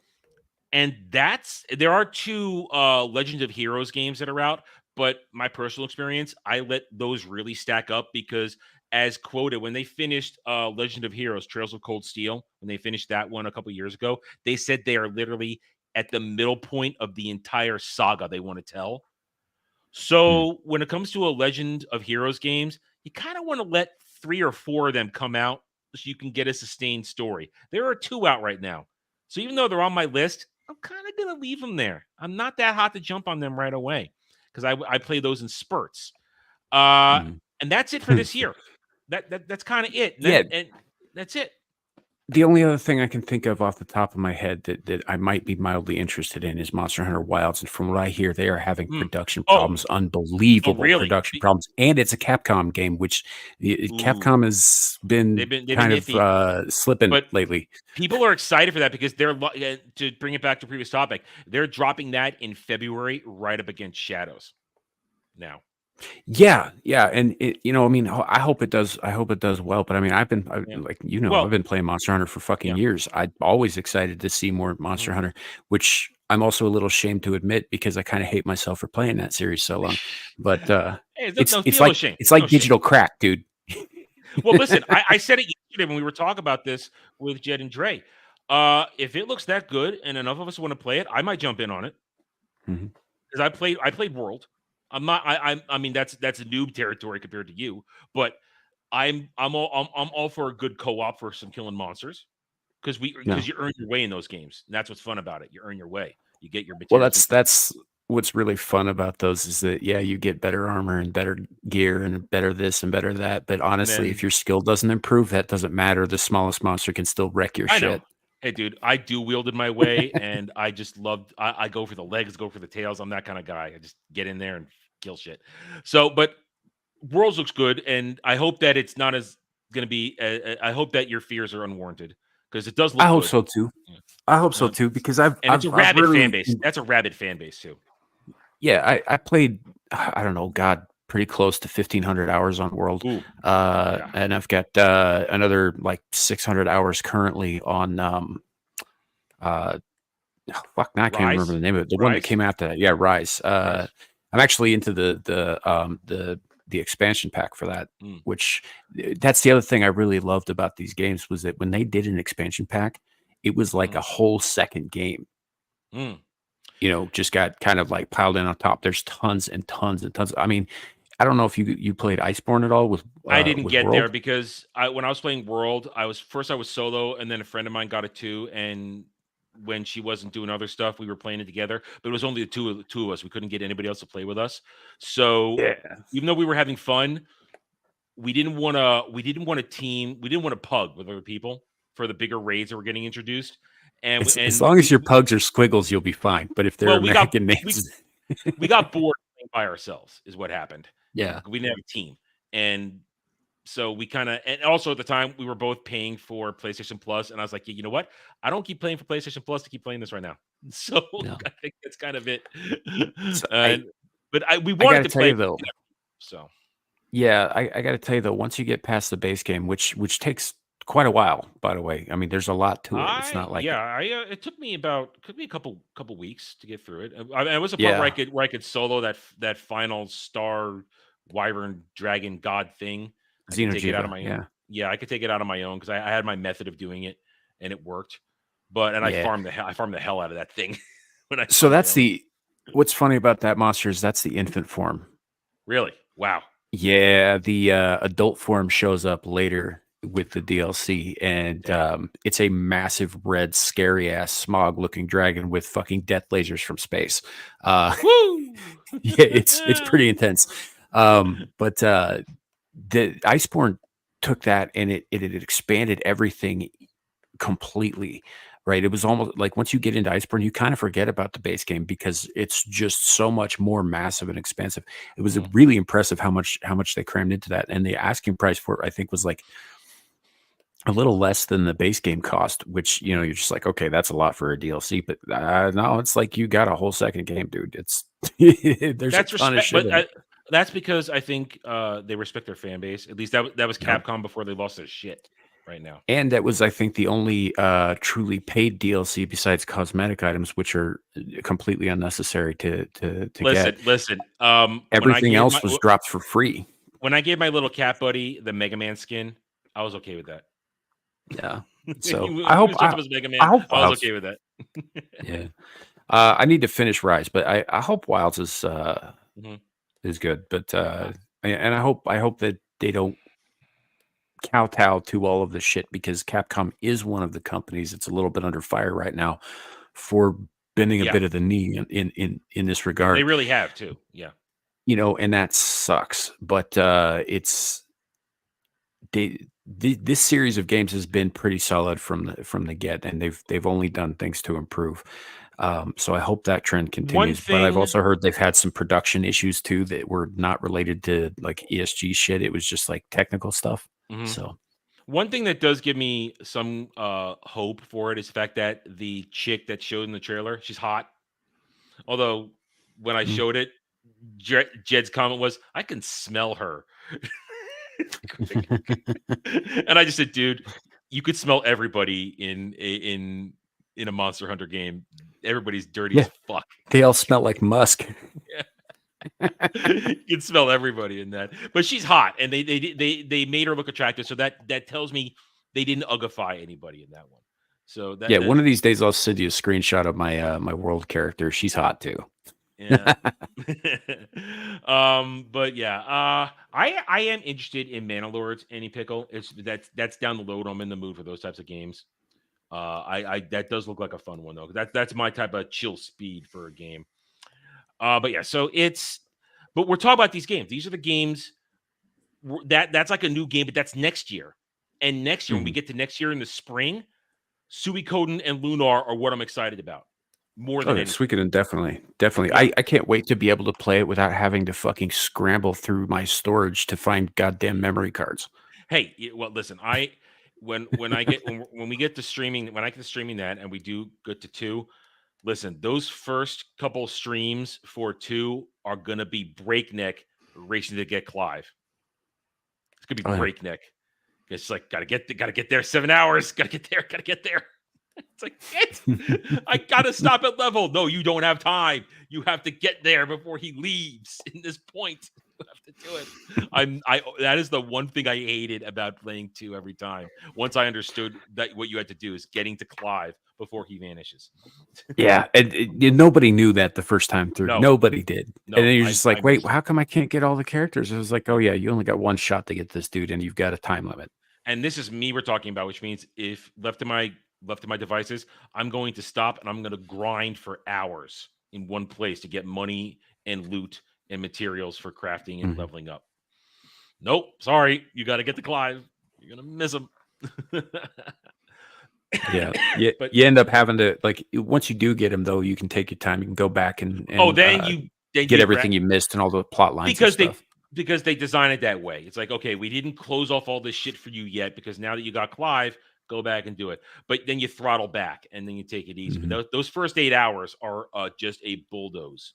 And there are 2 Legend of Heroes games that are out, but my personal experience, I let those really stack up because as quoted, when they finished Legend of Heroes, Trails of Cold Steel, when they finished that one a couple years ago, they said they are literally at the middle point of the entire saga they want to tell. So when it comes to a Legend of Heroes games, you kind of want to let 3 or 4 of them come out so you can get a sustained story. There are 2 out right now. So even though they're on my list, I'm kind of going to leave them there. I'm not that hot to jump on them right away because I play those in spurts. And that's it for this year. That's kind of it. And that's it. The only other thing I can think of off the top of my head that I might be mildly interested in is Monster Hunter Wilds. And from what I hear, they are having production problems, unbelievable production problems. And it's a Capcom game, which Capcom has been, kind of slipping lately. People are excited for that because they're, to bring it back to previous topic, they're dropping that in February right up against Shadows now. Yeah, and I mean, I hope it does. I hope it does well. But I mean, I've been I've been playing Monster Hunter for fucking years. I'm always excited to see more Monster Hunter, which I'm also a little ashamed to admit because I kind of hate myself for playing that series so long. But it's like digital crack, dude. Well, listen, I said it yesterday when we were talking about this with Jed and Dre. If it looks that good and enough of us want to play it, I might jump in on it because I played World. I'm not. I mean, that's a noob territory compared to you, but I'm all for a good co-op for some killing monsters because you earn your way in those games. And that's what's fun about it. You earn your way. You get your materials. Well, that's what's really fun about those is that you get better armor and better gear and better this and better that. But honestly, if your skill doesn't improve, that doesn't matter. The smallest monster can still wreck your shit. Know. Hey, dude, I dual-wielded my way, and I just loved. I go for the legs, go for the tails. I'm that kind of guy. I just get in there and kill shit. So, but Worlds looks good, and I hope that it's not as going to be. I hope that your fears are unwarranted because it does look. I hope so too. Yeah. I hope so too because it's a rabid fan base. That's a rabid fan base too. Yeah, I played. I don't know, God, pretty close to 1,500 hours on World, and I've got another like 600 hours currently on. Fuck, now I can't remember the name of it. The one that came after that, Rise. I'm actually into the expansion pack for that, which that's the other thing I really loved about these games was that when they did an expansion pack, it was like a whole second game. Just got kind of like piled in on top. There's tons and tons and tons. I mean, I don't know if you played Iceborne at all with. I didn't get World. there because when I was playing World, I was solo, and then a friend of mine got it too, and when she wasn't doing other stuff, we were playing it together, but it was only the two of us. We couldn't get anybody else to play with us. So even though we were having fun, we didn't want to pug with other people for the bigger raids that were getting introduced. And as long as your pugs are squiggles, you'll be fine. But if they're American names, we got bored by ourselves is what happened. Yeah. We didn't have a team. And so we and also at the time we were both paying for PlayStation Plus, and I was like, you know what? I don't keep playing for PlayStation Plus to keep playing this right now. So I think that's kind of it. But we wanted to play though. So yeah, I got to tell you though, once you get past the base game, which takes quite a while, by the way. I mean, there's a lot to it. It's not like it took me a couple weeks to get through it. I was a part where I could solo that final star wyvern dragon god thing. I could take it out of my own. Yeah, I could take it out on my own because I had my method of doing it and it worked. But I farmed the hell out of that thing. So that's what's funny about that monster is that's the infant form. Really? Wow. Yeah, the adult form shows up later with the DLC, and it's a massive red, scary ass smog looking dragon with fucking death lasers from space. Woo! Yeah, it's pretty intense. But the Iceborne took that and it expanded everything completely. Right. It was almost like once you get into Iceborne, you kind of forget about the base game because it's just so much more massive and expensive. It was really impressive how much they crammed into that. And the asking price for it, I think, was like a little less than the base game cost, which, you're just like, okay, that's a lot for a DLC. But no, it's like you got a whole second game, dude. It's there's a ton of shit. That's because I think they respect their fan base. At least that was Capcom before they lost their shit. right now. And that was, I think, the only truly paid DLC besides cosmetic items, which are completely unnecessary to get. Listen. Everything else was dropped for free. When I gave my little cat buddy the Mega Man skin, I was okay with that. Yeah. So I was okay with that. Yeah. I need to finish Rise, but I hope Wilds is good. But and I hope that they don't kowtow to all of the shit, because Capcom is one of the companies that's a little bit under fire right now for bending a bit of the knee in this regard. They really have too. Yeah. And that sucks. But this series of games has been pretty solid from the get, and they've only done things to improve. So I hope that trend continues. But I've also heard they've had some production issues too that were not related to like ESG shit. It was just like technical stuff. So one thing that does give me some hope for it is the fact that the chick that showed in the trailer, she's hot. Although when I showed it, Jed's comment was, "I can smell her." And I just said, dude, you could smell everybody in a Monster Hunter game. Everybody's dirty as fuck. They all smell like musk. Yeah. You can smell everybody in that. But she's hot, and they made her look attractive. So that tells me they didn't uggify anybody in that one. So one of these days I'll send you a screenshot of my my world character. She's hot too. Yeah. But yeah, I am interested in Manalords, Any Pickle. That's down the road. I'm in the mood for those types of games. That does look like a fun one though. That's my type of chill speed for a game. But yeah, but we're talking about these games. These are the games that's like a new game, but that's next year. And next year, when we get to next year in the spring, Suikoden and Lunar are what I'm excited about. More than Suikoden, definitely. I can't wait to be able to play it without having to fucking scramble through my storage to find goddamn memory cards. Hey, well, listen, when we get to streaming, when I get to streaming that, and we do get to 2. Listen, those first couple streams for 2 are gonna be breakneck racing to get Clive. It's gonna be breakneck. It's like gotta get there 7 hours. Gotta get there. It's like I gotta stop at level. No, you don't have time. You have to get there before he leaves. In this point, you have to do it. That is the one thing I hated about playing 2 every time. Once I understood that what you had to do is getting to Clive before he vanishes. Yeah, and nobody knew that the first time through. No. Nobody did. No, and then you're just like, wait, how come I can't get all the characters? It was like, oh yeah, you only got one shot to get this dude, and you've got a time limit. And this is me we're talking about, which means if left to my devices, I'm going to stop and I'm going to grind for hours in one place to get money and loot and materials for crafting and leveling up. Nope, sorry, you got to get the Clive. You're gonna miss him. Yeah, you end up having to, like, once you do get him though, you can take your time. You can go back and then you get everything you missed and all the plot lines because they design it that way. It's like, okay, we didn't close off all this shit for you yet because now that you got Clive, go back and do it. But then you throttle back and then you take it easy. But those first 8 hours are just a bulldoze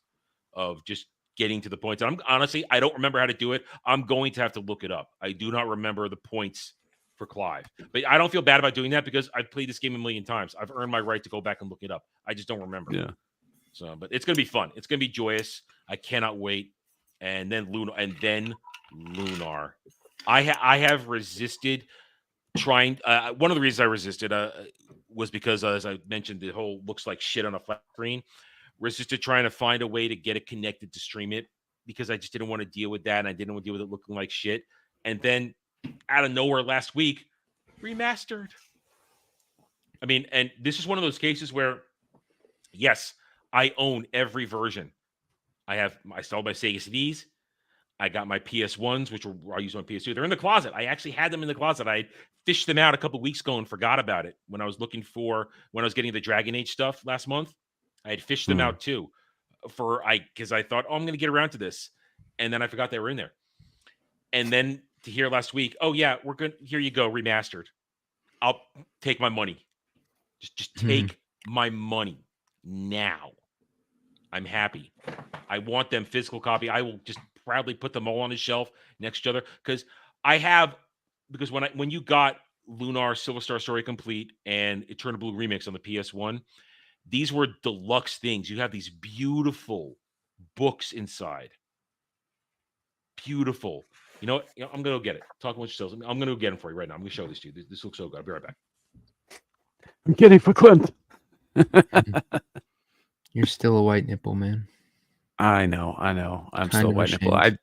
of just getting to the points. And I don't remember how to do it. I'm going to have to look it up. I do not remember the points for Clive. But I don't feel bad about doing that because I've played this game a million times. I've earned my right to go back and look it up. I just don't remember. Yeah. So, but it's going to be fun. It's going to be joyous. I cannot wait. And then Lunar. I have resisted trying. One of the reasons I resisted was because, as I mentioned, the whole looks like shit on a flat screen. Resisted trying to find a way to get it connected to stream it because I just didn't want to deal with that, and I didn't want to deal with it looking like shit. And then out of nowhere last week, remastered. I mean, and this is one of those cases where, yes, I own every version. I still have my Sega CDs. I got my PS1s, which I use on PS2. They're in the closet. I actually had them in the closet. I fished them out a couple weeks ago and forgot about it when I was getting the Dragon Age stuff last month. I had fished them out too because I thought, I'm going to get around to this. And then I forgot they were in there. And then to hear last week, oh yeah, here you go, remastered. I'll take my money. Just take my money now. I'm happy. I want them physical copy. I will just proudly put them all on the shelf next to each other because when you got Lunar Silver Star Story Complete and Eternal Blue Remix on the PS1. These were deluxe things. You have these beautiful books inside. Beautiful. You know what? I'm going to go get it. Talk about yourselves. I'm going to go get them for you right now. I'm going to show this to you. This looks so good. I'll be right back. I'm kidding for Clint. You're still a white nipple, man. I know. I'm Kind still of white nipple. ashamed.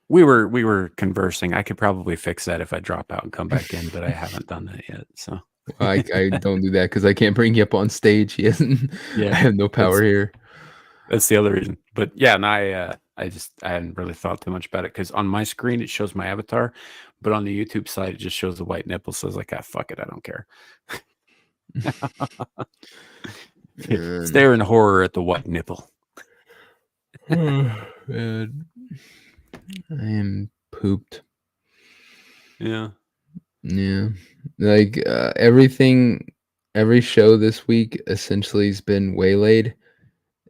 We were conversing. I could probably fix that if I drop out and come back in, but I haven't done that yet. So I don't do that because I can't bring you up on stage. He hasn't. Yeah, I have no power here. that's the other reason. But yeah, and I hadn't really thought too much about it because on my screen it shows my avatar, but on the YouTube side it just shows the white nipple. So I was like, fuck it, I don't care. Stare in horror at the white nipple. Man. I am pooped. Yeah. Yeah. Like everything, every show this week essentially has been waylaid.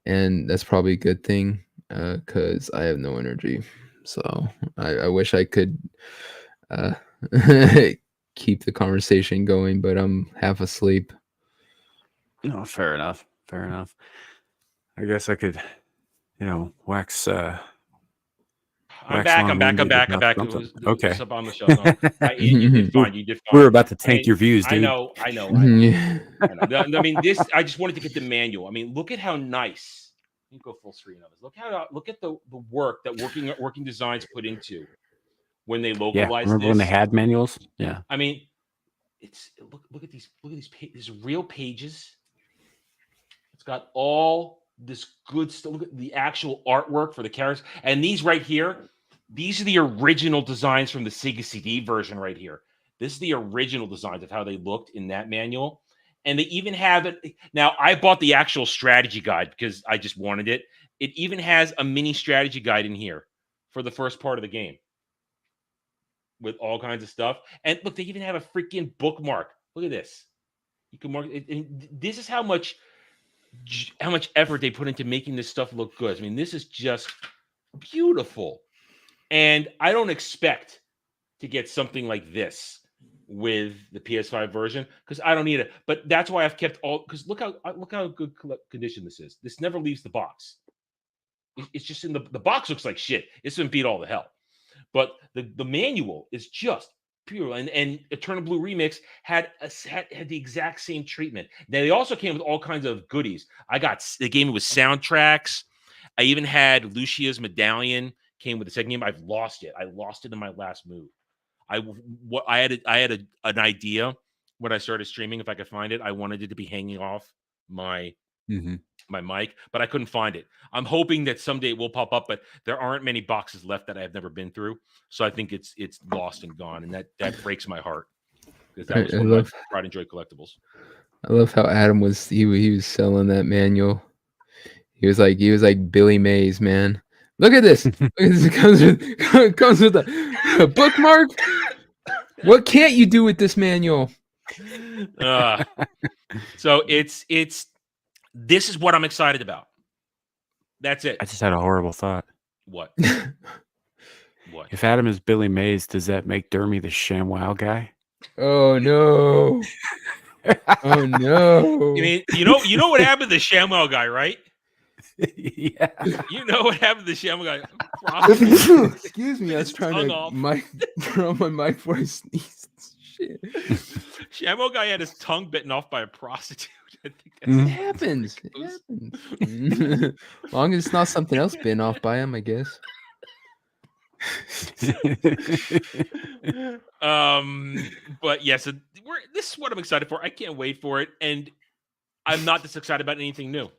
And that's probably a good thing because I have no energy. So I wish I could keep the conversation going, but I'm half asleep. No, fair enough. Fair enough. I guess I could, wax. I'm back. Okay. What's up on the show? No, you did fine. You did fine. We were about to tank your views, dude. I know. I mean, this. I just wanted to get the manual. I mean, look at how nice. Let me go full screen of this. Look at the work that working designs put into when they localize. Remember when they had manuals? Yeah. I mean, look at these these real pages. It's got all this good stuff. Look at the actual artwork for the characters, and these right here. These are the original designs from the Sega CD version right here. This is the original designs of how they looked in that manual. And they even have it. Now, I bought the actual strategy guide because I just wanted it. It even has a mini strategy guide in here for the first part of the game with all kinds of stuff. And look, they even have a freaking bookmark. Look at this. You can mark it. And this is how much effort they put into making this stuff look good. I mean, this is just beautiful. And I don't expect to get something like this with the PS5 version because I don't need it. But that's why I've kept all. Because look how good condition this is. This never leaves the box. It's just in the box looks like shit. It's been beat all the hell. But the manual is just pure. And Eternal Blue Remix had the exact same treatment. Now they also came with all kinds of goodies. They gave me with soundtracks. I even had Lucia's medallion. Came with the second game. I've lost it. I lost it in my last move. I had an idea when I started streaming. If I could find it, I wanted it to be hanging off my mic, but I couldn't find it. I'm hoping that someday it will pop up, but there aren't many boxes left that I've never been through. So I think it's lost and gone, and that breaks my heart because that was one of my pride and joy collectibles. I love how Adam was selling that manual. He was like Billy Mays, man. Look at this. It comes with a bookmark. What can't you do with this manual? So this is what I'm excited about. That's it. I just had a horrible thought. What? What? If Adam is Billy Mays, does that make Dermy the ShamWow guy? Oh no. Oh no. You mean you know what happened to the ShamWow guy, right? Yeah. You know what happened to the ShamWow guy? Excuse me, I was trying to turn on my mic before I sneezed. Shit. ShamWow guy had his tongue bitten off by a prostitute. I think it happens. It happens. As long as it's not something else bitten off by him, I guess. But yeah, so this is what I'm excited for. I can't wait for it, and I'm not this excited about anything new.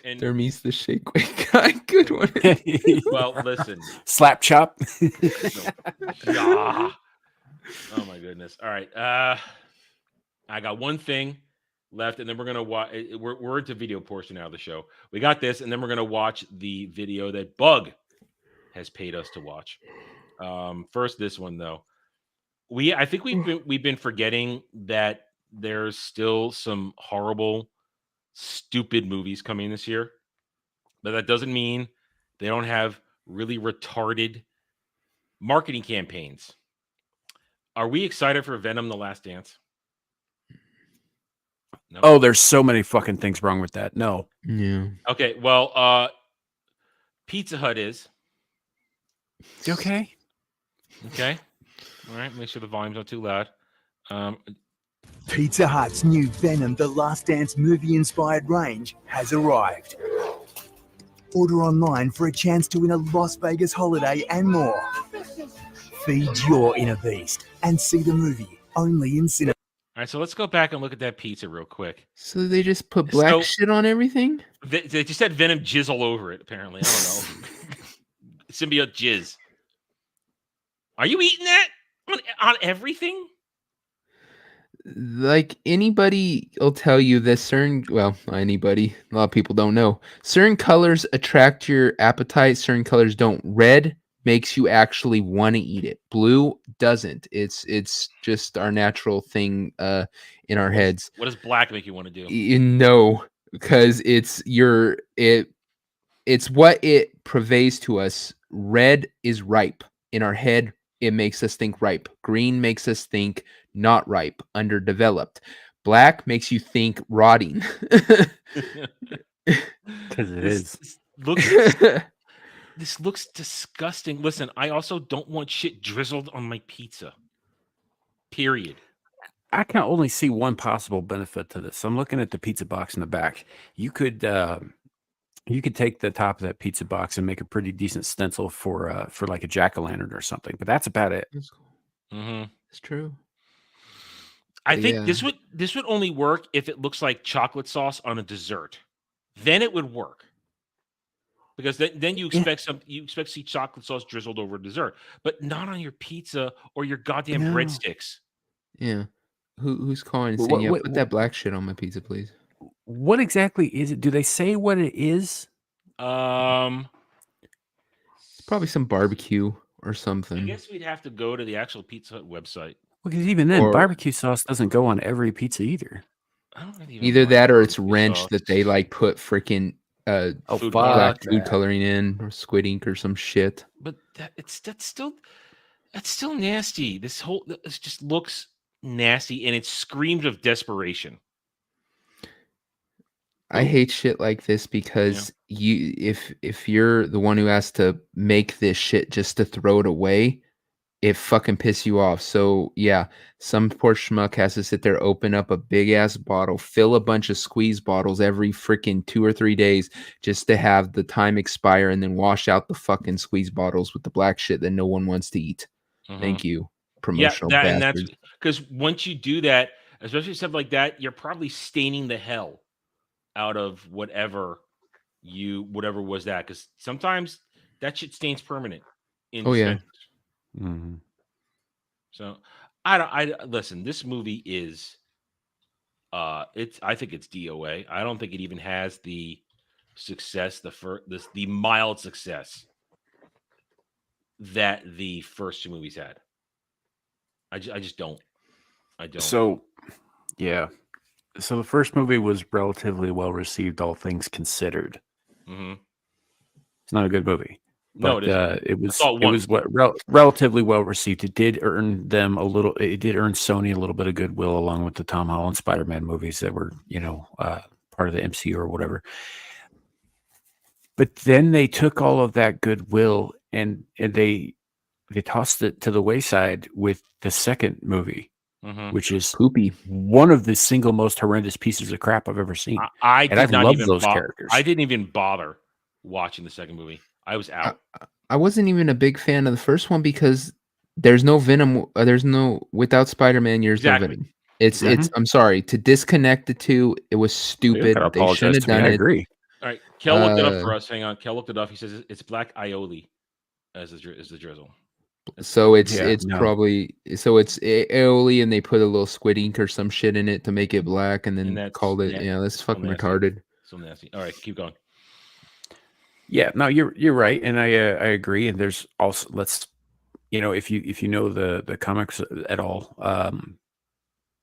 And Dermy's the shake weight guy. Good one. Well, listen. Slap chop. Yeah. Oh my goodness. All right. I got one thing left, and then we're gonna watch. We're into video portion now of the show. We got this, and then we're gonna watch the video that Bug has paid us to watch. First, this one though. I think we've been forgetting that there's still some horrible, stupid movies coming this year, but that doesn't mean they don't have really retarded marketing campaigns. Are we excited for Venom: The Last Dance? No. Oh, there's so many fucking things wrong with that. No. Yeah. Okay. Well, Pizza Hut is Okay. okay. All right. Make sure the volume's not too loud. Pizza Hut's new Venom: The Last Dance movie-inspired range has arrived. Order online for a chance to win a Las Vegas holiday and more. Feed your inner beast and see the movie only in cinema. All right. So let's go back and look at that pizza real quick. So they just put black shit on everything? They just had Venom jizz all over it, apparently. I don't know. Symbiote jizz. Are you eating that on everything? Like, anybody will tell you this anybody, a lot of people don't know. Certain colors attract your appetite, certain colors don't. Red makes you actually want to eat it. Blue doesn't. It's just our natural thing in our heads. What does black make you want to do? No, because it's what it purveys to us. Red is ripe. In our head, it makes us think ripe. Green makes us think not ripe, underdeveloped. Black makes you think rotting. Because it is. This looks disgusting. Listen, I also don't want shit drizzled on my pizza. Period. I can only see one possible benefit to this. I'm looking at the pizza box in the back. You could take the top of that pizza box and make a pretty decent stencil for like a jack-o'-lantern or something. But that's about it. That's cool. Mm-hmm. It's true. I think this would only work if it looks like chocolate sauce on a dessert. Then it would work. Because then you expect to see chocolate sauce drizzled over dessert, but not on your pizza or your goddamn breadsticks. Yeah. Who's calling and saying, put that black shit on my pizza, please? What exactly is it? Do they say what it is? It's probably some barbecue or something. I guess we'd have to go to the actual Pizza Hut website. Because even then, barbecue sauce doesn't go on every pizza either. I don't really Either that or it's wrench that they like put freaking black food coloring in or squid ink or some shit. But that's still nasty. This just looks nasty and it screams of desperation. I hate shit like this because if you're the one who has to make this shit just to throw it away, it fucking piss you off. So yeah, some poor schmuck has to sit there, open up a big ass bottle, fill a bunch of squeeze bottles every freaking 2 or 3 days just to have the time expire and then wash out the fucking squeeze bottles with the black shit that no one wants to eat. Mm-hmm. Thank you, promotional bastards. And that's because once you do that, especially stuff like that, you're probably staining the hell out of whatever was that, because sometimes that shit stains permanent. Mm-hmm. So I listen. This movie is, I think it's DOA. I don't think it even has the success, the mild success that the first two movies had. I just don't. I don't. So, yeah. So the first movie was relatively well received, all things considered. Mm-hmm. It's not a good movie. But it was relatively well received. It did earn them it did earn Sony a little bit of goodwill along with the Tom Holland Spider-Man movies that were, part of the MCU or whatever. But then they took all of that goodwill and they tossed it to the wayside with the second movie, which is poopy. One of the single most horrendous pieces of crap I've ever seen. I love those characters. I didn't even bother watching the second movie. I was out. I wasn't even a big fan of the first one because there's no Venom. Without Spider-Man, there's no Venom. It's I'm sorry to disconnect the two. It was stupid. They shouldn't have done it. I agree. All right, Kel looked it up for us. Hang on, Kel looked it up. He says it's black aioli as the drizzle. So it's aioli, and they put a little squid ink or some shit in it to make it black, and then called it. Yeah, that's fucking retarded. So nasty. All right, keep going. Yeah, no, you're right, and I agree. And there's also if you know the comics at all,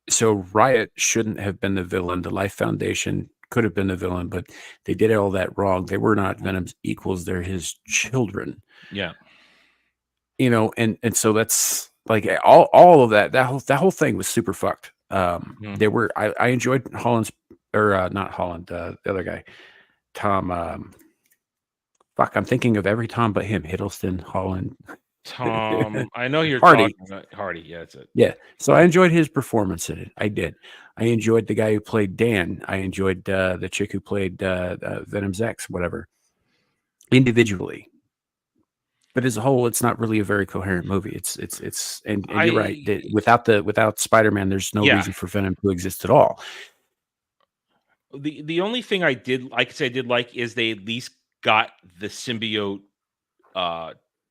so Riot shouldn't have been the villain. The Life Foundation could have been the villain, but they did all that wrong. They were not Venom's equals; they're his children. Yeah, and so that's Like all of that whole thing was super fucked. Mhm. I enjoyed Holland's or not Holland, the other guy, Tom. Fuck, I'm thinking of every Tom but him. Hiddleston, Holland, Tom, I know you're Hardy. talking about Hardy. Yeah, that's it. Yeah. So I enjoyed his performance in it. I did. I enjoyed the guy who played Dan. I enjoyed the chick who played Venom's ex, whatever, individually. But as a whole, it's not really a very coherent movie. And you're right. Without Spider-Man, there's no Yeah. reason for Venom to exist at all. The only thing I did like is they at least got the symbiote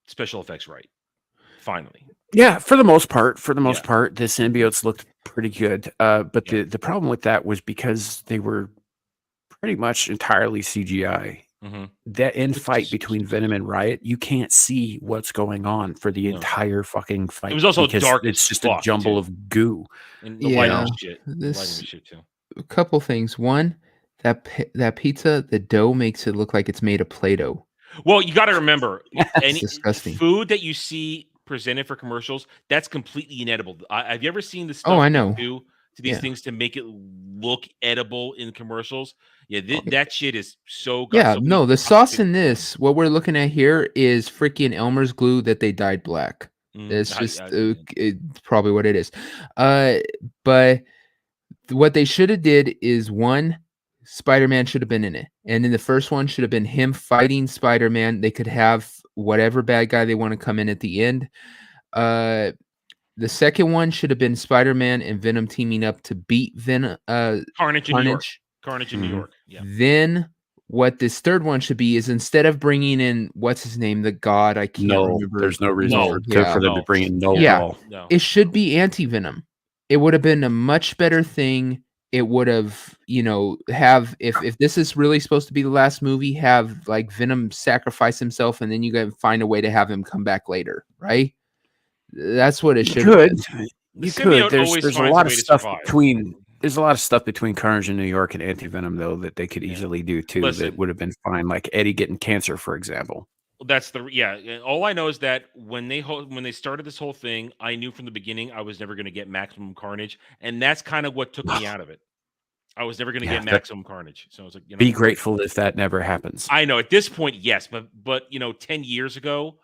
special effects right. Finally. Yeah, for the most part, the Yeah. symbiotes looked pretty good. But the problem with that was because they were pretty much entirely CGI. Mhm. That end fight between Venom and Riot, you can't see what's going on for the No. entire fucking fight. It was also because dark it's as just a fuck, jumble too. of goo. And the Yeah, lighting was shit. The lighting this was shit too. a couple things. One, that pizza, the dough makes it look like it's made of Play-Doh. Well, you got to remember, any disgusting. food that you see presented for commercials, that's completely inedible. Have you ever seen the Oh, stuff I they know. do to these Yeah. things to make it look edible in commercials? Yeah, that shit is so. Yeah, so no, the sauce in this, what we're looking at here is freaking Elmer's glue that they dyed black. It's just it's probably what it is. But what they should have did is one, Spider-Man should have been in it. And in the first one should have been him fighting Spider-Man. They could have whatever bad guy they want to come in at the end. The second one should have been Spider-Man and Venom teaming up to beat Venom. Carnage in New York. Carnage in New York. Yeah. Then what this third one should be is instead of bringing in what's his name, the God, I can't remember. There's no reason for them to bring in Null at all. No. It should be anti-Venom. It would have been a much better thing. It would have, have if this is really supposed to be the last movie, have like Venom sacrifice himself, and then you gotta find a way to have him come back later, right? That's what it should. You could. There's a lot of stuff between. There's a lot of stuff between Carnage in New York and Anti-Venom, though, that they could easily do too. That would have been fine, like Eddie getting cancer, for example. That's all I know is that when they started this whole thing, I knew from the beginning I was never going to get Maximum Carnage, and that's kind of what took me out of it. I was never going to get Maximum Carnage, so I was like, be grateful if that never happens. I know at this point, yes, but 10 years ago,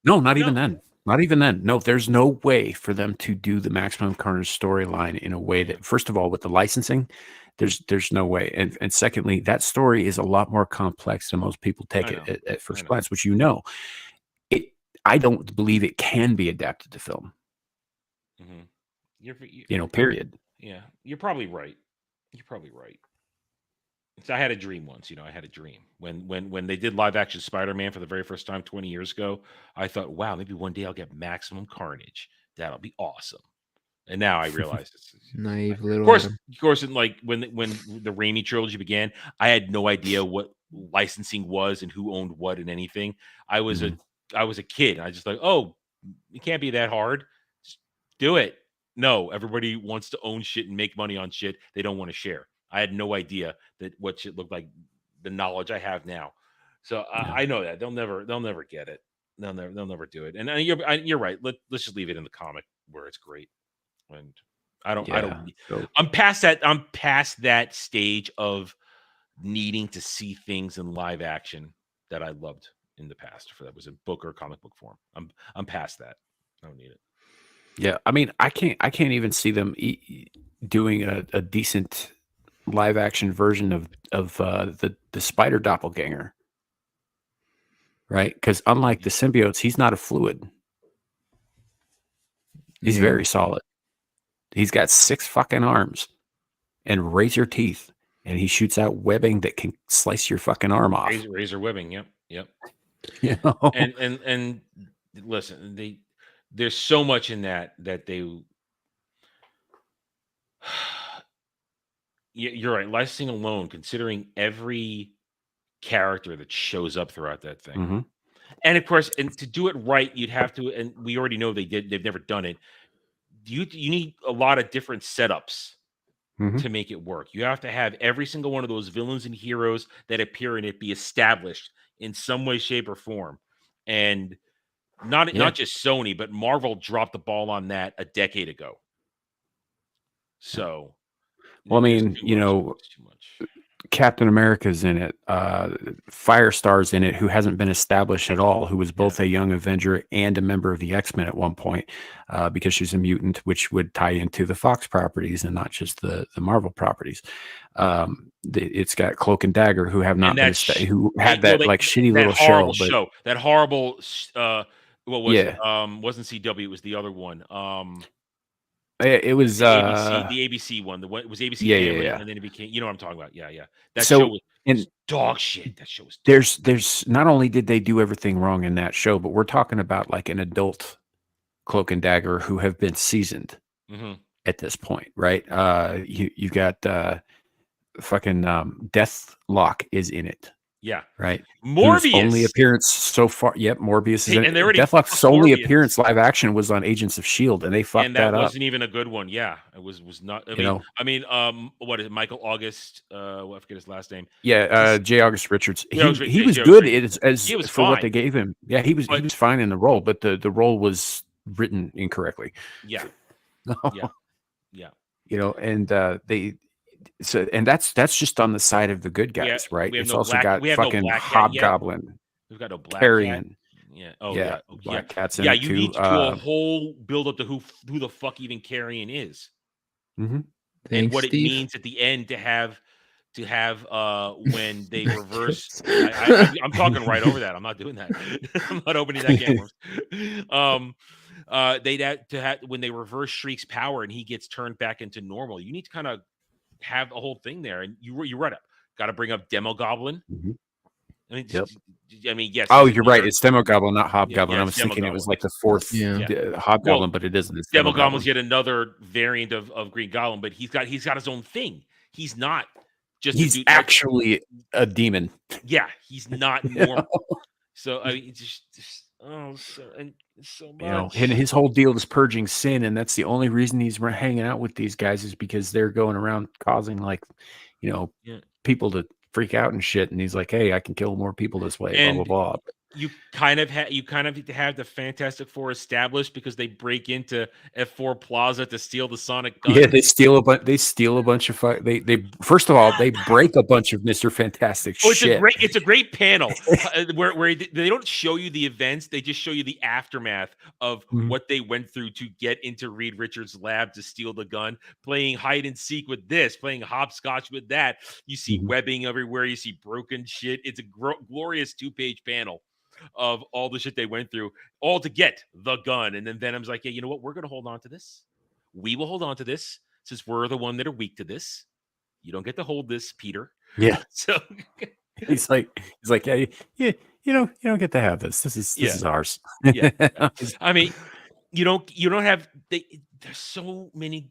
no, not even then. Not even then. No, there's no way for them to do the Maximum Carnage storyline in a way that, first of all, with the licensing, there's no way. And secondly, that story is a lot more complex than most people take it at first glance, which I don't believe it can be adapted to film. Mm-hmm. Period. Yeah, you're probably right. So I had a dream once, I had a dream when they did live action Spider-Man for the very first time 20 years ago. I thought, wow, maybe one day I'll get Maximum Carnage. That'll be awesome. And now I realize it's naive little. Of course, and like when the Raimi trilogy began, I had no idea what licensing was and who owned what and anything. I was a kid. I just like, oh, it can't be that hard. Just do it. No, everybody wants to own shit and make money on shit they don't want to share. I had no idea that what shit looked like, the knowledge I have now. So I know that they'll never get it. They'll never do it. And you're right. Let's just leave it in the comic where it's great. And I'm past that. I'm past that stage of needing to see things in live action that I loved in the past. For that was in book or comic book form. I'm past that. I don't need it. Yeah, I mean, I can't even see them doing a decent live action version of the spider doppelganger, right? Because unlike the symbiotes, he's not a fluid. He's very solid. He's got 6 fucking arms and razor teeth, and he shoots out webbing that can slice your fucking arm off. Razor webbing. Yep. And listen, there's so much in that they. You're right. Licensing alone, considering every character that shows up throughout that thing, Mm-hmm. and of course, and to do it right, you'd have to. And we already know they've never done it. You need a lot of different setups to make it work. You have to have every single one of those villains and heroes that appear in it be established in some way, shape, or form. And Not Yeah. just Sony, but Marvel dropped the ball on that a decade ago. So, Well, I there's mean, too much. It's too much. Captain America's in it. Firestar's in it, who hasn't been established at all, who was both a young Avenger and a member of the X-Men at one point, because she's a mutant, which would tie into the Fox properties and not just the Marvel properties. It's got Cloak and Dagger, who have not been who had that shitty little horrible show, that horrible what was it? Yeah. Wasn't CW, it was the other one. It was the ABC one. It was ABC Yeah. and then it became, you know what I'm talking about. Yeah. That So, show was and dog shit. That show was there's not only did they do everything wrong in that show, but we're talking about like an adult Cloak and Dagger who have been seasoned Mhm. at this point, right? You got fucking Deathlock is in it. Yeah. Right. Morbius. Whose only appearance so far. Yep, Morbius is in and it. they already Deathlock's fucked only Morbius. appearance live action was on Agents of S.H.I.E.L.D. and they fucked And that up. wasn't even a good one. Yeah. It was not. I mean, what is it? Michael August? I forget his last name. Yeah, J. August Richards. He was J. good August as he was for what fine. they gave him. Yeah, he was fine in the role, but the role was written incorrectly. Yeah. Yeah. You know, and and that's just on the side of the good guys, right? It's also got fucking Hobgoblin. We've got no Black Carrion. Cat. Yeah. Oh yeah. Black Cat's in yeah. it You too. need to do a whole build up to who the fuck even Carrion is, and what it means at the end to have when they reverse. I'm talking right over that. I'm not doing that. I'm not opening that can of worms. They'd have to have when they reverse Shriek's power and he gets turned back into normal. You need to kind of have a whole thing there, and you right up. Got to bring up Demo Goblin. I mean, yes. Oh, you're right. It's Demo Goblin, not Hobgoblin. I was thinking Demogoblin. It was like the fourth Hobgoblin, but it isn't. It's Demo Goblin's yet another variant of Green Goblin, but he's got his own thing. He's not just he's actually a demon. Yeah, he's not normal. So I mean, just so much. You know, and his whole deal is purging sin, and that's the only reason he's hanging out with these guys is because they're going around causing people to freak out and shit. And he's like, "Hey, I can kill more people this way." And blah blah blah. You kind of have the Fantastic Four established because they break into F4 Plaza to steal the sonic gun. Yeah, they steal a bunch. They steal a bunch of. They first of all, they break a bunch of Mr. Fantastic shit. It's a great panel where they don't show you the events; they just show you the aftermath of what they went through to get into Reed Richards' lab to steal the gun. Playing hide and seek with this, playing hopscotch with that. You see webbing everywhere. You see broken shit. It's a glorious 2-page panel of all the shit they went through, all to get the gun. And then Venom's like, yeah, you know what? We're going to hold on to this. We will hold on to this since we're the one that are weak to this. You don't get to hold this, Peter. Yeah. So he's like, yeah, you don't get to have this. This is ours. Yeah. I mean, you don't have, there's so many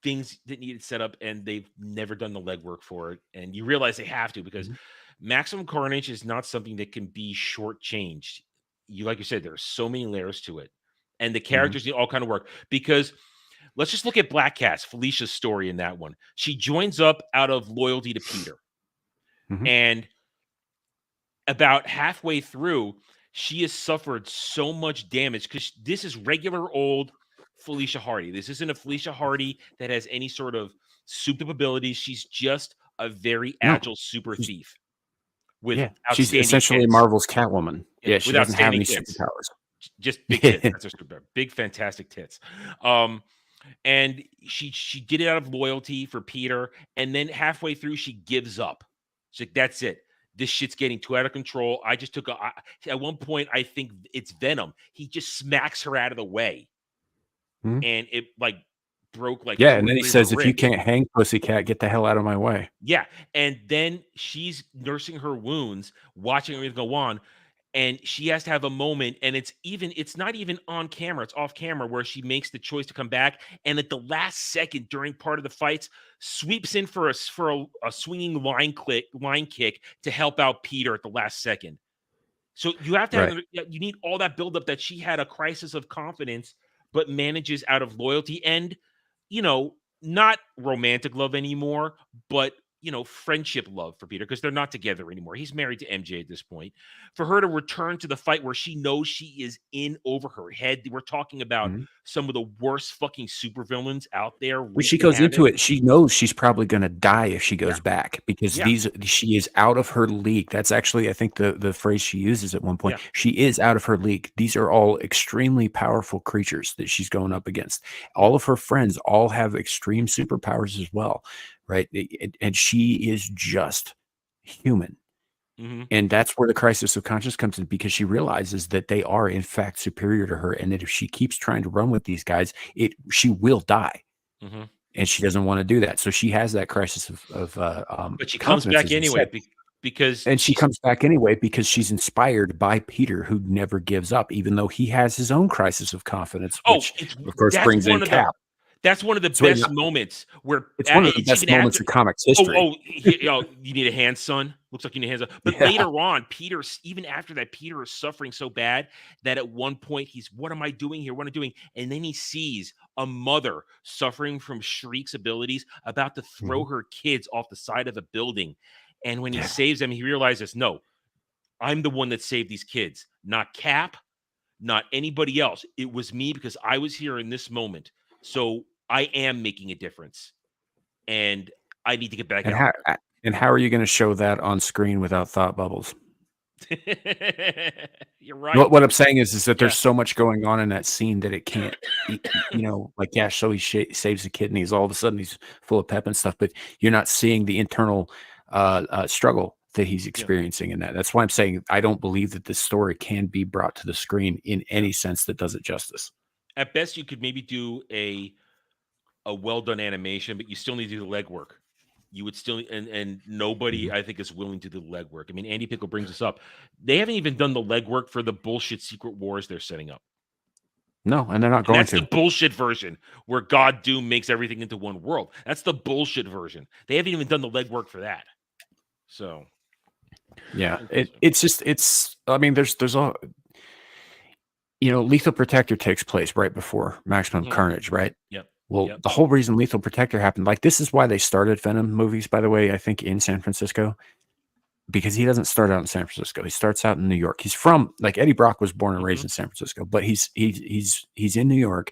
things that needed set up and they've never done the legwork for it. And you realize they have to because Maximum Carnage is not something that can be shortchanged. Like you said, there are so many layers to it, and the characters need all kind of work. Because let's just look at Black Cat's Felicia's story in that one. She joins up out of loyalty to Peter, and about halfway through, she has suffered so much damage because this is regular old Felicia Hardy. This isn't a Felicia Hardy that has any sort of souped-up abilities. She's just a very agile super thief. She's essentially tits. Marvel's Catwoman. Yeah, she doesn't have any tits. superpowers. Just big tits. That's her superpower. Big, fantastic tits. And she did it out of loyalty for Peter, and then halfway through, she gives up. She's like, "That's it. This shit's getting too out of control." I just took at one point, I think it's Venom. He just smacks her out of the way, and it broke and then he says, "If you can't hang, pussycat, get the hell out of my way." Yeah, and then she's nursing her wounds, watching everything go on, and she has to have a moment, and it's not even on camera, it's off camera, where she makes the choice to come back, and at the last second during part of the fights, sweeps in for a swinging line kick to help out Peter at the last second. So you have to you need all that buildup that she had a crisis of confidence, but manages out of loyalty and not romantic love anymore, but friendship love for Peter because they're not together anymore. He's married to MJ at this point. For her to return to the fight where she knows she is in over her head. We're talking about some of the worst fucking supervillains out there. When she goes into it, she knows she's probably going to die if she goes back because she is out of her league. That's actually, I think, the phrase she uses at one point. She is out of her league. These are all extremely powerful creatures that she's going up against. All of her friends all have extreme superpowers as well, right? And she is just human. And that's where the crisis of conscience comes in because she realizes that they are in fact superior to her, and that if she keeps trying to run with these guys, she will die, and she doesn't want to do that. So she has that crisis of but she comes back anyway because she comes back anyway because she's inspired by Peter, who never gives up, even though he has his own crisis of confidence, which of course brings in Cap. That's one of the best moments where it's one of the best moments in comics history. You need a hand, son. Looks like you need a hand. But later on, Peter, even after that, Peter is suffering so bad that at one point he's, what am I doing here? What am I doing? And then he sees a mother suffering from Shriek's abilities, about to throw her kids off the side of a building. And when he saves them, he realizes, no, I'm the one that saved these kids, not Cap, not anybody else. It was me because I was here in this moment. So I am making a difference, and I need to get back out. And how are you going to show that on screen without thought bubbles? You're right. What I'm saying is that there's so much going on in that scene that it can't, so he saves the kid, and he's all of a sudden he's full of pep and stuff, but you're not seeing the internal struggle that he's experiencing in that. That's why I'm saying I don't believe that this story can be brought to the screen in any sense that does it justice. At best, you could maybe do a well-done animation, but you still need to do the legwork. You would still, and nobody, I think, is willing to do the legwork. I mean, Andy Pickle brings us up. They haven't even done the legwork for the bullshit Secret Wars they're setting up. No, and they're not going to. That's the bullshit version where God Doom makes everything into one world. That's the bullshit version. They haven't even done the legwork for that. So, yeah, it's. I mean, there's all. Lethal Protector takes place right before Maximum Carnage, right? Yep. Well, the whole reason Lethal Protector happened, this is why they started Venom movies, by the way, I think in San Francisco, because he doesn't start out in San Francisco. He starts out in New York. He's from, Eddie Brock was born and raised in San Francisco, but he's in New York,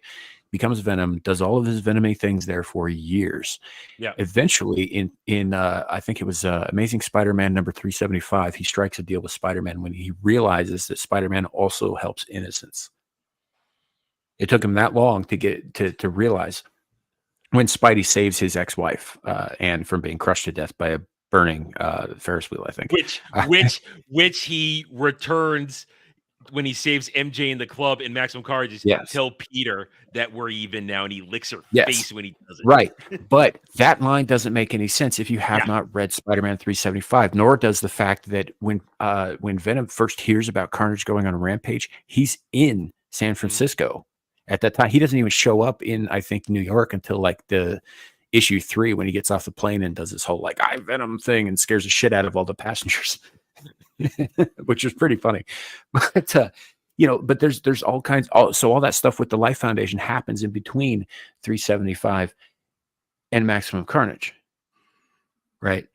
becomes Venom, does all of his Venom-y things there for years. Yeah. Eventually, in I think it was Amazing Spider-Man number 375, he strikes a deal with Spider-Man when he realizes that Spider-Man also helps innocents. It took him that long to get to realize when Spidey saves his ex-wife Anne from being crushed to death by a burning Ferris wheel, I think. Which he returns when he saves MJ in the club in Maximum Carnage. Tell Peter that we're even now, and he licks her face when he does it. Right, but that line doesn't make any sense if you have not read Spider-Man 375. Nor does the fact that when Venom first hears about Carnage going on a rampage, he's in San Francisco. At that time, he doesn't even show up in, I think, New York until the issue 3 when he gets off the plane and does this whole I Venom thing and scares the shit out of all the passengers, which is pretty funny. But but there's all kinds. So all that stuff with the Life Foundation happens in between 375 and Maximum Carnage, right?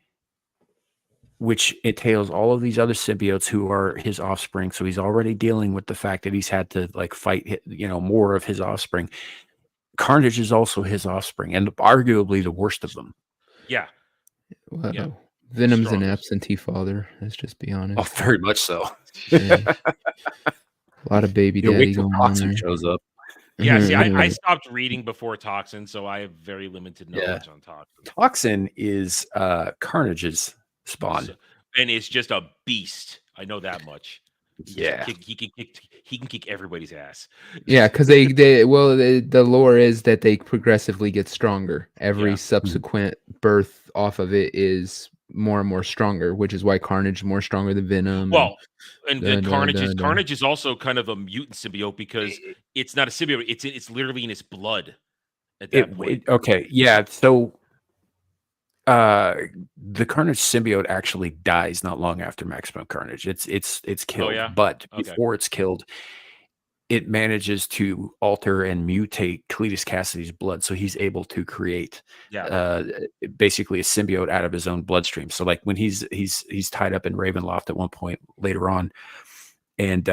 Which entails all of these other symbiotes who are his offspring. So he's already dealing with the fact that he's had to fight, more of his offspring. Carnage is also his offspring, and arguably the worst of them. Yeah. Wow. Yeah. Venom's an absentee father. Let's just be honest. Oh, very much so. Yeah. A lot of baby daddy going on there. Shows up. Yeah, see, I stopped reading before Toxin, so I have very limited knowledge on Toxin. Toxin is Carnage's spawn, and it's just a beast. I know that much. He can kick everybody's ass. Yeah, because the lore is that they progressively get stronger. Every subsequent birth off of it is more and more stronger, which is why Carnage is more stronger than Venom. Well, and Carnage is also kind of a mutant symbiote because it's not a symbiote. It's literally in his blood at that point. So the Carnage symbiote actually dies not long after Maximum Carnage. It's killed, but before it's killed, it manages to alter and mutate Cletus Cassidy's blood, so he's able to create basically a symbiote out of his own bloodstream. So like when he's tied up in Ravenloft at one point later on, and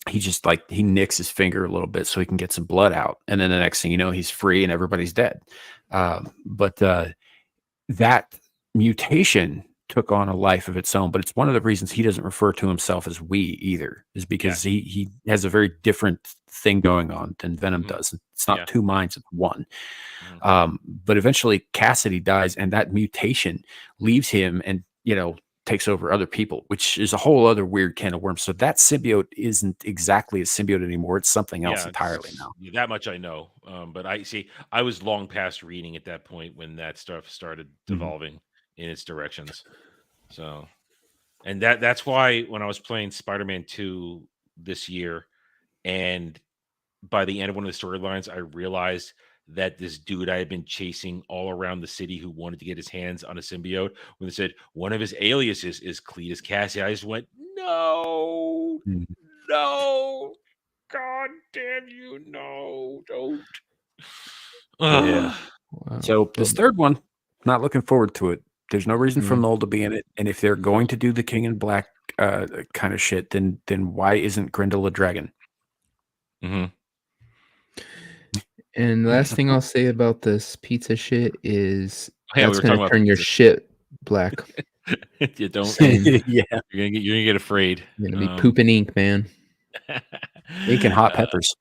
he just like he nicks his finger a little bit so he can get some blood out, and then the next thing you know, he's free and everybody's dead. But that mutation took on a life of its own, but it's one of the reasons he doesn't refer to himself as we either, is because he has a very different thing going on than Venom does. It's not two minds, it's one. But eventually Cassidy dies, and that mutation leaves him and, you know, takes over other people, which is a whole other weird can of worms. So that symbiote isn't exactly a symbiote anymore. It's something else entirely now. That much I know. But I was long past reading at that point when that stuff started devolving in its directions. So, and that's why when I was playing Spider-Man 2 this year, and by the end of one of the storylines, I realized that this dude I had been chasing all around the city who wanted to get his hands on a symbiote, when they said one of his aliases is Cletus Cassidy, I just went, no, God damn you, no, don't. Yeah. Wow. So this third one, not looking forward to it. There's no reason for Null to be in it, and if they're going to do the King in Black kind of shit, then why isn't Grendel a dragon? And the last thing I'll say about this pizza shit is that's going to turn your shit black. You don't. Yeah, you're gonna get afraid. You're gonna be pooping ink, man. Ink and hot peppers.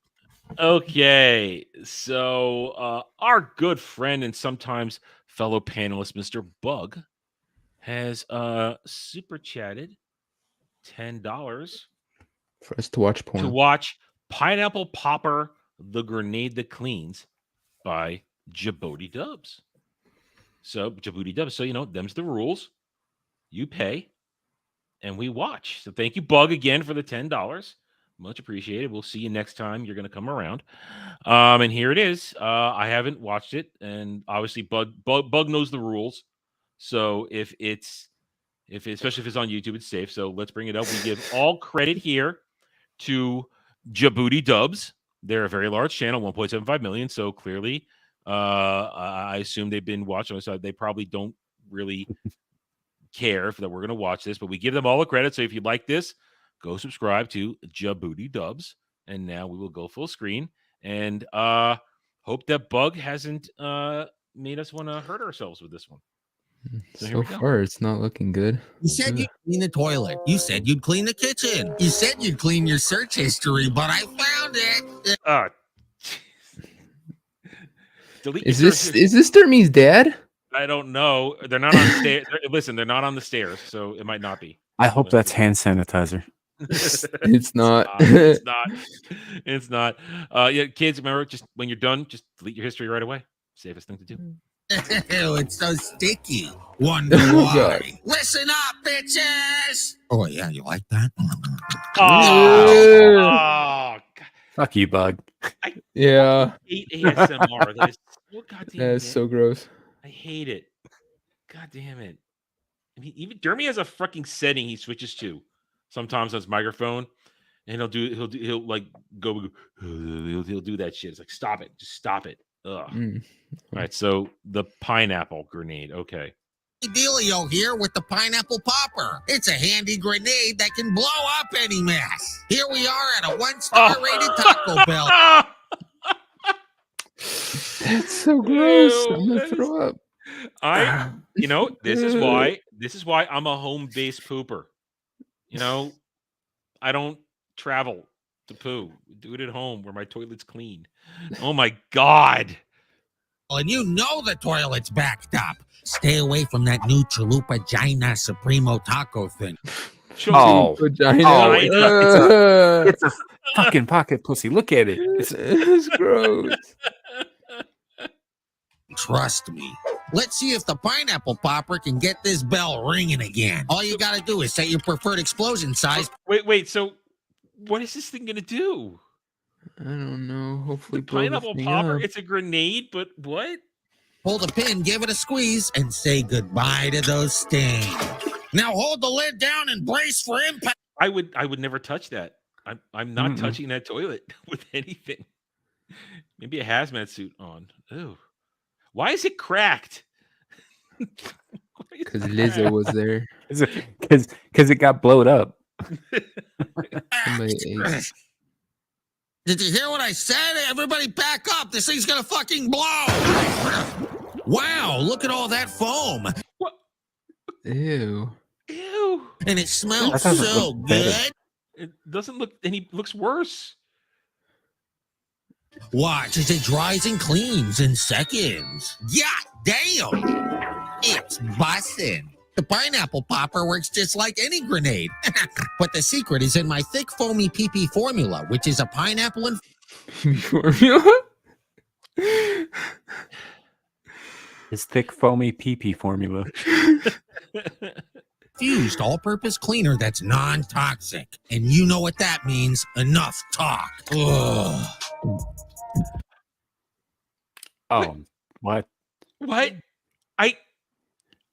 Okay, so our good friend and sometimes fellow panelist, Mr. Bug, has super chatted $10 for us to watch porn. To watch Pineapple Popper, The Grenade That Cleans by Djibouti Dubs. So Djibouti Dubs. So, you know, them's the rules. You pay and we watch. So thank you, Bug, again for the $10. Much appreciated. We'll see you next time you're going to come around. And here it is. I haven't watched it, and obviously Bug knows the rules. So if it's especially if it's on YouTube, it's safe. So let's bring it up. We give all credit here to Djibouti Dubs. They're a very large channel, 1.75 million. So clearly, I assume they've been watching. So they probably don't really care that we're going to watch this, but we give them all the credit. So if you like this, go subscribe to Djibouti Dubs. And now we will go full screen and hope that Bug hasn't made us want to hurt ourselves with this one. So far, it's not looking good. You said you'd clean the toilet. You said you'd clean the kitchen. You said you'd clean your search history, but I found it. Delete is this Dermy's dad? I don't know. They're not on the stairs. Listen, they're not on the stairs, so it might not be. I hope that's hand sanitizer. It's not. It's not. It's not. Yeah, kids, remember, just when you're done, just delete your history right away. Safest thing to do. Ew, it's so sticky. Wonder why. Listen up, bitches. Oh yeah, you like that? Oh, God. Fuck you, Bug. I hate ASMR. That is so goddamn. That is so gross. I hate it. God damn it. I mean, even Dermy has a fucking setting he switches to sometimes on his microphone, and he'll do that shit. It's like, stop it, just stop it. Ugh. All right, so the pineapple grenade. Okay. Dealio here with the pineapple popper. It's a handy grenade that can blow up any mess. Here we are at a 1-star rated Taco Bell. That's so gross. I'm gonna throw up. This is why I'm a home-based pooper. You know, I don't travel to poo. Do it at home where my toilet's clean. Oh my God. And you know the toilet's backed up. Stay away from that new Chalupa Gina Supremo taco thing. It's a fucking pocket pussy. Look at it. It's gross. Trust me. Let's see if the pineapple popper can get this bell ringing again. All you gotta do is set your preferred explosion size. Wait. So, what is this thing gonna do? I don't know. Hopefully, pineapple popper. It's a grenade, but what? Pull the pin, give it a squeeze, and say goodbye to those stings. Now hold the lid down and brace for impact. I would never touch that. I'm not touching that toilet with anything. Maybe a hazmat suit on. Ooh. Why is it cracked? Because Lizzo was there. Because it got blowed up. Somebody ate. Did you hear what I said? Everybody back up. This thing's gonna fucking blow. Wow, look at all that foam. What? Ew. Ew. And it smells That doesn't so look better. good. It doesn't look, and he looks worse. Watch as it dries and cleans in seconds. God damn! It's bussin'. The pineapple popper works just like any grenade. But the secret is in my thick, foamy PP formula, which is a pineapple and Formula? His thick, foamy pee-pee formula. fused all-purpose cleaner that's non-toxic. And you know what that means. Enough talk. Ugh. Oh, what? What?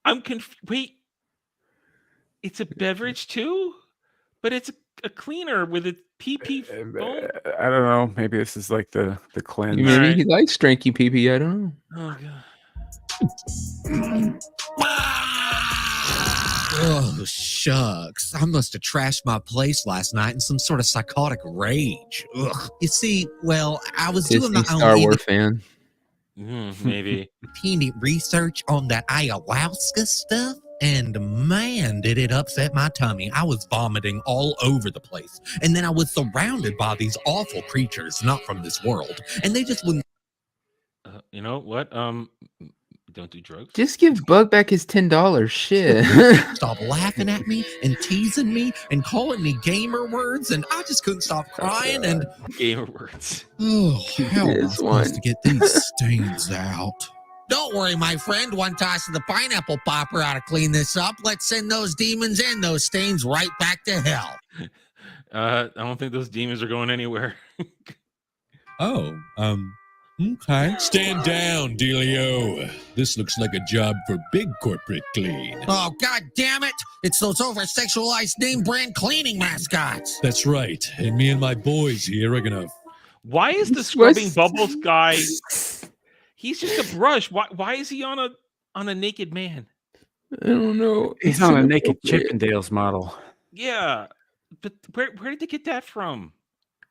I'm confused. Wait, it's a beverage too, but it's a cleaner with a PP foam. I don't know. Maybe this is like the cleanse. Maybe Alright. he likes Stranky PP. I don't know. Oh god. Oh, shucks. I must have trashed my place last night in some sort of psychotic rage. Ugh. You see, well, I was doing my Disney Star own Wars fan. Maybe. independent research on that ayahuasca stuff, and man, did it upset my tummy. I was vomiting all over the place. And then I was surrounded by these awful creatures, not from this world. And they just wouldn't. You know what? Don't do drugs. Just give Bug back his $10. Shit. stop laughing at me and teasing me and calling me gamer words, and I just couldn't stop crying. And Gamer words. oh, how am I This supposed one. to get these stains out? Don't worry, my friend. One toss of the pineapple popper ought to clean this up. Let's send those demons and those stains right back to hell. I don't think those demons are going anywhere. Oh, Okay. Stand down, Delio. This looks like a job for big corporate clean. Oh, god damn it! It's those over-sexualized name brand cleaning mascots. That's right. And me and my boys here are gonna. Why is the What's- scrubbing bubbles guy? He's just a brush. Why is he on a naked man? I don't know. He's on a naked Chippendales model. Yeah, but where did they get that from?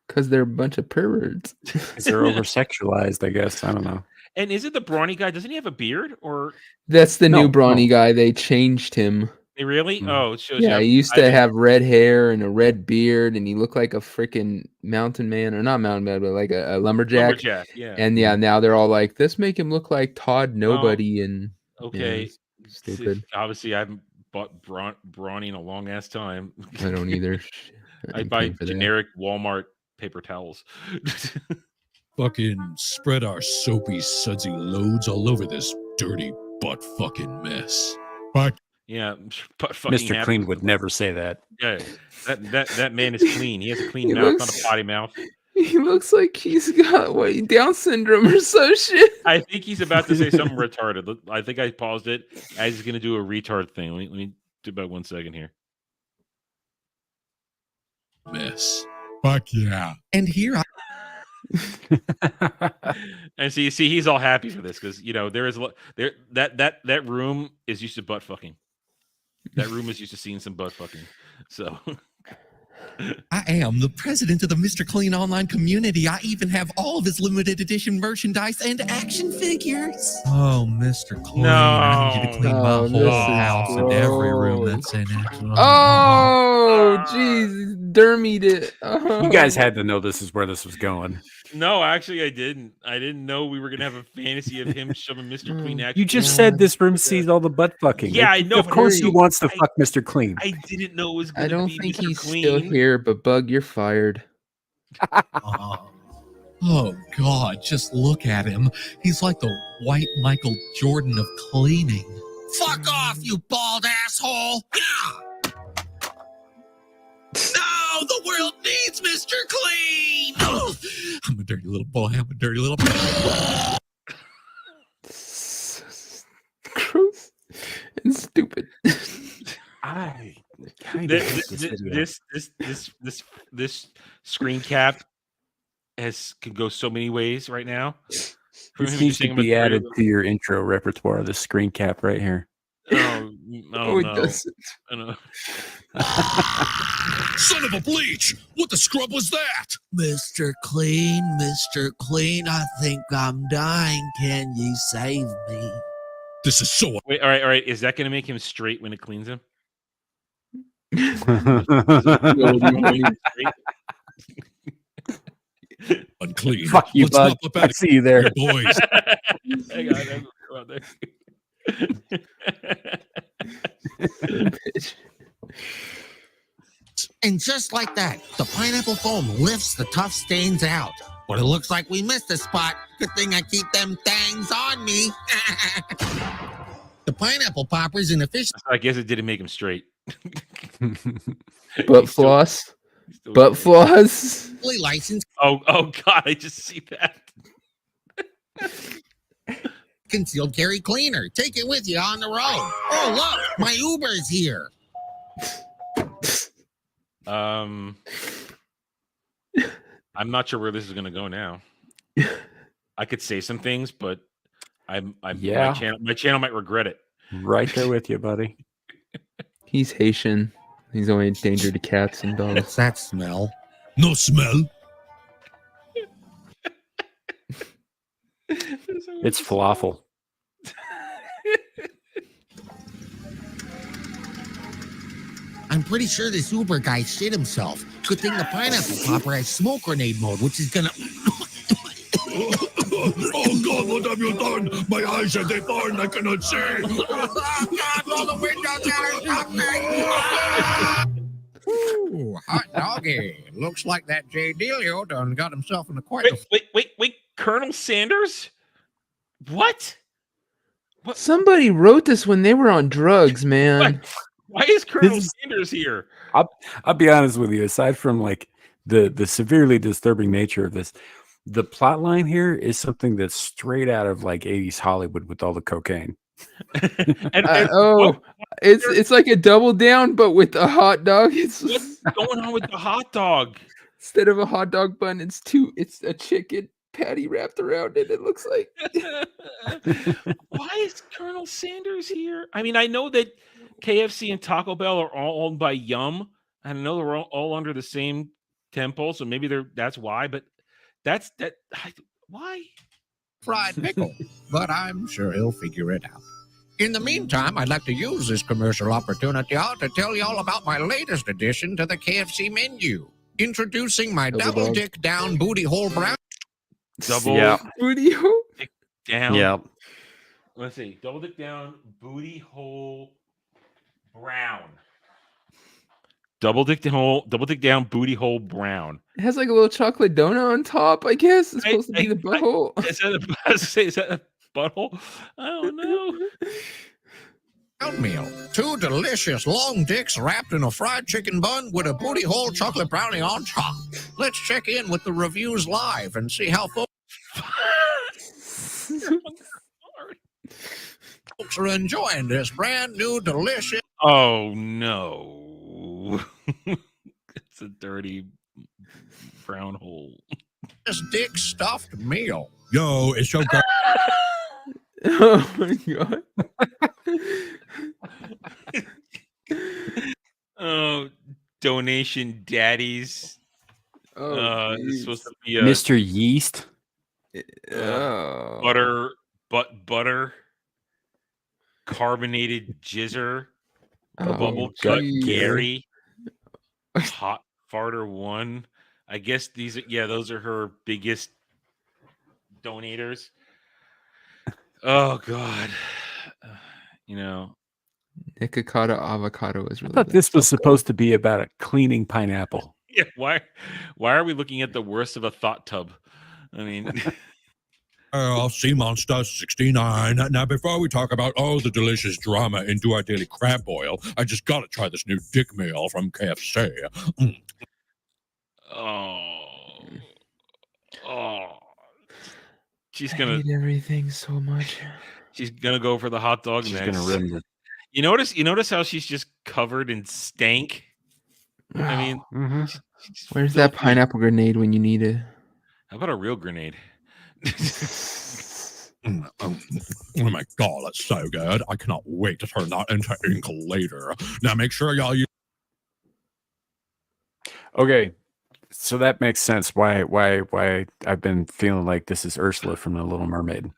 Because they're a bunch of perverts. Because they're over sexualized, I guess. I don't know. And is it the brawny guy? Doesn't he have a beard? Or That's the No, new brawny guy. They changed him. they really? Mm. Oh, it shows. Yeah, you he used to have red hair and a red beard, and he looked like a freaking mountain man, or not mountain man, but like a lumberjack. lumberjack. Yeah. And yeah, now they're all like, let's make him look like Todd Nobody. And Okay. it's stupid. Obviously, I haven't bought brawny in a long ass time. I don't either. I I'm buy paying for that. generic Walmart paper towels. Fucking spread our soapy, sudsy loads all over this dirty butt fucking mess. Fuck. Yeah, but fucking Mr. happy. Clean would never say that. Yeah, that man is clean. He has a clean He mouth, not looks- a potty mouth. He looks like he's got Down syndrome or some shit. I think he's about to say something retarded. I think I paused it as he's going to do a retard thing. Let me do about 1 second here. Mess. Fuck yeah. And here I And so you see, he's all happy for this because there is there that room is used to butt fucking. That room is used to seeing some butt fucking. So am the president of the Mr. Clean online community. I even have all of his limited edition merchandise and action figures. Oh, Mr. Clean, I need you to clean No. my Oh, whole this is house and every room gross. that's in it. Oh, jeez. Dermied it. Oh. You guys had to know this is where this was going. no, actually, I didn't. I didn't know we were gonna have a fantasy of him shoving Mr. Clean. You just said this room sees all the butt fucking. Yeah, I know, Of but course, he wants to I- fuck Mr. Clean. I didn't know it was. Gonna I don't be think Mr. he's Clean. still here, but Bug, you're fired. Oh, God, just look at him. He's like the white Michael Jordan of cleaning. Fuck off, you bald asshole! Yeah! No, the world needs Mr. Clean! Oh, I'm a dirty little boy. I'm a dirty little boy. Gross and stupid. I This screen cap can go so many ways right now. This needs to be added to your intro repertoire. The screen cap right here. Oh it doesn't. I don't know. Son of a bleach! What the scrub was that? Mr. Clean, I think I'm dying. Can you save me? This is so Wait, all right. Is that going to make him straight when it cleans him? unclean. Fuck you, Let's bud. not look I at see you there. it, boys. Hang on, go out there. And just like that, the pineapple foam lifts the tough stains out. But it looks like we missed a spot. Good thing I keep them things on me. The pineapple popper's an efficient. I guess it didn't make him straight. Butt floss. Butt floss. Licensed. Oh God! I just see that. Concealed carry cleaner. Take it with you on the road. Oh, look, my Uber's here. I'm not sure where this is going to go now. I could say some things, but my channel might regret it. Right there with you, buddy. He's Haitian. He's only a danger to cats and dogs. What's that smell? No smell. It's falafel. I'm pretty sure this Uber guy shit himself. Good thing the pineapple popper has smoke grenade mode, which is gonna. Oh God, what have you done? My eyes are deformed, I cannot see. Oh God, roll the windows down and Ooh, hot doggy. Looks like that Jay Delio done got himself in the quite. Wait, Colonel Sanders? What? Somebody wrote this when they were on drugs, man. Why is Colonel Sanders here? I'll be honest with you. Aside from like the severely disturbing nature of this, the plot line here is something that's straight out of like 80s Hollywood with all the cocaine. It's like a double down, but with a hot dog. What's going on with the hot dog? Instead of a hot dog bun, it's a chicken patty wrapped around it. It looks like. Why is Colonel Sanders here? I mean, I know that KFC and Taco Bell are all owned by Yum. I know they're all under the same temple, so maybe that's why. But why? Fried pickle, but I'm sure he'll figure it out. In the meantime, I'd like to use this commercial opportunity to tell you all about my latest addition to the KFC menu. Introducing my double dick down booty hole brown. Booty hole dick down. Yeah. Let's see. Double dick down booty hole brown. Double dick down booty hole brown. It has like a little chocolate donut on top, I guess. It's supposed to be the butthole. Is that a butthole? I don't know. Brown meal. 2 delicious long dicks wrapped in a fried chicken bun with a booty hole chocolate brownie on top. Let's check in with the reviews live and see how folks are enjoying this brand new delicious. Oh no. It's a dirty brown hole. This dick stuffed meal. Yo, it's so good. Oh my God. Oh, donation daddies. This is supposed to be Mr. Yeast. Butter, carbonated jizzer, bubble cut Gary, hot farter 1. I guess those are her biggest donators. Oh God, Nikocado avocado is really. I thought this was supposed to be about a cleaning pineapple. Yeah, why are we looking at the worst of a thought tub? I mean, Sea Monster 69. Now, before we talk about all the delicious drama into our daily crab boil, I just gotta try this new dick meal from KFC. She's I gonna hate everything so much. She's gonna go for the hot dog She's next. gonna ruin it. You notice how she's just covered in stank. I mean, Where's that pineapple grenade when you need it? How about a real grenade? Oh my god, that's so good. I cannot wait to turn that into ink later. Now make sure y'all use. Okay, so that makes sense. Why I've been feeling like this is Ursula from The Little Mermaid.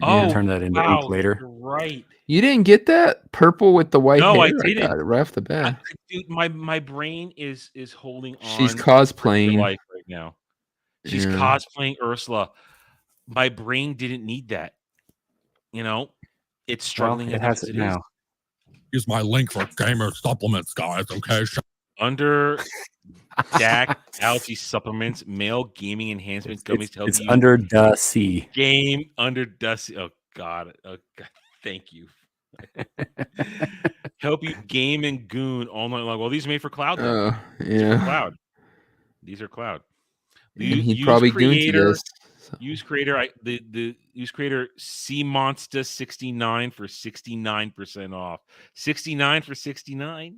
You turn that into ink later. You're right. You didn't get that purple with the white No, hair? I didn't. got it right off the bat. Dude, my brain is holding on. She's for cosplaying life right now. She's cosplaying Ursula. My brain didn't need that. You know, it's struggling. It has it now. Use my link for gamer supplements, guys. Okay. Under DAC algae supplements, male gaming enhancement gummies to help It's you under the sea. game under dusty. Oh God. Thank you. Help you game and goon all night long. Well, these are made for cloud. Though. These are for cloud. These are cloud. He'd probably goon to this. Use creator the use creator C Monster 69 for 69% off. 69 for 69.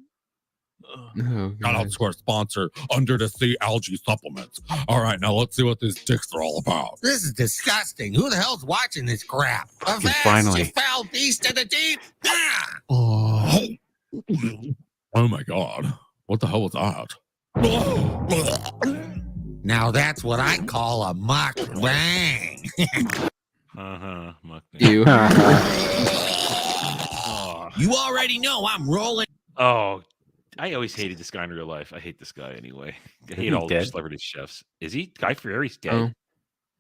Oh, shout out to our sponsor, Under the Sea Algae Supplements. All right, now let's see what these dicks are all about. This is disgusting. Who the hell's watching this crap? Finally. You foul beast of the deep. Oh my god. What the hell was that? Now that's what I call a mukbang. Mukbang. You. You already know I'm rolling. Oh, I always hated this guy in real life. I hate this guy anyway. I hate all the celebrity chefs. Is he? Guy Fieri's dead. Oh.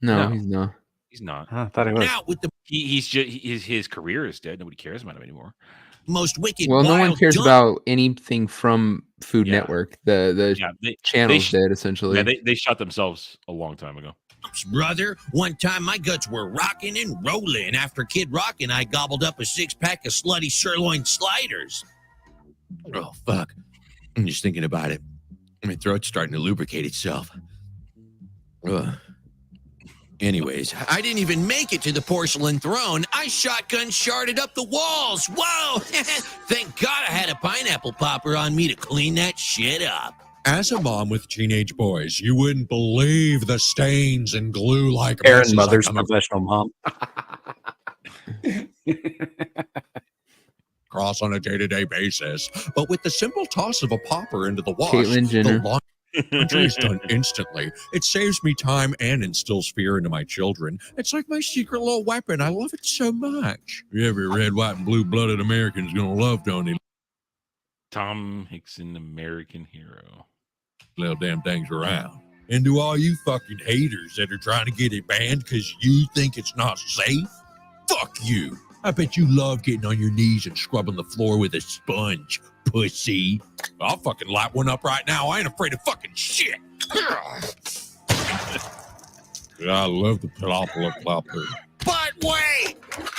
No, he's not. He's not. I thought he was. Now with the He's just his career is dead. Nobody cares about him anymore. most wicked. Well, no one wild cares dump. about anything from Food Network. The channel's dead essentially. Yeah, they shot themselves a long time ago. Brother, one time my guts were rocking and rolling. After Kid Rock and I gobbled up a 6-pack of slutty sirloin sliders. Oh, fuck. I'm just thinking about it. My throat's starting to lubricate itself. Ugh. Anyways, I didn't even make it to the porcelain throne. I shotgun sharded up the walls. Whoa! Thank God I had a pineapple popper on me to clean that shit up. As a mom with teenage boys, you wouldn't believe the stains and glue like Aaron Mother's professional mom. Cross on a day-to-day basis, but with the simple toss of a popper into the wash, Caitlyn Jenner. the laundry is done instantly. It saves me time and instills fear into my children. It's like my secret little weapon. I love it so much. Every red, white, and blue-blooded American's gonna love Tony. Tom Hickson, American hero. Little damn things around. And to all you fucking haters that are trying to get it banned because you think it's not safe, fuck you. I bet you love getting on your knees and scrubbing the floor with a sponge, pussy. I'll fucking lap one up right now. I ain't afraid of fucking shit. I love the pineapple plopper. But wait,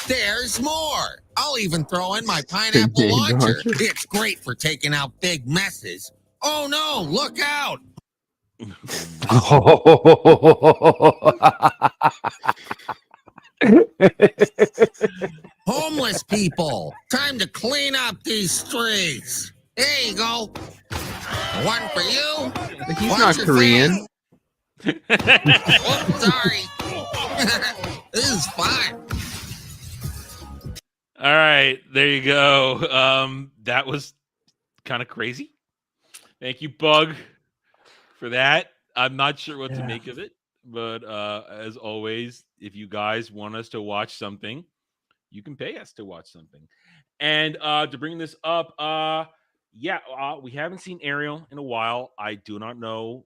there's more. I'll even throw in my pineapple launcher. It's great for taking out big messes. Oh no, look out. Homeless people, time to clean up these streets. There you go. One for you. But he's not Korean. Oh, sorry. This is fun. All right, there you go. That was kind of crazy. Thank you, Bug, for that. I'm not sure what to make of it, but as always, if you guys want us to watch something, you can pay us to watch something. And to bring this up, we haven't seen Ariel in a while. I do not know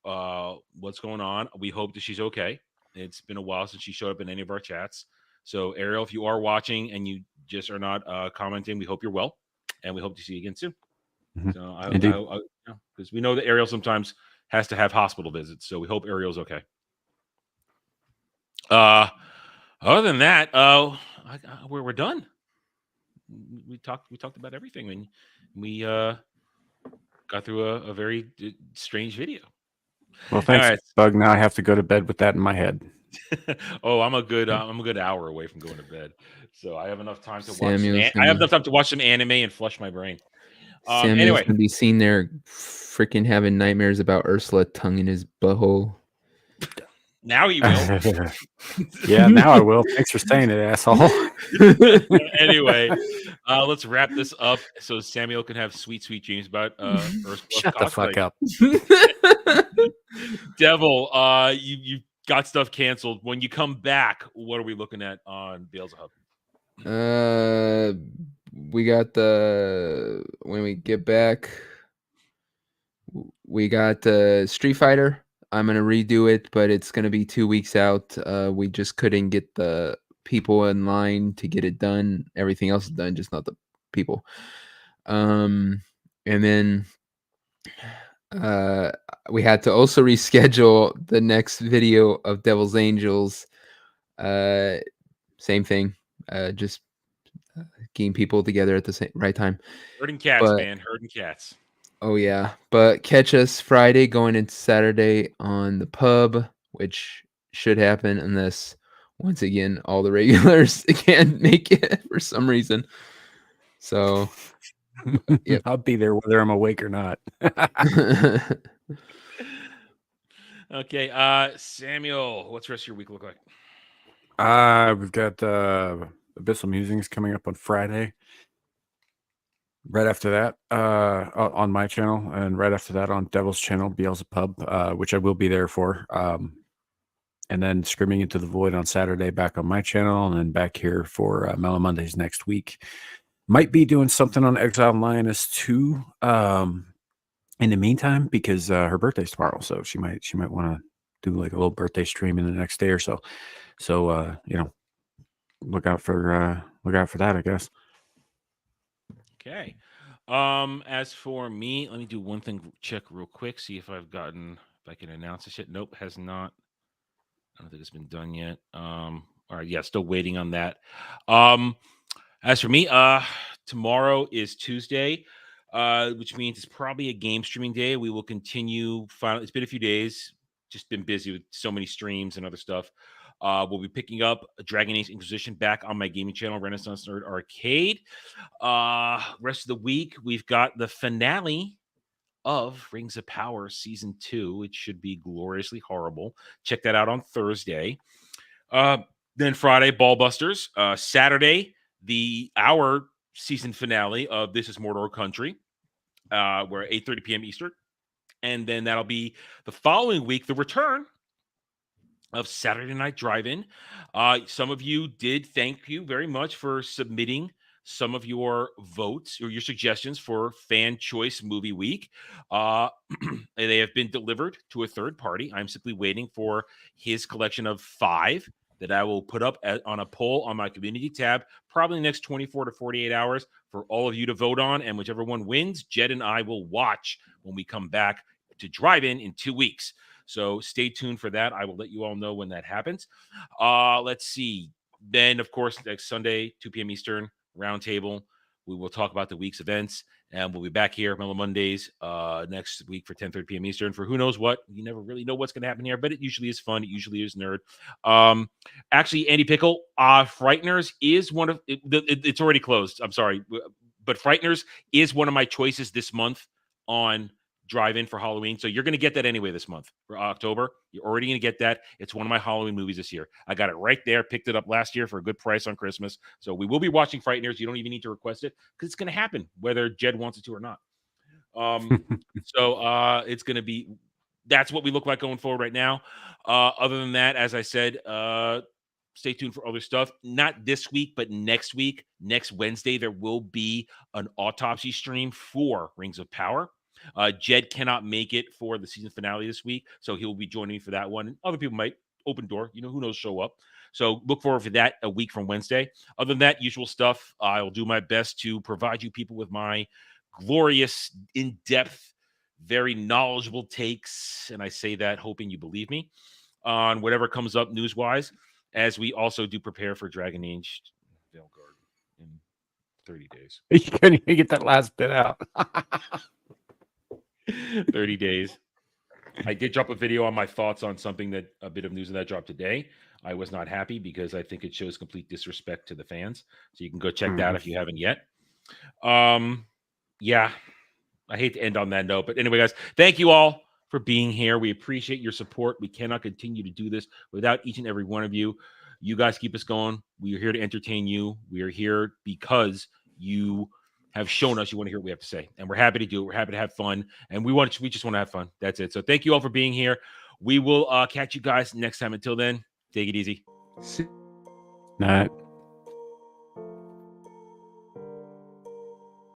what's going on. We hope that she's okay. It's been a while since she showed up in any of our chats. So, Ariel, if you are watching and you just are not commenting, we hope you're well, and we hope to see you again soon. Mm-hmm. So, because we know that Ariel sometimes has to have hospital visits, so we hope Ariel's okay. Other than that, we're done. We talked about everything, and we got through a very strange video. Well, thanks, right. Bug. Now I have to go to bed with that in my head. I'm a good hour away from going to bed, so I have enough time to watch. I have enough time to watch some anime and flush my brain. Samuel's Anyway, gonna be seen there, freaking having nightmares about Ursula tongue in his butthole. now he will. Yeah, now I will. Thanks for saying it, asshole. Anyway, let's wrap this up so Samuel can have sweet dreams about Ursula. Shut the fuck up. Devil, you got stuff canceled. When you come back, what are we looking at on Beelzebub? We got when we get back, we got Street Fighter. I'm gonna redo it, but it's gonna be 2 weeks out. We just couldn't get the people in line to get it done. Everything else is done, just not the people. And then we had to also reschedule the next video of Devil's Angels. Same thing. Just getting people together at the right time. Herding cats, man. Herding cats. Oh yeah, but catch us Friday going into Saturday on the pub, which should happen unless once again all the regulars can't make it for some reason. So yeah, I'll be there whether I'm awake or not. Okay, Samuel, what's the rest of your week look like? We've got Abyssal Musings coming up on Friday. Right after that, on my channel, and right after that on Devil's channel, Beelzebub, which I will be there for. And then Screaming Into the Void on Saturday, back on my channel, and then back here for Mellow Mondays next week. Might be doing something on Exiled Lioness 2 in the meantime, because her birthday's tomorrow, so she might want to do like a little birthday stream in the next day or so. So look out for that, I guess. Okay. As for me, let me do one thing, check real quick, see if I can announce this yet. Nope, has not. I don't think it's been done yet. All right, yeah, still waiting on that. As for me, tomorrow is Tuesday, which means it's probably a game streaming day. We will continue. It's been a few days, just been busy with so many streams and other stuff. We'll be picking up Dragon Age Inquisition back on my gaming channel, Renaissance Nerd Arcade. Rest of the week, we've got the finale of Rings of Power Season 2. It should be gloriously horrible. Check that out on Thursday. Then Friday, Ballbusters. Saturday, our season finale of This Is Mordor Country. We're 8:30 p.m. Eastern. And then that'll be the following week, the return of Saturday Night Drive-In. Some of you did, thank you very much for submitting some of your votes or your suggestions for Fan Choice Movie Week. They have been delivered to a third party. I'm simply waiting for his collection of 5 that I will put up on a poll on my community tab, probably the next 24 to 48 hours for all of you to vote on. And whichever one wins, Jed and I will watch when we come back to Drive-In 2 weeks. So stay tuned for that. I will let you all know when that happens. Let's see. Then, of course, next Sunday, 2 p.m. Eastern, Roundtable. We will talk about the week's events, and we'll be back here Mellow Mondays next week for 10:30 p.m. Eastern for who knows what. You never really know what's going to happen here, but it usually is fun. It usually is nerd. Actually, Andy Pickle, Frighteners is one of it's already closed. I'm sorry, but Frighteners is one of my choices this month on Drive-In for Halloween. So you're going to get that anyway this month for October. You're already going to get that. It's one of my Halloween movies this year. I got it right there. Picked it up last year for a good price on Christmas. So we will be watching Frighteners. You don't even need to request it because it's going to happen whether Jed wants it to or not. So it's going to be, that's what we look like going forward right now. Other than that, as I said, stay tuned for other stuff. Not this week, but next week, next Wednesday, there will be an autopsy stream for Rings of Power. Jed cannot make it for the season finale this week, so he will be joining me for that one. And other people might, open door, who knows, show up. So look forward for that a week from Wednesday. Other than that, usual stuff. I'll do my best to provide you people with my glorious, in-depth, very knowledgeable takes, and I say that hoping you believe me, on whatever comes up news-wise, as we also do prepare for Dragon Age Veilguard in 30 days. You couldn't even get that last bit out. 30 days. I did drop a video on my thoughts on a bit of news that dropped today. I was not happy because I think it shows complete disrespect to the fans. So you can go check that if you haven't yet. Yeah, I hate to end on that note, but anyway, guys, thank you all for being here. We appreciate your support. We cannot continue to do this without each and every one of you. You guys keep us going. We are here to entertain you. We are here because you have shown us you want to hear what we have to say, and we're happy to do it. We're happy to have fun, and we just want to have fun. That's it. So thank you all for being here. We will catch you guys next time. Until then, take it easy. Night.